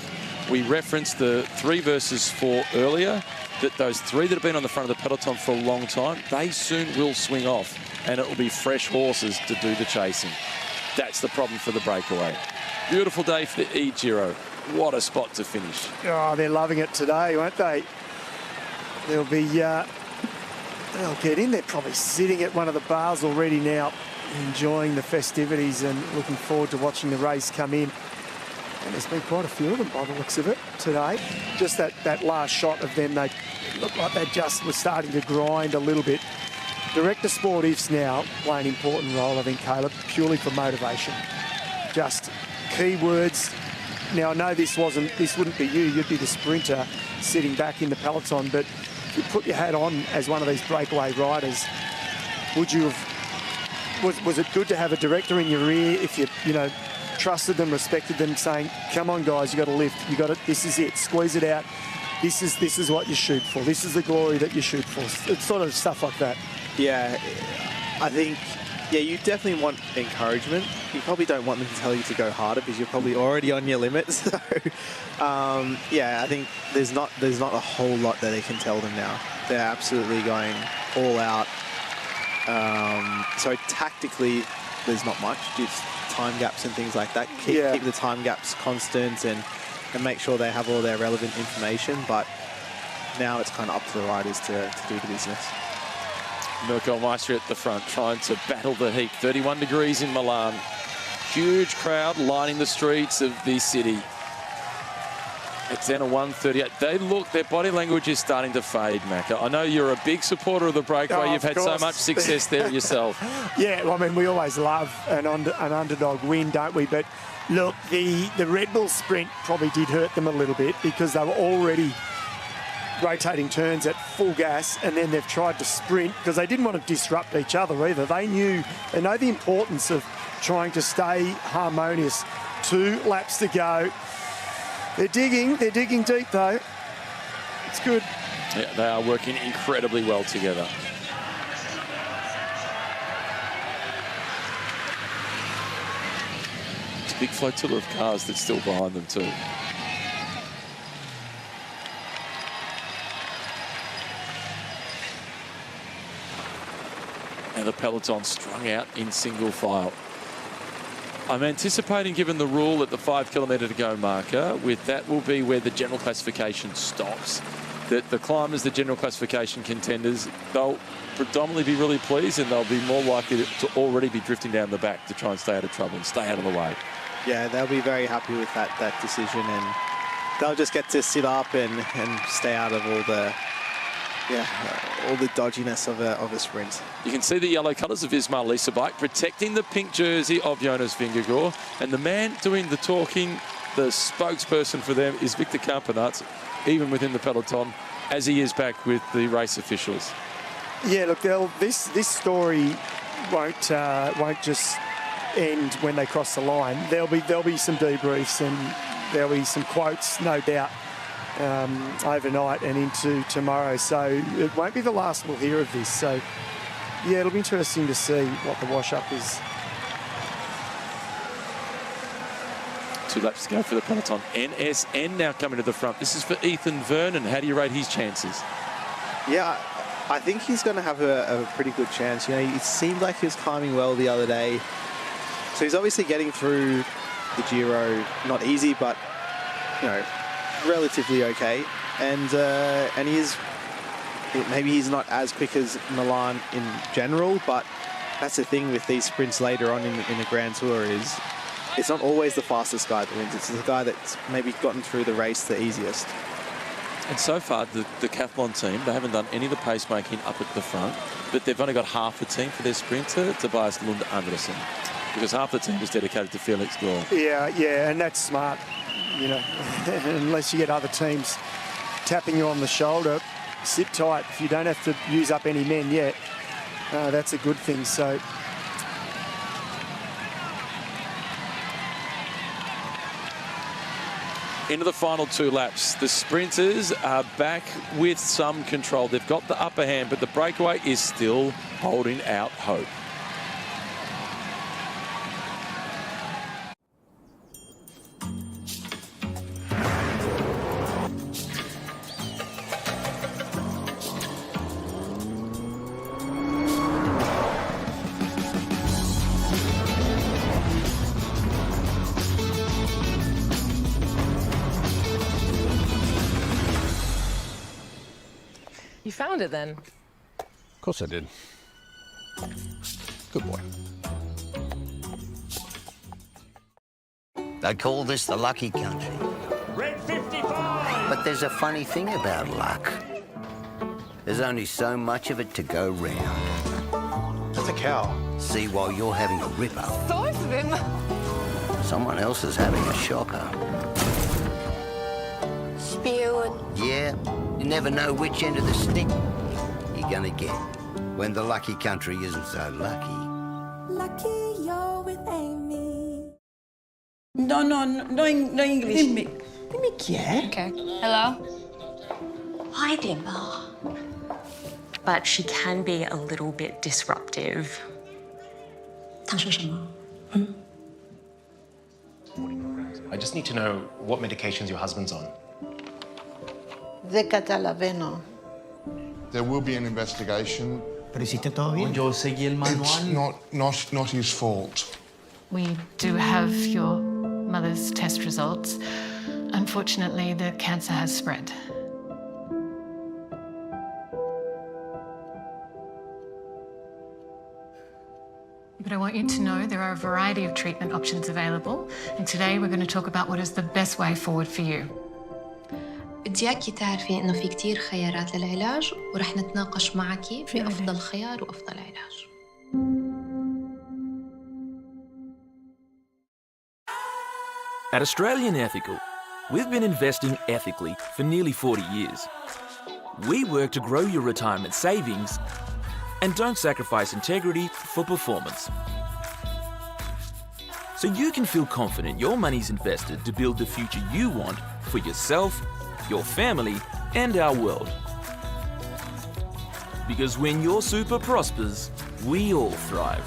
We referenced the 3 versus 4 earlier, that those 3 that have been on the front of the peloton for a long time, they soon will swing off, and it will be fresh horses to do the chasing. That's the problem for the breakaway. Beautiful day for the E-Giro. What a spot to finish. Oh, they're loving it today, won't they? They'll be, they'll get in. They're probably sitting at one of the bars already now, enjoying the festivities and looking forward to watching the race come in. And there's been quite a few of them by the looks of it today. Just that last shot of them, they looked like they just were starting to grind a little bit. Director Sportifs now play an important role, I think, Caleb, purely for motivation. Just keywords. Now, I know this wouldn't be you, you'd be the sprinter sitting back in the peloton, but if you put your hat on as one of these breakaway riders, would you have, was it good to have a director in your ear if you know, trusted them, respected them, saying, come on guys, you got to lift, you got to, this is it, squeeze it out, this is what you shoot for, this is the glory that you shoot for. It's sort of stuff like that. Yeah, I think, yeah, you definitely want encouragement. You probably don't want them to tell you to go harder because you're probably already on your limit. So, yeah, I think there's not a whole lot that they can tell them now. They're absolutely going all out. So tactically, there's not much. Just time gaps and things like that. Keep the time gaps constant and make sure they have all their relevant information. But now it's kind of up to the riders to do the business. Mirko Maestri at the front, trying to battle the heat. 31 degrees in Milan. Huge crowd lining the streets of the city. It's then a 1:38. Their body language is starting to fade, Macca. I know you're a big supporter of the breakaway. You've had so much success there yourself. Yeah, well, I mean, we always love an underdog win, don't we? But look, the Red Bull sprint probably did hurt them a little bit because they were already rotating turns at full gas, and then they've tried to sprint because they didn't want to disrupt each other either. They know the importance of trying to stay harmonious. 2 laps to go. They're digging deep though. It's good. Yeah, they are working incredibly well together. It's a big flotilla of cars that's still behind them too. And the peloton strung out in single file. I'm anticipating, given the rule at the 5 kilometre to go marker, with that will be where the general classification stops. That the climbers, the general classification contenders, they'll predominantly be really pleased and they'll be more likely to already be drifting down the back to try and stay out of trouble and stay out of the way. Yeah, they'll be very happy with that decision, and they'll just get to sit up and stay out of all the dodginess of a sprint. You can see the yellow colours of Ismail Lisa bike protecting the pink jersey of Jonas Vingegaard, and the man doing the talking, the spokesperson for them, is Victor Campenaerts, even within the peloton, as he is back with the race officials. Yeah, look, this story won't just end when they cross the line. There'll be some debriefs and there'll be some quotes, no doubt, overnight and into tomorrow. So it won't be the last we'll hear of this. So yeah, it'll be interesting to see what the wash-up is. 2 laps to go for the peloton. NSN now coming to the front. This is for Ethan Vernon. How do you rate his chances? Yeah, I think he's going to have a pretty good chance. You know, it seemed like he was climbing well the other day. So he's obviously getting through the Giro, not easy, but, you know, relatively okay. And he is, maybe he's not as quick as Milan in general, but that's the thing with these sprints later on in the Grand Tour is it's not always the fastest guy that wins. It's the guy that's maybe gotten through the race the easiest. And so far, the decathlon team, they haven't done any of the pacemaking up at the front, but they've only got half the team for their sprinter, Tobias Lund Andersen, because half the team is dedicated to Felix Gore. Yeah, and that's smart, you know, unless you get other teams tapping you on the shoulder, sit tight. If you don't have to use up any men yet, that's a good thing. So into the final 2 laps, the sprinters are back with some control. They've got the upper hand, but the breakaway is still holding out hope. You found it then? Of course I did. Good boy. They call this the lucky country. Red 55! But there's a funny thing about luck. There's only so much of it to go round. That's a cow. See, while you're having a ripper, Both of him. someone else is having a shocker. Spewing. Yeah, you never know which end of the stick you're gonna get when the lucky country isn't so lucky. Lucky you're with Amy. No English. Dimmi chi è? Okay. Hello? Hi, Dimmer. But she can be a little bit disruptive. 她说什么？ I just need to know what medications your husband's on. Decatalaveno. There will be an investigation. Pero hiciste todo bien. Yo seguí el manual. It's not his fault. We do have your mother's test results. Unfortunately, the cancer has spread. But I want you to know there are a variety of treatment options available, and today we're going to talk about what is the best way forward for you. بدي اياكي تعرفي انه في كتير خيارات للعلاج ورح نتناقش معك في افضل خيار وافضل علاج. At Australian Ethical, we've been investing ethically for nearly 40 years. We work to grow your retirement savings and don't sacrifice integrity for performance. So you can feel confident your money's invested to build the future you want for yourself, your family, and our world. Because when your super prospers, we all thrive.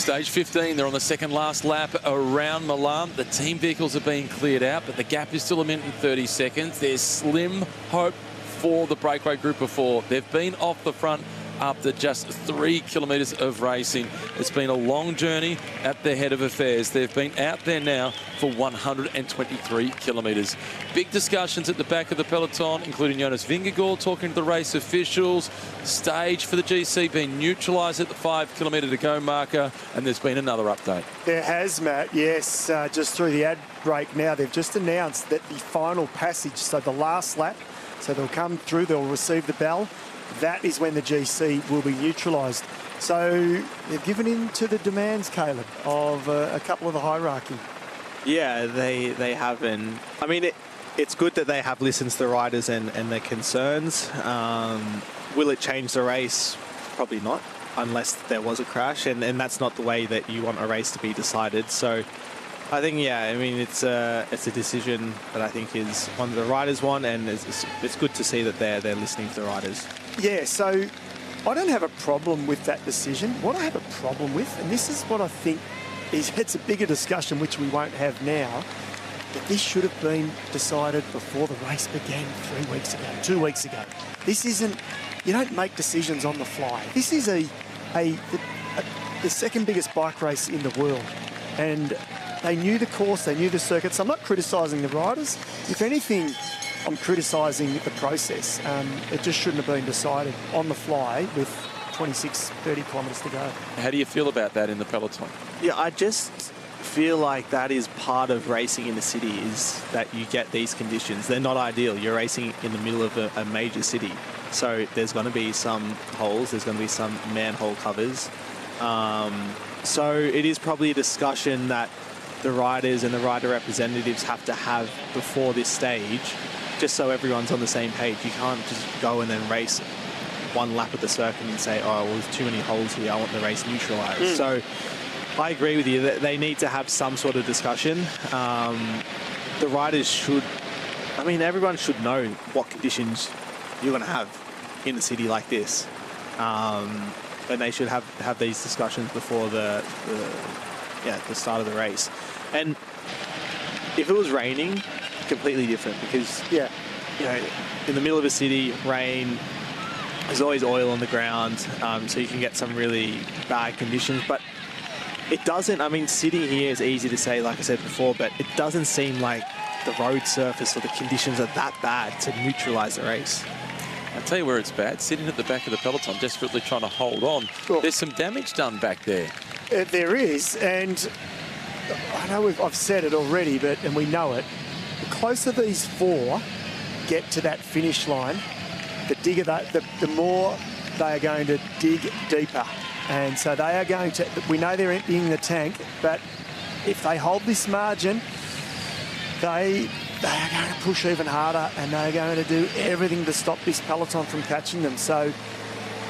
Stage 15, they're on the second last lap around Milan. The team vehicles are being cleared out, but the gap is still 1 minute and 30 seconds. There's slim hope for the breakaway group of 4. They've been off the front after just 3 kilometres of racing. It's been a long journey at the head of affairs. They've been out there now for 123 kilometres. Big discussions at the back of the peloton, including Jonas Vingegaard talking to the race officials. Stage for the GC being neutralised at the 5 kilometre to go marker, and there's been another update. There has, Matt, yes. Just through the ad break now, they've just announced that the final passage, so the last lap, so they'll come through, they'll receive the bell. That is when the GC will be neutralised. So they've given in to the demands, Caleb, of a couple of the hierarchy. Yeah, they have. And I mean, it's good that they have listened to the riders and their concerns. Will it change the race? Probably not, unless there was a crash. And that's not the way that you want a race to be decided. So I think, yeah, I mean, it's a decision that I think is one that the riders want, and it's good to see that they're listening to the riders. Yeah, so I don't have a problem with that decision. What I have a problem with, and this is what I think is, it's a bigger discussion which we won't have now, but this should have been decided before the race began 3 weeks ago, 2 weeks ago. This isn't, you don't make decisions on the fly. This is the second biggest bike race in the world, and they knew the course, they knew the circuits. I'm not criticising the riders. If anything, I'm criticising the process. It just shouldn't have been decided on the fly with 26, 30 kilometres to go. How do you feel about that in the peloton? Yeah, I just feel like that is part of racing in the city, is that you get these conditions. They're not ideal. You're racing in the middle of a major city. So there's going to be some holes. There's going to be some manhole covers. So it is probably a discussion that the riders and the rider representatives have to have before this stage, just so everyone's on the same page. You can't just go and then race one lap of the circuit and say, oh, well, there's too many holes here, I want the race neutralised. So I agree with you that they need to have some sort of discussion. The riders should, I mean, everyone should know what conditions you're going to have in a city like this. And they should have these discussions before the start of the race. And if it was raining, completely different, because in the middle of a city, rain, there's always oil on the ground, so you can get some really bad conditions. But it doesn't, I mean, sitting here is easy to say, like I said before, but it doesn't seem like the road surface or the conditions are that bad to neutralise the race. I'll tell you where it's bad, sitting at the back of the peloton, desperately trying to hold on. Cool. There's some damage done back there. There is, and I know I've said it already, and we know it. The closer these four get to that finish line, the more they are going to dig deeper. And so they are going to, we know they're emptying the tank, but if they hold this margin, they are going to push even harder, and they're going to do everything to stop this peloton from catching them. So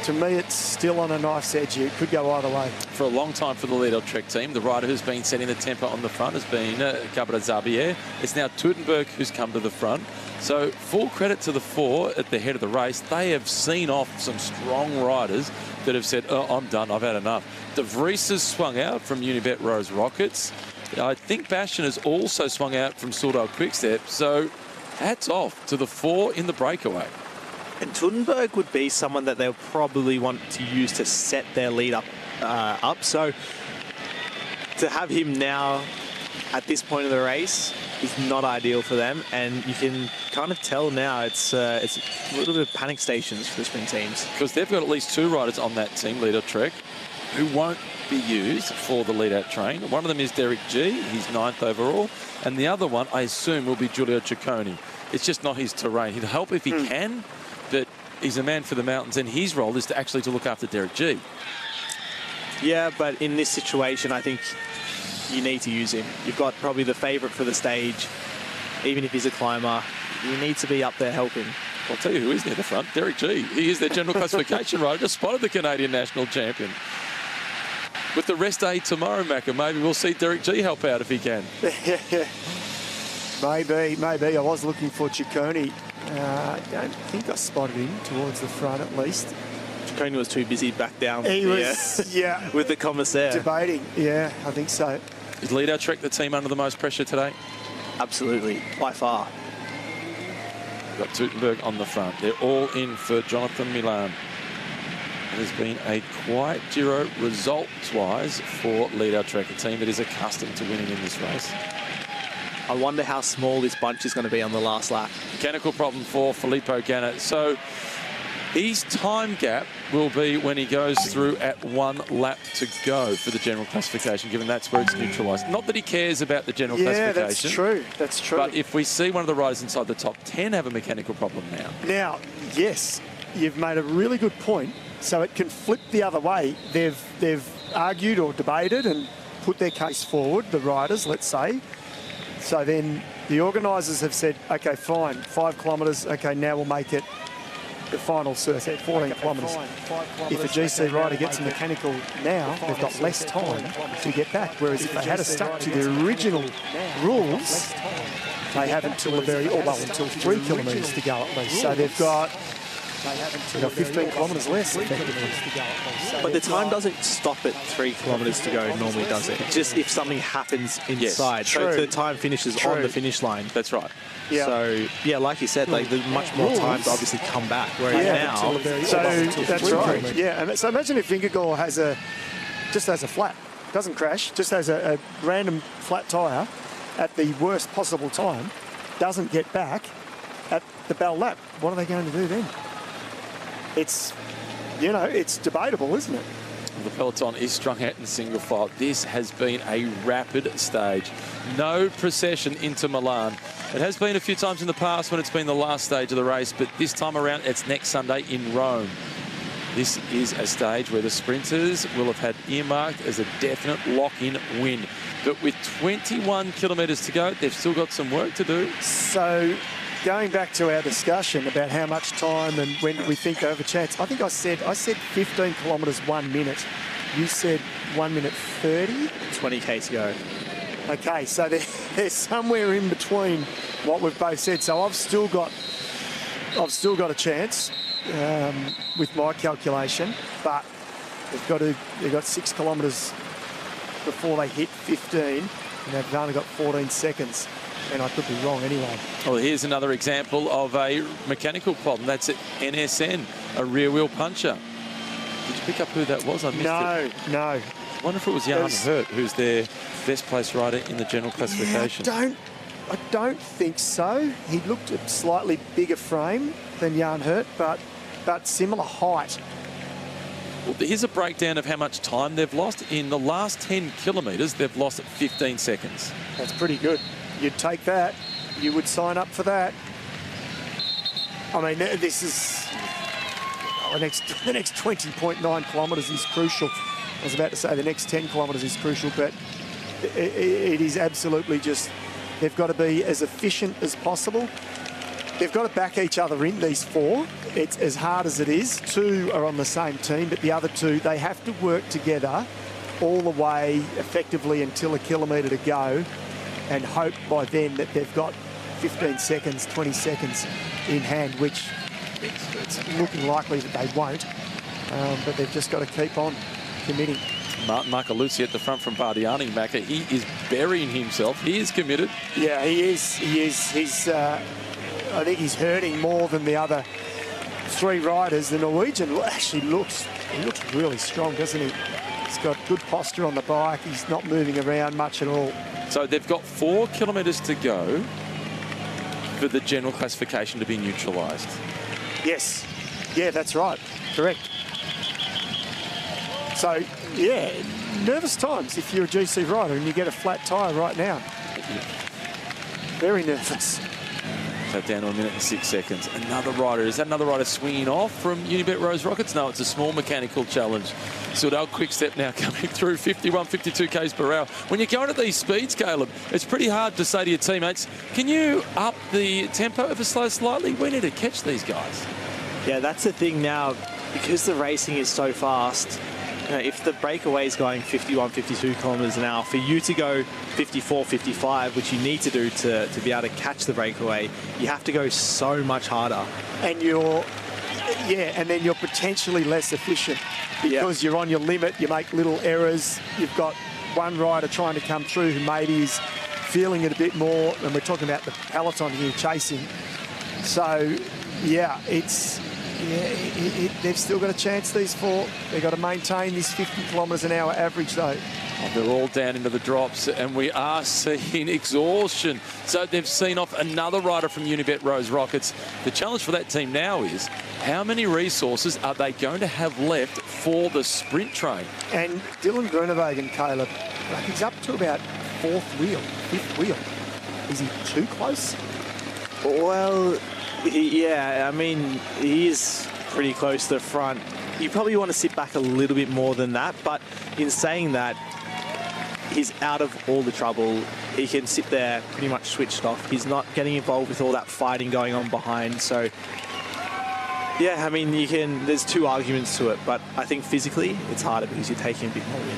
to me, it's still on a knife's edge here. It could go either way. For a long time for the Lido-Trek team, the rider who's been setting the tempo on the front has been Cabra Zabier. It's now Teutenberg who's come to the front. So full credit to the four at the head of the race. They have seen off some strong riders that have said, oh, I'm done, I've had enough. De Vries has swung out from Unibet Rose Rockets. I think Bastian has also swung out from Soudal Quickstep. So hats off to the four in the breakaway. And Teutenberg would be someone that they'll probably want to use to set their lead up. So to have him now at this point of the race is not ideal for them. And you can kind of tell now it's a little bit of panic stations for the sprint teams. Because they've got at least two riders on that team, Lido-Trek, who won't be used for the lead-out train. One of them is Derek G. He's 9th overall. And the other one, I assume, will be Giulio Ciccone. It's just not his terrain. He'll help if he can, but he's a man for the mountains, and his role is to look after Derek G. Yeah, but in this situation, I think you need to use him. You've got probably the favourite for the stage. Even if he's a climber, you need to be up there helping. I'll tell you who is near the front, Derek G. He is their general classification rider, just spotted the Canadian national champion. With the rest day tomorrow, Macca, maybe we'll see Derek G help out if he can. Maybe. I was looking for Ciccone. I don't think I spotted him towards the front at least. Ciccone was too busy back down. He was, yeah. With the commissaire. Debating, yeah, I think so. Is Lido-Trek the team under the most pressure today? Absolutely, by far. We've got Teutenberg on the front. They're all in for Jonathan Milan. It has been a quiet Giro results-wise for Lido-Trek, a team that is accustomed to winning in this race. I wonder how small this bunch is going to be on the last lap. Mechanical problem for Filippo Ganna. So his time gap will be when he goes through at 1 lap to go for the general classification, given that's where it's neutralised. Not that he cares about the general classification. Yeah, that's true. That's true. But if we see one of the riders inside the top 10 have a mechanical problem now. Now, yes, you've made a really good point. So it can flip the other way. They've argued or debated and put their case forward, the riders, let's say. So then the organisers have said, OK, fine, 5 kilometres. OK, now we'll make it the final circuit, 14 kilometres. If a GC rider gets a mechanical now, they've got less time to get back. Whereas if they had stuck to the original rules, they have until 3 kilometres to go at least. So they've got 15 kilometres less, effectively. But the time doesn't stop at 3 kilometres to go normally, does it? It's just if something happens inside. Yes, so the time finishes on the finish line. That's right. Yeah. So, yeah, like you said, like there's much more time to obviously come back. Whereas now... That's right. Yeah, and so imagine if Vingegaard just has a flat, doesn't crash, just has a random flat tyre at the worst possible time, doesn't get back at the bell lap. What are they going to do then? It's you know, it's debatable, isn't it? The peloton is strung out in single file. This has been a rapid stage. No procession into Milan. It has been a few times in the past when it's been the last stage of the race, but this time around it's next Sunday in Rome. This is a stage where the sprinters will have had earmarked as a definite lock-in win. But with 21 kilometres to go, they've still got some work to do. So, going back to our discussion about how much time and when we think they have a chance, I think I said 15 kilometres 1 minute. You said 1 minute 30? 20k to go. Okay, so they're somewhere in between what we've both said. So I've still got a chance with my calculation, but they've got 6 kilometres before they hit 15, and they've only got 14 seconds. And I could be wrong anyway. Well, here's another example of a mechanical problem. That's at NSN, a rear wheel puncher. Did you pick up who that was? I missed it. No. I wonder if it was Jan Hurt, who's their best placed rider in the general classification. Yeah, I don't think so. He looked a slightly bigger frame than Jan Hurt, but similar height. Well, here's a breakdown of how much time they've lost. In the last 10 kilometres, they've lost 15 seconds. That's pretty good. You'd take that. You would sign up for that. I mean, this is the next 20.9 kilometres is crucial. I was about to say the next 10 kilometres is crucial, but it is absolutely just, they've got to be as efficient as possible. They've got to back each other in, these four. It's as hard as it is. Two are on the same team, but the other two, they have to work together all the way effectively until a kilometre to go, and hope by then that they've got 15 seconds, 20 seconds in hand, which it's looking likely that they won't. But they've just got to keep on committing. Martin Marcoluzzi at the front from Bardiani, Macca. He is burying himself. He is committed. Yeah, he is. He's. I think he's hurting more than the other three riders. The Norwegian actually looks really strong, doesn't he? He's got good posture on the bike. He's not moving around much at all. So they've got 4 kilometres to go for the general classification to be neutralised. Yes. Yeah, that's right. Correct. So, yeah, nervous times if you're a GC rider and you get a flat tyre right now. Very nervous. So down to 1 minute and 6 seconds. Another rider. Is that another rider swinging off from Unibet Rose Rockets? No, it's a small mechanical challenge. Sildale Quick Step now coming through 51, 52 k's per hour. When you're going at these speeds, Caleb, it's pretty hard to say to your teammates, can you up the tempo ever so slightly? We need to catch these guys. Yeah, that's the thing now. Because the racing is so fast, you know, if the breakaway is going 51, 52 kilometres an hour, for you to go 54, 55, which you need to do to be able to catch the breakaway, you have to go so much harder. And then you're potentially less efficient because you're on your limit, you make little errors. You've got one rider trying to come through who maybe is feeling it a bit more, and we're talking about the peloton here chasing. So, yeah, they've still got a chance, these four. They've got to maintain this 50 kilometres an hour average, though. They're all down into the drops, and we are seeing exhaustion. So they've seen off another rider from Unibet Rose Rockets. The challenge for that team now is how many resources are they going to have left for the sprint train? And Dylan Groenewegen, Caleb, he's up to about fifth wheel. Is he too close? Well, yeah, I mean, he is pretty close to the front. You probably want to sit back a little bit more than that, but in saying that, he's out of all the trouble. He can sit there pretty much switched off. He's not getting involved with all that fighting going on behind. So, yeah, I mean, there's two arguments to it, but I think physically it's harder because you're taking a bit more in.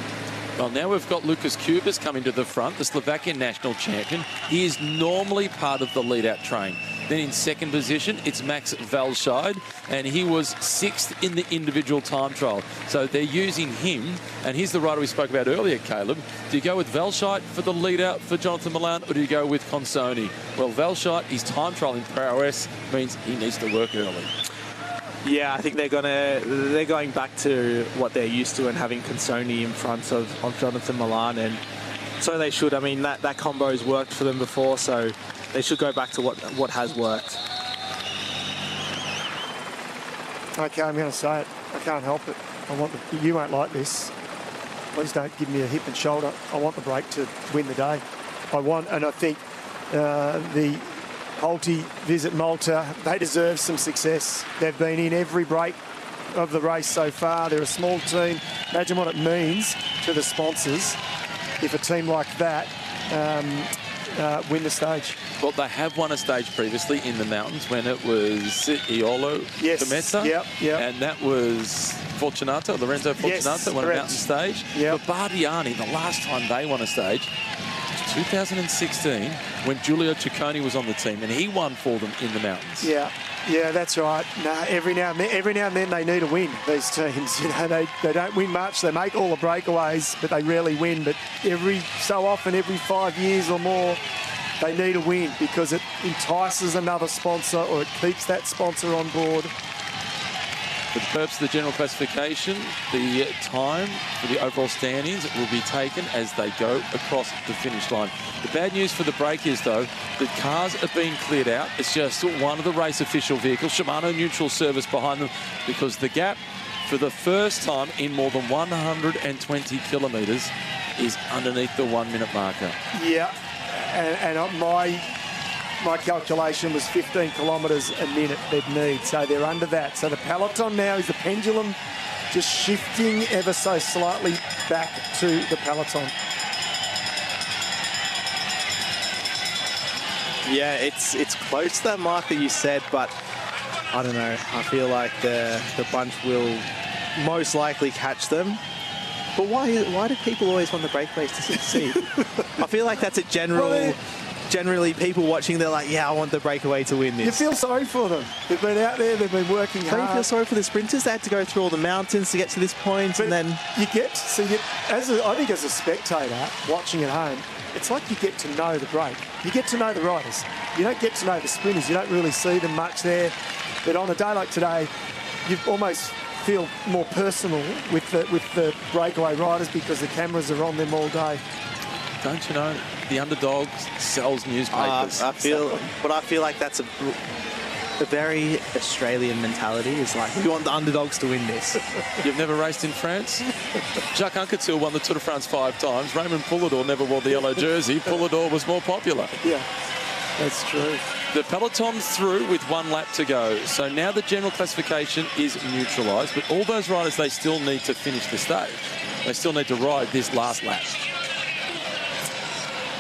Well, now we've got Lukas Kubas coming to the front, the Slovakian national champion. He is normally part of the lead-out train. Then in second position, it's Max Valscheid, and he was 6th in the individual time trial. So they're using him, and here's the rider we spoke about earlier, Caleb. Do you go with Valscheid for the lead-out for Jonathan Milan, or do you go with Consoni? Well, Valscheid, his time trial in prowess means he needs to work early. Yeah, I think they're going back to what they're used to and having Consoni in front of Jonathan Milan, and so they should. I mean, that combo's worked for them before, so they should go back to what has worked. Okay, I'm going to say it. I can't help it. You won't like this. Please don't give me a hip and shoulder. I want the break to win the day. And I think the Holty Visit Malta, they deserve some success. They've been in every break of the race so far. They're a small team. Imagine what it means to the sponsors if a team like that win the stage. Well, they have won a stage previously in the mountains when it was Iolo Cometa. Yep. And that was Lorenzo Fortunato won a mountain stage. Yep. But Bardiani, the last time they won a stage, 2016, when Giulio Ciccone was on the team, and he won for them in the mountains. Yeah, that's right. Every now and then they need a win, these teams. You know, they don't win much. They make all the breakaways, but they rarely win. But every so often, every 5 years or more, they need a win because it entices another sponsor or it keeps that sponsor on board. For the purpose of the general classification, the time for the overall standings will be taken as they go across the finish line. The bad news for the break is, though, that cars are being cleared out. It's just one of the race official vehicles, Shimano Neutral Service, behind them, because the gap for the first time in more than 120 kilometres is underneath the 1 minute marker. Yeah, and my calculation was 15 kilometres a minute they'd need, so they're under that. So the peloton now is the pendulum just shifting ever so slightly back to the peloton. Yeah, it's close to that mark that you said, but I don't know. I feel like the bunch will most likely catch them. But why do people always want the breakaways to succeed? I feel like that's a generally people watching, they're like, yeah, I want the breakaway to win this. You feel sorry for them. They've been out there, they've been working hard. Don't you feel sorry for the sprinters? They had to go through all the mountains to get to this point, and then I think as a spectator watching at home, it's like you get to know the break. You get to know the riders. You don't get to know the sprinters. You don't really see them much there. But on a day like today, you almost feel more personal with the breakaway riders because the cameras are on them all day. Don't you know, the underdog sells newspapers. I feel like that's a very Australian mentality. It's like, we want the underdogs to win this. You've never raced in France? Jacques Anquetil won the Tour de France 5 times. Raymond Poulador never wore the yellow jersey. Poulador was more popular. Yeah, that's true. The peloton through with 1 lap to go. So now the general classification is neutralised, but all those riders, they still need to finish the stage. They still need to ride this last lap.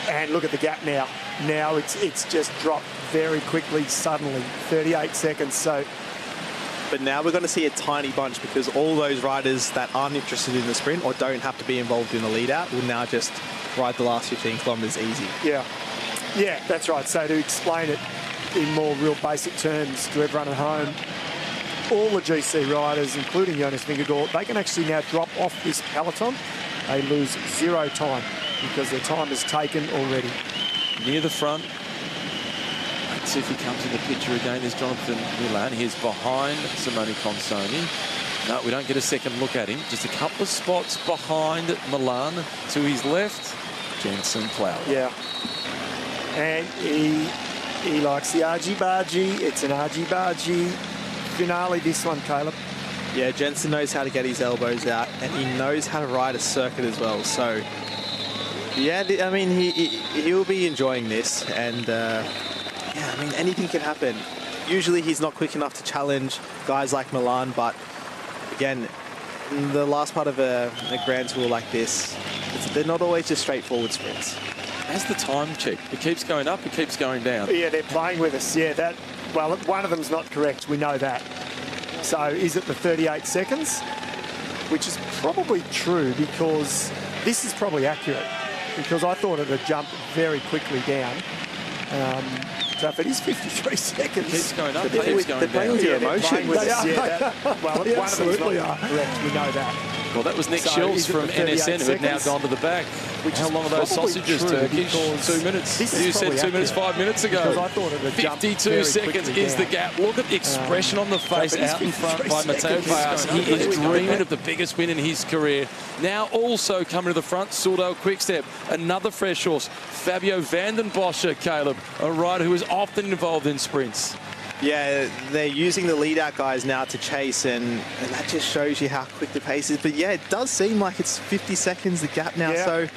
And look at the gap now. Now it's just dropped very quickly, suddenly, 38 seconds. So, but now we're going to see a tiny bunch because all those riders that aren't interested in the sprint or don't have to be involved in the lead out will now just ride the last 15 kilometres easy. Yeah, that's right. So to explain it in more real basic terms to everyone at home, all the GC riders, including Jonas Vingegaard, they can actually now drop off this peloton. They lose 0 time because their time is taken already. Near the front, let's see if he comes in the picture again. There's Jonathan Milan. He's behind Simone Consoni. No, we don't get a second look at him. Just a couple of spots behind Milan. To his left, Jensen Plauder. Yeah. And he likes the argy-bargy. It's an argy-bargy finale, this one, Caleb. Yeah, Jensen knows how to get his elbows out, and he knows how to ride a circuit as well. So, yeah, I mean, he will be enjoying this, and yeah, I mean, anything can happen. Usually he's not quick enough to challenge guys like Milan, but again, the last part of a Grand Tour like this, they're not always just straightforward sprints. As the time check, it keeps going up, it keeps going down. Yeah, they're playing with us. Yeah, well, one of them's not correct. We know that. So is it the 38 seconds? Which is probably true because this is probably accurate because I thought it had jumped very quickly down. So if it is 53 seconds... It keeps going up, it keeps going down. They're playing with your emotions. Well, one of them's not correct. We know that. Well, that was Nick Schultz from NSN who had now gone to the back. How long are those sausages, Turkish? 2 minutes. You said 2 minutes, 5 minutes ago. I thought it had 52 seconds is the gap. Look at the expression on the face out in front by Matteo Paes. He is dreaming of the biggest win in his career. Now also coming to the front, Soudal Quickstep. Another fresh horse, Fabio van den Bosche, Caleb, a rider who is often involved in sprints. Yeah, they're using the lead-out guys now to chase, and that just shows you how quick the pace is. But yeah, it does seem like it's 50 seconds the gap now. Yeah. So,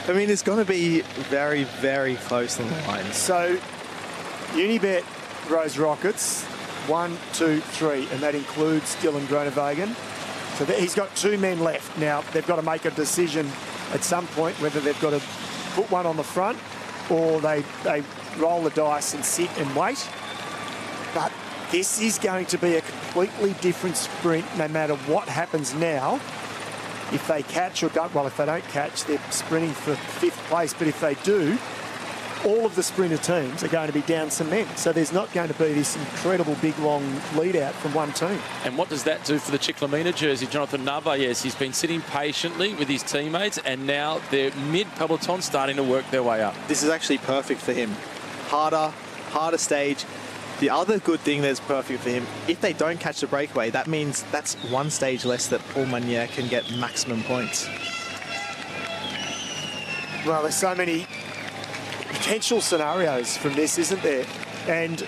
I mean, it's going to be very, very close on the line. So, Unibet Rose Rockets, 1, 2, 3, and that includes Dylan Groenewegen. So he's got 2 men left. Now, they've got to make a decision at some point whether they've got to put one on the front or they roll the dice and sit and wait. But this is going to be a completely different sprint no matter what happens now. If they catch or don't, well, if they don't catch, they're sprinting for 5th place. But if they do, all of the sprinter teams are going to be down some men. So there's not going to be this incredible big, long lead-out from one team. And what does that do for the Chiclamina jersey? Jonathan Narvaez, he's been sitting patiently with his teammates, and now they're mid-peloton starting to work their way up. This is actually perfect for him. Harder stage. The other good thing that's perfect for him, if they don't catch the breakaway, that means that's 1 stage less that Paul Meunier can get maximum points. Well, there's so many potential scenarios from this, isn't there? And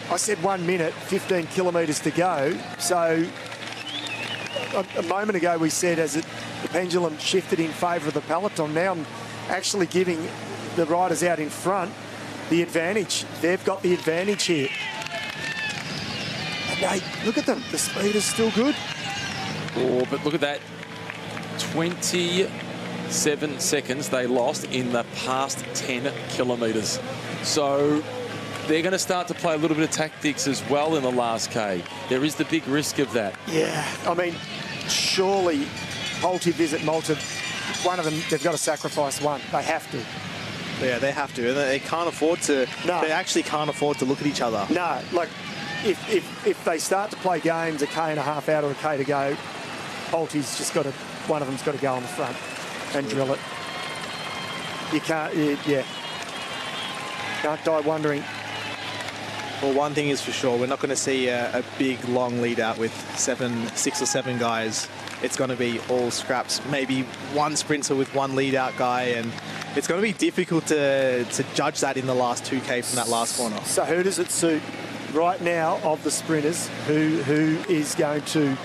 I said 1 minute, 15 kilometres to go. So a moment ago we said as the pendulum shifted in favour of the peloton, now I'm actually giving the riders out in front the advantage. They've got the advantage here. And hey, look at them. The speed is still good. Oh, but look at that. 27 seconds they lost in the past 10 kilometres. So they're going to start to play a little bit of tactics as well in the last K. There is the big risk of that. Yeah, I mean, surely Polte Visit Malta, one of them, they've got to sacrifice one. They have to. Yeah, they have to. And they can't afford to. No. They actually can't afford to look at each other. No, like if they start to play games, a K and a half out or a K to go, Polte's just got to, one of them's got to go on the front and drill it. You can't, yeah. Can't die wondering. Well, one thing is for sure, we're not going to see a big, long lead out with 6 or 7 guys. It's going to be all scraps. Maybe one sprinter with one lead out guy, and it's going to be difficult to judge that in the last 2K from that last corner. So who does it suit right now of the sprinters? Who is going to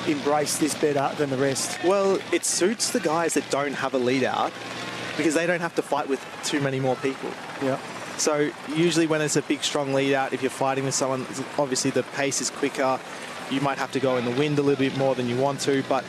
embrace this better than the rest? Well, it suits the guys that don't have a lead out because they don't have to fight with too many more people. Yeah. So usually when it's a big, strong lead out, if you're fighting with someone, obviously the pace is quicker. You might have to go in the wind a little bit more than you want to. But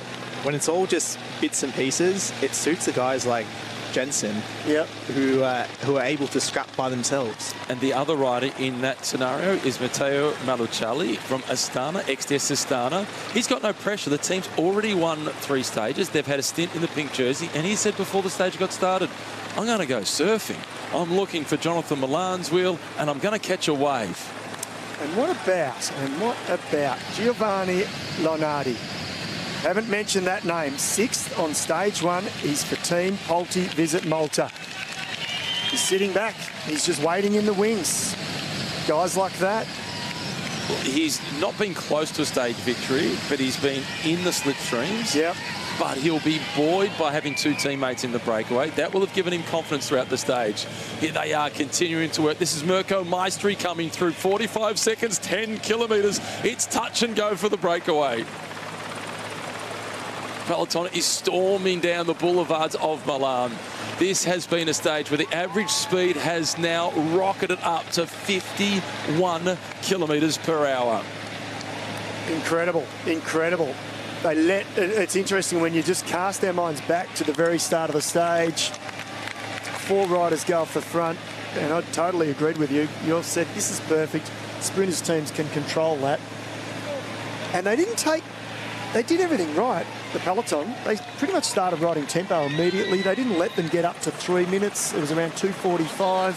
when it's all just bits and pieces, it suits the guys like Jensen, yep, who are able to scrap by themselves. And the other rider in that scenario is Matteo Malucciali from Astana, ex-DS Astana. He's got no pressure. The team's already won 3 stages. They've had a stint in the pink jersey, and he said before the stage got started, I'm going to go surfing. I'm looking for Jonathan Milan's wheel, and I'm going to catch a wave. And what about Giovanni Lonardi? Haven't mentioned that name. 6th on stage 1. He's for Team Polte Visit Malta. He's sitting back. He's just waiting in the wings. Guys like that. Well, he's not been close to a stage victory, but he's been in the slipstreams. Yep. But he'll be buoyed by having 2 teammates in the breakaway. That will have given him confidence throughout the stage. Here they are continuing to work. This is Mirko Maestri coming through. 45 seconds, 10 kilometres. It's touch and go for the breakaway. Peloton is storming down the boulevards of Milan. This has been a stage where the average speed has now rocketed up to 51 kilometres per hour. Incredible, incredible. It's interesting when you just cast our minds back to the very start of the stage. 4 riders go off the front, and I totally agreed with you. You've said this is perfect. Sprinters teams can control that. And they did everything right. The peloton, they pretty much started riding tempo immediately. They didn't let them get up to 3 minutes. It was around 2:45.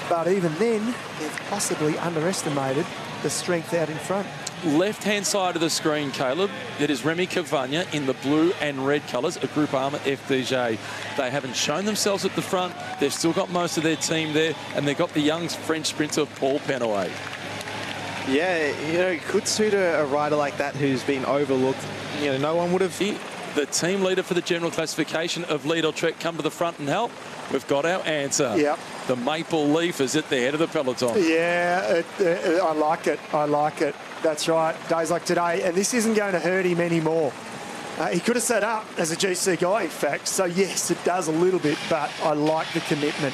But even then, they've possibly underestimated the strength out in front. Left-hand side of the screen, Caleb, it is Remy Cavagna in the blue and red colours, a Groupama FDJ. They haven't shown themselves at the front. They've still got most of their team there, and they've got the young French sprinter Paul Penaway. Yeah, it could suit a rider like that who's been overlooked. No one would have... The team leader for the general classification of lead or trek come to the front and help. We've got our answer. Yep. The maple leaf is at the head of the peloton. Yeah, I like it. I like it. That's right. Days like today. And this isn't going to hurt him anymore. He could have set up as a GC guy, in fact. So, yes, it does a little bit, but I like the commitment.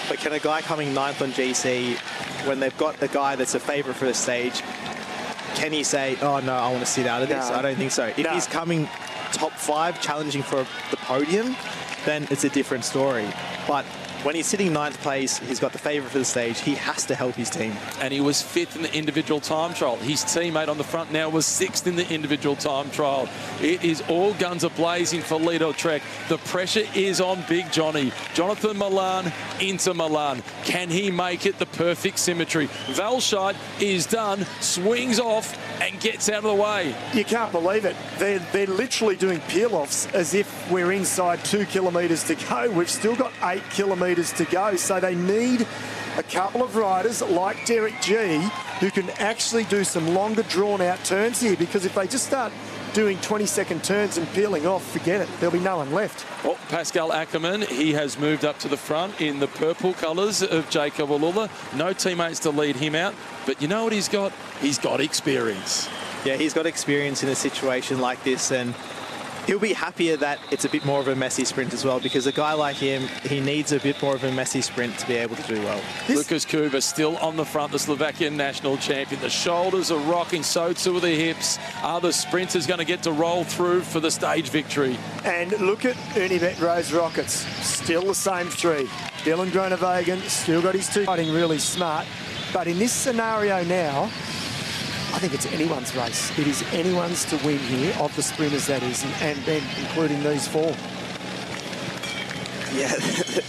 But can a guy coming 9th on GC, when they've got a guy that's a favourite for the stage, can he say, oh, no, I want to sit out of this? No. I don't think so. If he's coming top 5, challenging for the podium, then it's a different story. But when he's sitting 9th place, he's got the favourite for the stage. He has to help his team. And he was 5th in the individual time trial. His teammate on the front now was 6th in the individual time trial. It is all guns a-blazing for Lido-Trek. The pressure is on Big Johnny. Jonathan Milan into Milan. Can he make it the perfect symmetry? Valscheid is done, swings off and gets out of the way. You can't believe it. They're literally doing peel-offs as if we're inside 2 kilometres to go. We've still got 8 kilometres to go, so they need a couple of riders like Derek G who can actually do some longer drawn-out turns here, because if they just start doing 20-second turns and peeling off, forget it. There'll be no one left. Well, Pascal Ackermann, he has moved up to the front in the purple colours of Jacob Alula. No teammates to lead him out, but you know what he's got? He's got experience. Yeah, he's got experience in a situation like this, and he'll be happier that it's a bit more of a messy sprint as well, because a guy like him, he needs a bit more of a messy sprint to be able to do well. Lucas Kuba still on the front, the Slovakian national champion. The shoulders are rocking, so too are the hips. Are the sprinters going to get to roll through for the stage victory? And look at Unibet Rose Rockets. Still the same 3. Dylan Groenewegen still got his 2. Fighting really smart. But in this scenario now, I think it's anyone's race. It is anyone's to win here, of the sprinters that is, and then including these 4. Yeah,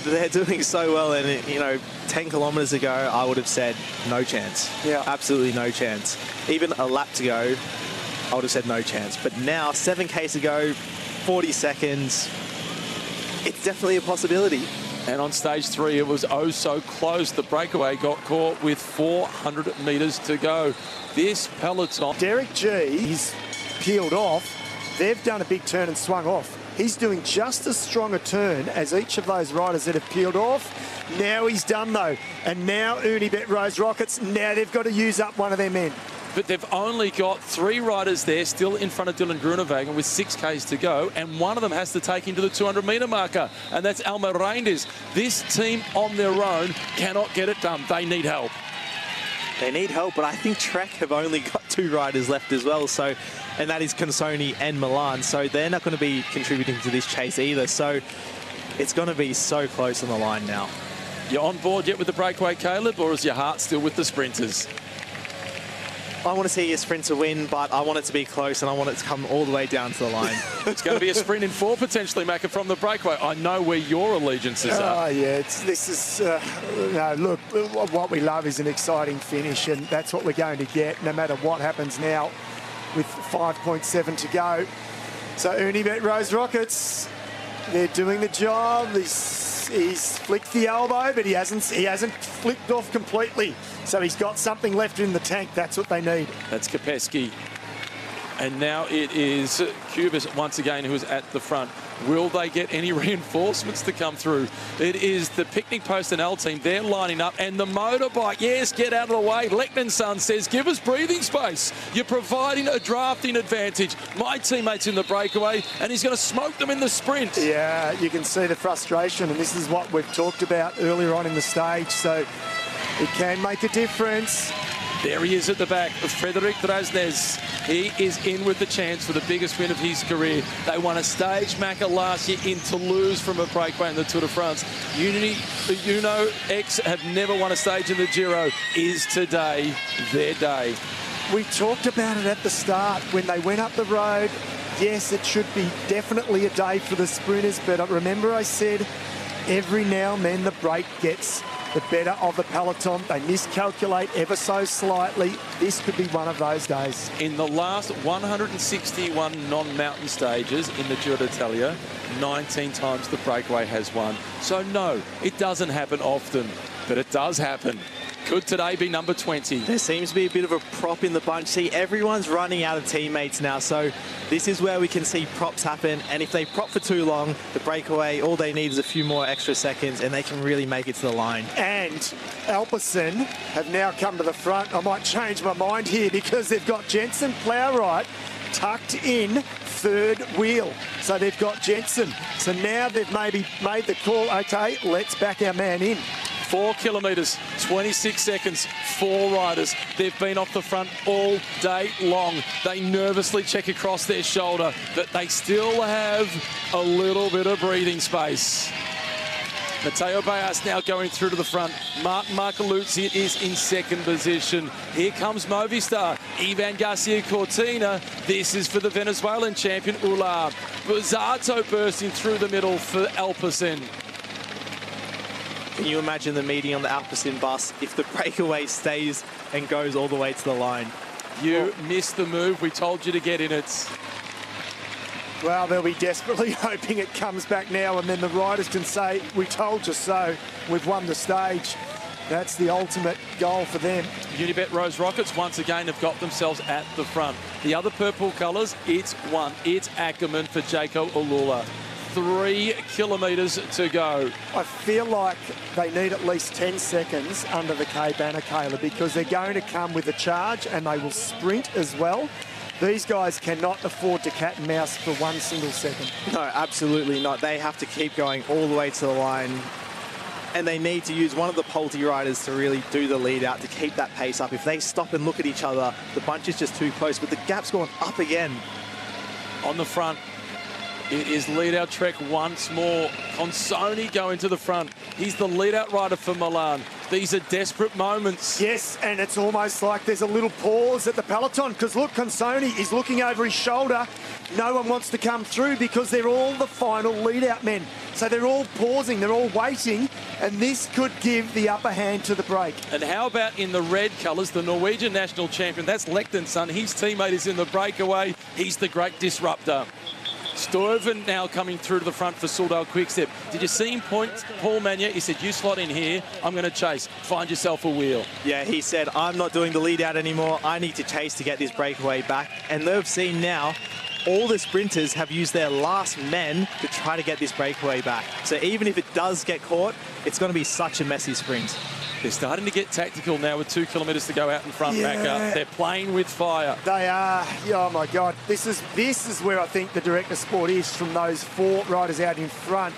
they're doing so well, and you know, 10 kilometres ago, I would have said no chance. Yeah, absolutely no chance. Even a lap to go, I would have said no chance. But now, 7K to go, 40 seconds, it's definitely a possibility. And on stage 3, it was oh so close. The breakaway got caught with 400 metres to go. This peloton. Derek G, he's peeled off. They've done a big turn and swung off. He's doing just as strong a turn as each of those riders that have peeled off. Now he's done, though. And now Unibet Rose Rockets, now they've got to use up one of their men. But they've only got 3 riders there still in front of Dylan Groenewegen with 6Ks to go, and one of them has to take into the 200-metre marker, and that's Alma Reinders. This team on their own cannot get it done. They need help. They need help, but I think Trek have only got 2 riders left as well, so, and that is Consoni and Milan, so they're not going to be contributing to this chase either, so it's going to be so close on the line now. You on board yet with the breakaway, Caleb, or is your heart still with the sprinters? I want to see a sprinter win, but I want it to be close and I want it to come all the way down to the line. It's going to be a sprint in 4 potentially, Macca, from the breakaway. I know where your allegiances are. Oh, yeah. This is... no, look, what we love is an exciting finish, and that's what we're going to get no matter what happens now with 5.7 to go. So Unibet Rose Rockets, they're doing the job. He's flicked the elbow, but he hasn't flicked off completely. So he's got something left in the tank. That's what they need. That's Kopecky. And now it is Cubis once again who is at the front. Will they get any reinforcements to come through? It is the Picnic Post and L team. They're lining up. And the motorbike, yes, get out of the way. Lechtman's son says, give us breathing space. You're providing a drafting advantage. My teammate's in the breakaway, and he's going to smoke them in the sprint. Yeah, you can see the frustration, and this is what we've talked about earlier on in the stage. So it can make a difference. There he is at the back, Frederic Drasnes. He is in with the chance for the biggest win of his career. They won a stage Macca last year in Toulouse from a breakaway in the Tour de France. Uno X have never won a stage in the Giro. Is today their day? We talked about it at the start when they went up the road. Yes, it should be definitely a day for the sprinters, but remember I said every now and then the break gets the better of the peloton. They miscalculate ever so slightly. This could be one of those days. In the last 161 non-mountain stages in the Giro d'Italia, 19 times the breakaway has won. So no, it doesn't happen often, but it does happen. Could today be number 20? There seems to be a bit of a prop in the bunch. See, everyone's running out of teammates now, so this is where we can see props happen. And if they prop for too long, the breakaway, all they need is a few more extra seconds, and they can really make it to the line. And Alperson have now come to the front. I might change my mind here because they've got Jensen Plowright tucked in third wheel. So they've got Jensen. So now they've maybe made the call, okay, let's back our man in. 4 kilometres, 26 seconds, 4 riders. They've been off the front all day long. They nervously check across their shoulder, but they still have a little bit of breathing space. Matteo Bayas now going through to the front. Martin Marcoluzzi is in second position. Here comes Movistar. Ivan Garcia Cortina. This is for the Venezuelan champion, Ular. Buzzato bursting through the middle for Alpecin. Can you imagine the meeting on the Alpecin bus if the breakaway stays and goes all the way to the line? You missed the move. We told you to get in it. Well, they'll be desperately hoping it comes back now, and then the riders can say, we told you so, we've won the stage. That's the ultimate goal for them. Unibet Rose Rockets once again have got themselves at the front. The other purple colours, it's one. It's Ackerman for Jaco Ulula. 3 kilometres to go. I feel like they need at least 10 seconds under the K banner, Caleb, because they're going to come with a charge and they will sprint as well. These guys cannot afford to cat and mouse for 1 single second. No, absolutely not. They have to keep going all the way to the line. And they need to use one of the Pulte riders to really do the lead out to keep that pace up. If they stop and look at each other, the bunch is just too close, but the gap's gone up again. On the front, it is lead-out Trek once more. Consoni going to the front. He's the lead-out rider for Milan. These are desperate moments. Yes, and it's almost like there's a little pause at the peloton because look, Consoni is looking over his shoulder. No one wants to come through because they're all the final lead-out men. So they're all pausing, they're all waiting, and this could give the upper hand to the break. And how about in the red colours, the Norwegian national champion? That's Lichtenson. His teammate is in the breakaway. He's the great disruptor. Stuyven now coming through to the front for Soudal Quickstep. Did you see him point Paul Magna? He said, you slot in here, I'm going to chase. Find yourself a wheel. Yeah, he said, I'm not doing the lead out anymore. I need to chase to get this breakaway back. And they've seen now all the sprinters have used their last men to try to get this breakaway back. So even if it does get caught, it's going to be such a messy sprint. They're starting to get tactical now with 2 kilometres to go out in front, Macca. They're playing with fire. They are. Oh, my God. This is where I think the director of sport is from those 4 riders out in front.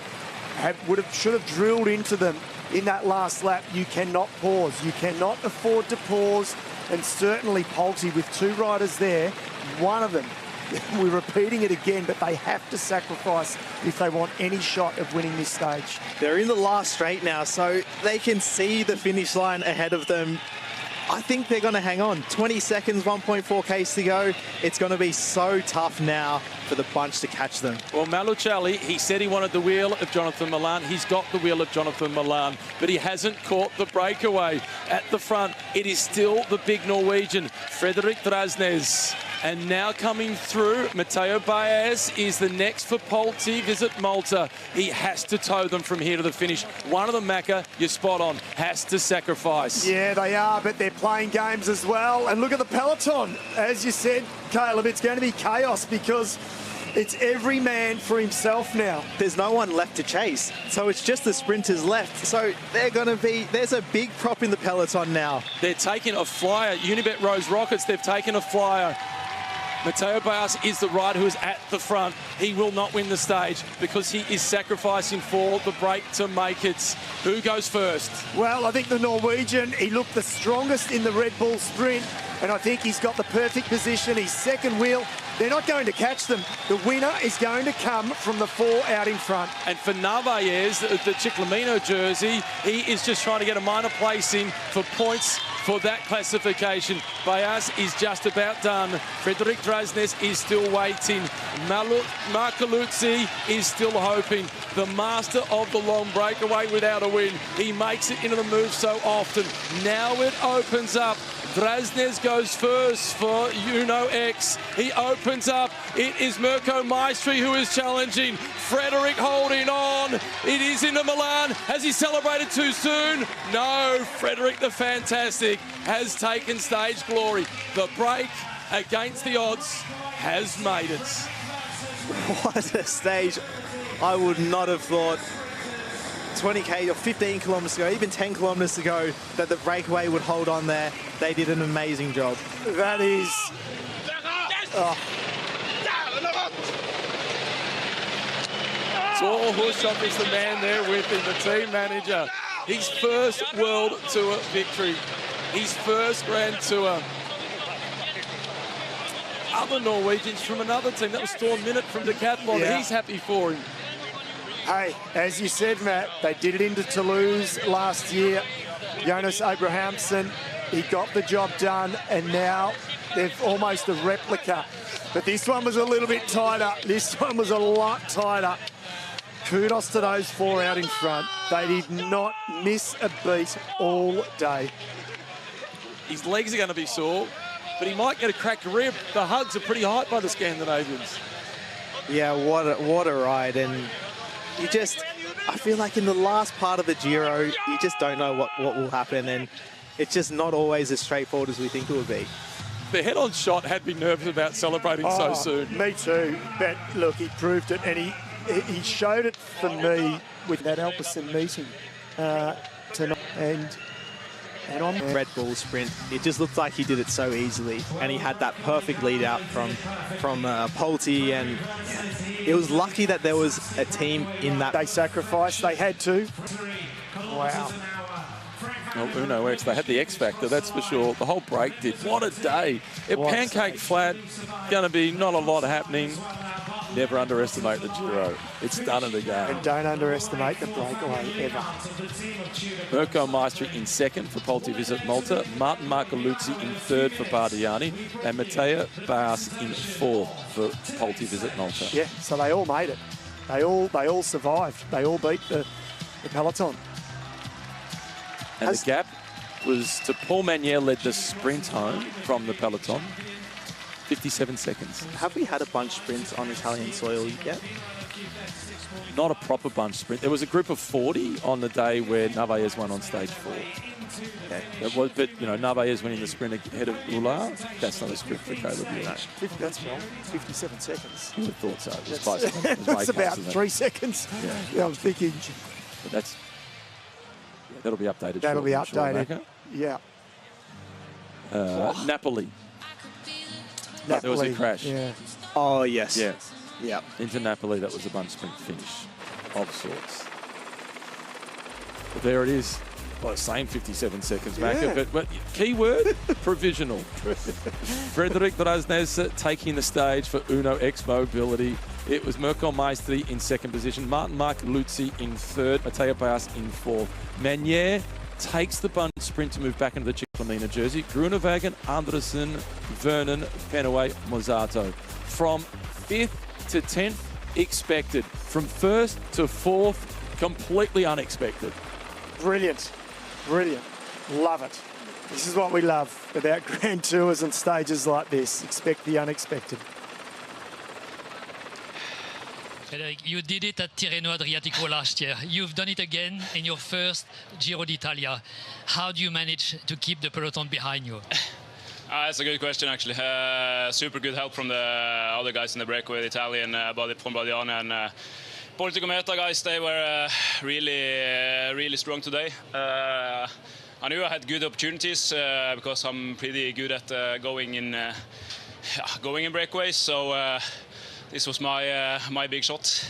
Should have drilled into them in that last lap. You cannot pause. You cannot afford to pause. And certainly Pulte with 2 riders there, one of them, we're repeating it again, but they have to sacrifice if they want any shot of winning this stage. They're in the last straight now, so they can see the finish line ahead of them. I think they're going to hang on. 20 seconds, 1.4 Ks to go. It's going to be so tough now for the bunch to catch them. Well, Malucelli, he said he wanted the wheel of Jonathan Milan. He's got the wheel of Jonathan Milan, but he hasn't caught the breakaway. At the front, it is still the big Norwegian, Frederik Drasnes. And now coming through, Matteo Baez is the next for Pulte. Visit Malta. He has to tow them from here to the finish. One of them, Macca, you're spot on, has to sacrifice. Yeah, they are, but they're playing games as well. And look at the peloton. As you said, Caleb, it's going to be chaos because it's every man for himself now. There's no one left to chase, so it's just the sprinters left. So they're going to be, there's a big prop in the peloton now. They're taking a flyer. Unibet Rose Rockets, they've taken a flyer. Matteo Baez is the rider who is at the front. He will not win the stage because he is sacrificing for the break to make it. Who goes first? Well, I think the Norwegian, he looked the strongest in the Red Bull sprint, and I think he's got the perfect position. He's second wheel. They're not going to catch them. The winner is going to come from the 4 out in front. And for Narvaez, the Chiclamino jersey, he is just trying to get a minor placing for points for that classification. Baez is just about done. Frederik Drasnes is still waiting. Marcoluzzi is still hoping. The master of the long breakaway without a win. He makes it into the move so often. Now it opens up. Drasnes goes first for Uno X. He opens up. It is Mirko Maestri who is challenging. Frederick holding on. It is into Milan. Has he celebrated too soon? No, Frederick the Fantastic has taken stage glory. The break against the odds has made it. What a stage. I would not have thought 20k or 15 kilometers to go, even 10 kilometers to go, that the breakaway would hold on there. They did an amazing job. That is... Oh. Saul Hushop is the man there with him, the team manager. His first World Tour victory. His first Grand Tour. Other Norwegians from another team, that was Storm Minute from Decathlon. Yeah. He's happy for him. Hey, as you said, Matt, they did it into Toulouse last year. Jonas Abrahamsen, he got the job done, and now they've almost a replica. But this one was a little bit tighter. This one was a lot tighter. Kudos to those four out in front. They did not miss a beat all day. His legs are going to be sore, but he might get a cracked rib. The hugs are pretty high by the Scandinavians. Yeah, what a ride. And you just, I feel like in the last part of the Giro, you just don't know what will happen, and it's just not always as straightforward as we think it would be. The head-on shot had me nervous about celebrating so soon. Me too, but look, he proved it, and he showed it for me with that Alpecin meeting tonight, and on Red Bull sprint, it just looked like he did it so easily, and he had that perfect lead out from Pulte, and it was lucky that there was a team in that. They sacrificed, they had to. Wow. Well, Uno X, they had the X factor, that's for sure. The whole break did. What a day. Pancake flat, going to be not a lot happening. Never underestimate the Giro. It's done it again. And don't underestimate the breakaway ever. Mirko Maestri in second for Pulte Visit Malta, Martin Marcoluzzi in third for Bardiani, and Matteo Baas in fourth for Pulte Visit Malta. Yeah, so they all made it. They all survived. They all beat the peloton. And the gap was to Paul Magnier, led the sprint home from the peloton. 57 seconds. Have we had a bunch sprint on Italian soil yet? Not a proper bunch sprint. There was a group of 40 on the day where Narvaez won on stage 4. Okay. It was, but you know, Narvaez winning the sprint ahead of Ular. That's not a sprint for Caleb. No. That's wrong. 57 seconds. You would have thought so. It was close. It was That's about 3 seconds. Yeah, I'm thinking. But that's that'll be updated. That'll be updated. Sure, yeah. Napoli. But there was a crash. Yeah. Oh, yes. Yeah. Yeah. Into Napoli, that was a bunch sprint finish of sorts. But there it is. Well, same 57 seconds, Macca, but key word, provisional. Frederick Drasnes taking the stage for Uno X Mobility. It was Mirko Maestri in second position, Martin Marcoluzzi in third, Matteo Baas in fourth. Magnier takes the bunch sprint to move back into the Ciclamina jersey. Grunewagen, Andersen, Vernon, Penaway, Mozzato. From 5th to 10th, expected. From 1st to 4th, completely unexpected. Brilliant. Brilliant. Love it. This is what we love about Grand Tours and stages like this. Expect the unexpected. Frederick, you did it at Tirreno Adriatico last year. You've done it again in your first Giro d'Italia. How do you manage to keep the peloton behind you? That's a good question, actually. Super good help from the other guys in the breakaway, the Italian from Bardiani and Politico Meta guys. They were really strong today. I knew I had good opportunities because I'm pretty good at going in breakaways. So this was my big shot.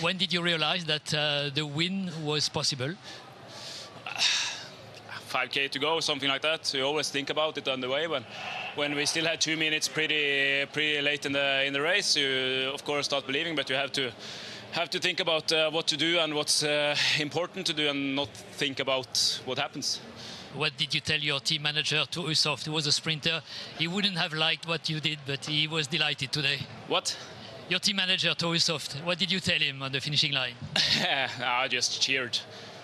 When did you realize that the win was possible? 5K to go, something like that. You always think about it on the way, but when we still had 2 minutes pretty late in the race, you of course start believing, but you have to think about what to do and what's important to do, and not think about what happens. What did you tell your team manager, to Usoft, who was a sprinter? He wouldn't have liked what you did, but he was delighted today. What? Your team manager, to Usoft, what did you tell him on the finishing line? I just cheered.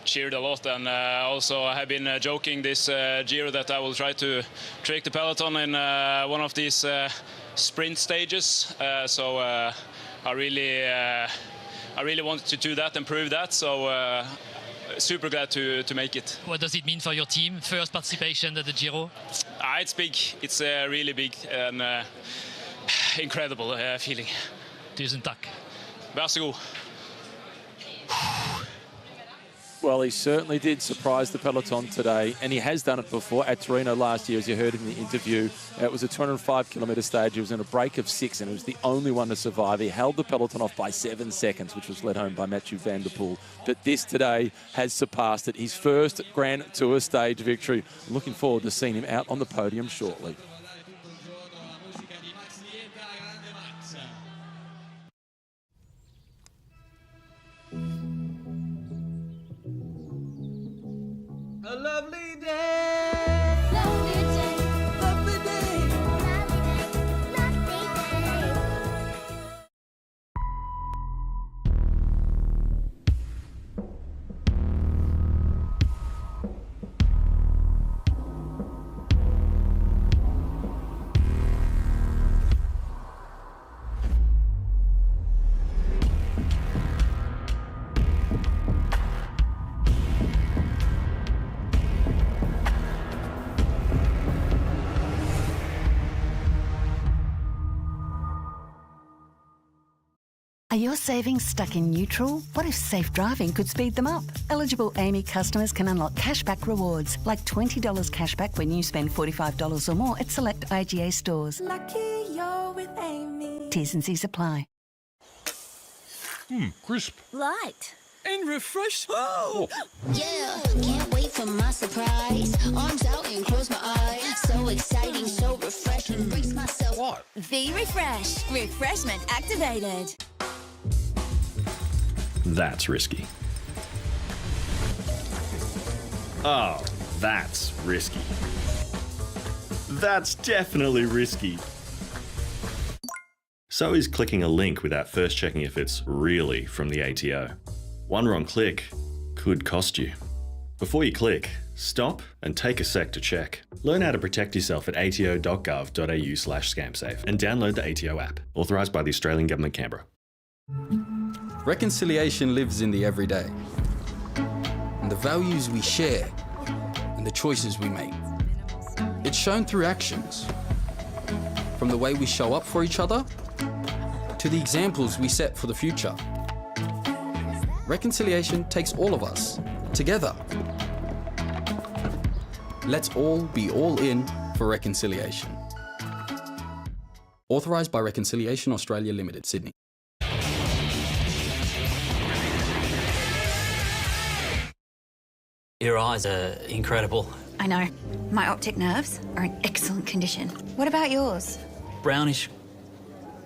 cheered a lot, and also I have been joking this Giro that I will try to trick the peloton in one of these sprint stages. So I really wanted to do that and prove that. So super glad to make it. What does it mean for your team? First participation at the Giro? It's big. It's really big and incredible feeling. Tusen tack. Vær så god. Well, he certainly did surprise the peloton today, and he has done it before at Torino last year, as you heard in the interview. It was a 205-kilometre stage. He was in a break of 6, and he was the only one to survive. He held the peloton off by 7 seconds, which was led home by Mathieu van der Poel. But this today has surpassed it. His first Grand Tour stage victory. I'm looking forward to seeing him out on the podium shortly. A lovely day. Lovely day. Lovely day. Lovely day. Are your savings stuck in neutral? What if safe driving could speed them up? Eligible Amy customers can unlock cashback rewards, like $20 cashback when you spend $45 or more at select IGA stores. Lucky you're with Amy. T's and C's apply. Crisp. Light. And refresh. Oh! Yeah, can't wait for my surprise. Arms out and close my eyes. So exciting, so refreshing. Brace myself. What? V-Refresh. Refreshment activated. That's risky. Oh, that's risky. That's definitely risky. So is clicking a link without first checking if it's really from the ATO. One wrong click could cost you. Before you click, stop and take a sec to check. Learn how to protect yourself at ato.gov.au/scamsafe and download the ATO app. Authorised by the Australian Government, Canberra. Reconciliation lives in the everyday, and the values we share, and the choices we make. It's shown through actions, from the way we show up for each other, to the examples we set for the future. Reconciliation takes all of us, together. Let's all be all in for reconciliation. Authorised by Reconciliation Australia Limited, Sydney. Your eyes are incredible. I know. My optic nerves are in excellent condition. What about yours? Brownish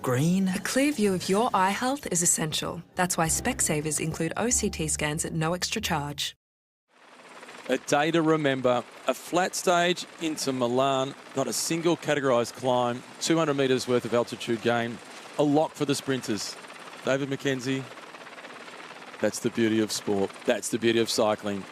green. A clear view of your eye health is essential. That's why Specsavers include OCT scans at no extra charge. A day to remember, a flat stage into Milan, not a single categorised climb, 200 metres worth of altitude gain, a lock for the sprinters. David McKenzie, that's the beauty of sport. That's the beauty of cycling.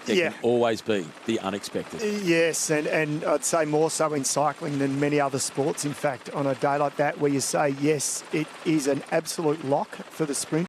There can always be the unexpected. Yes, and I'd say more so in cycling than many other sports. In fact, on a day like that where you say, yes, it is an absolute lock for the sprint.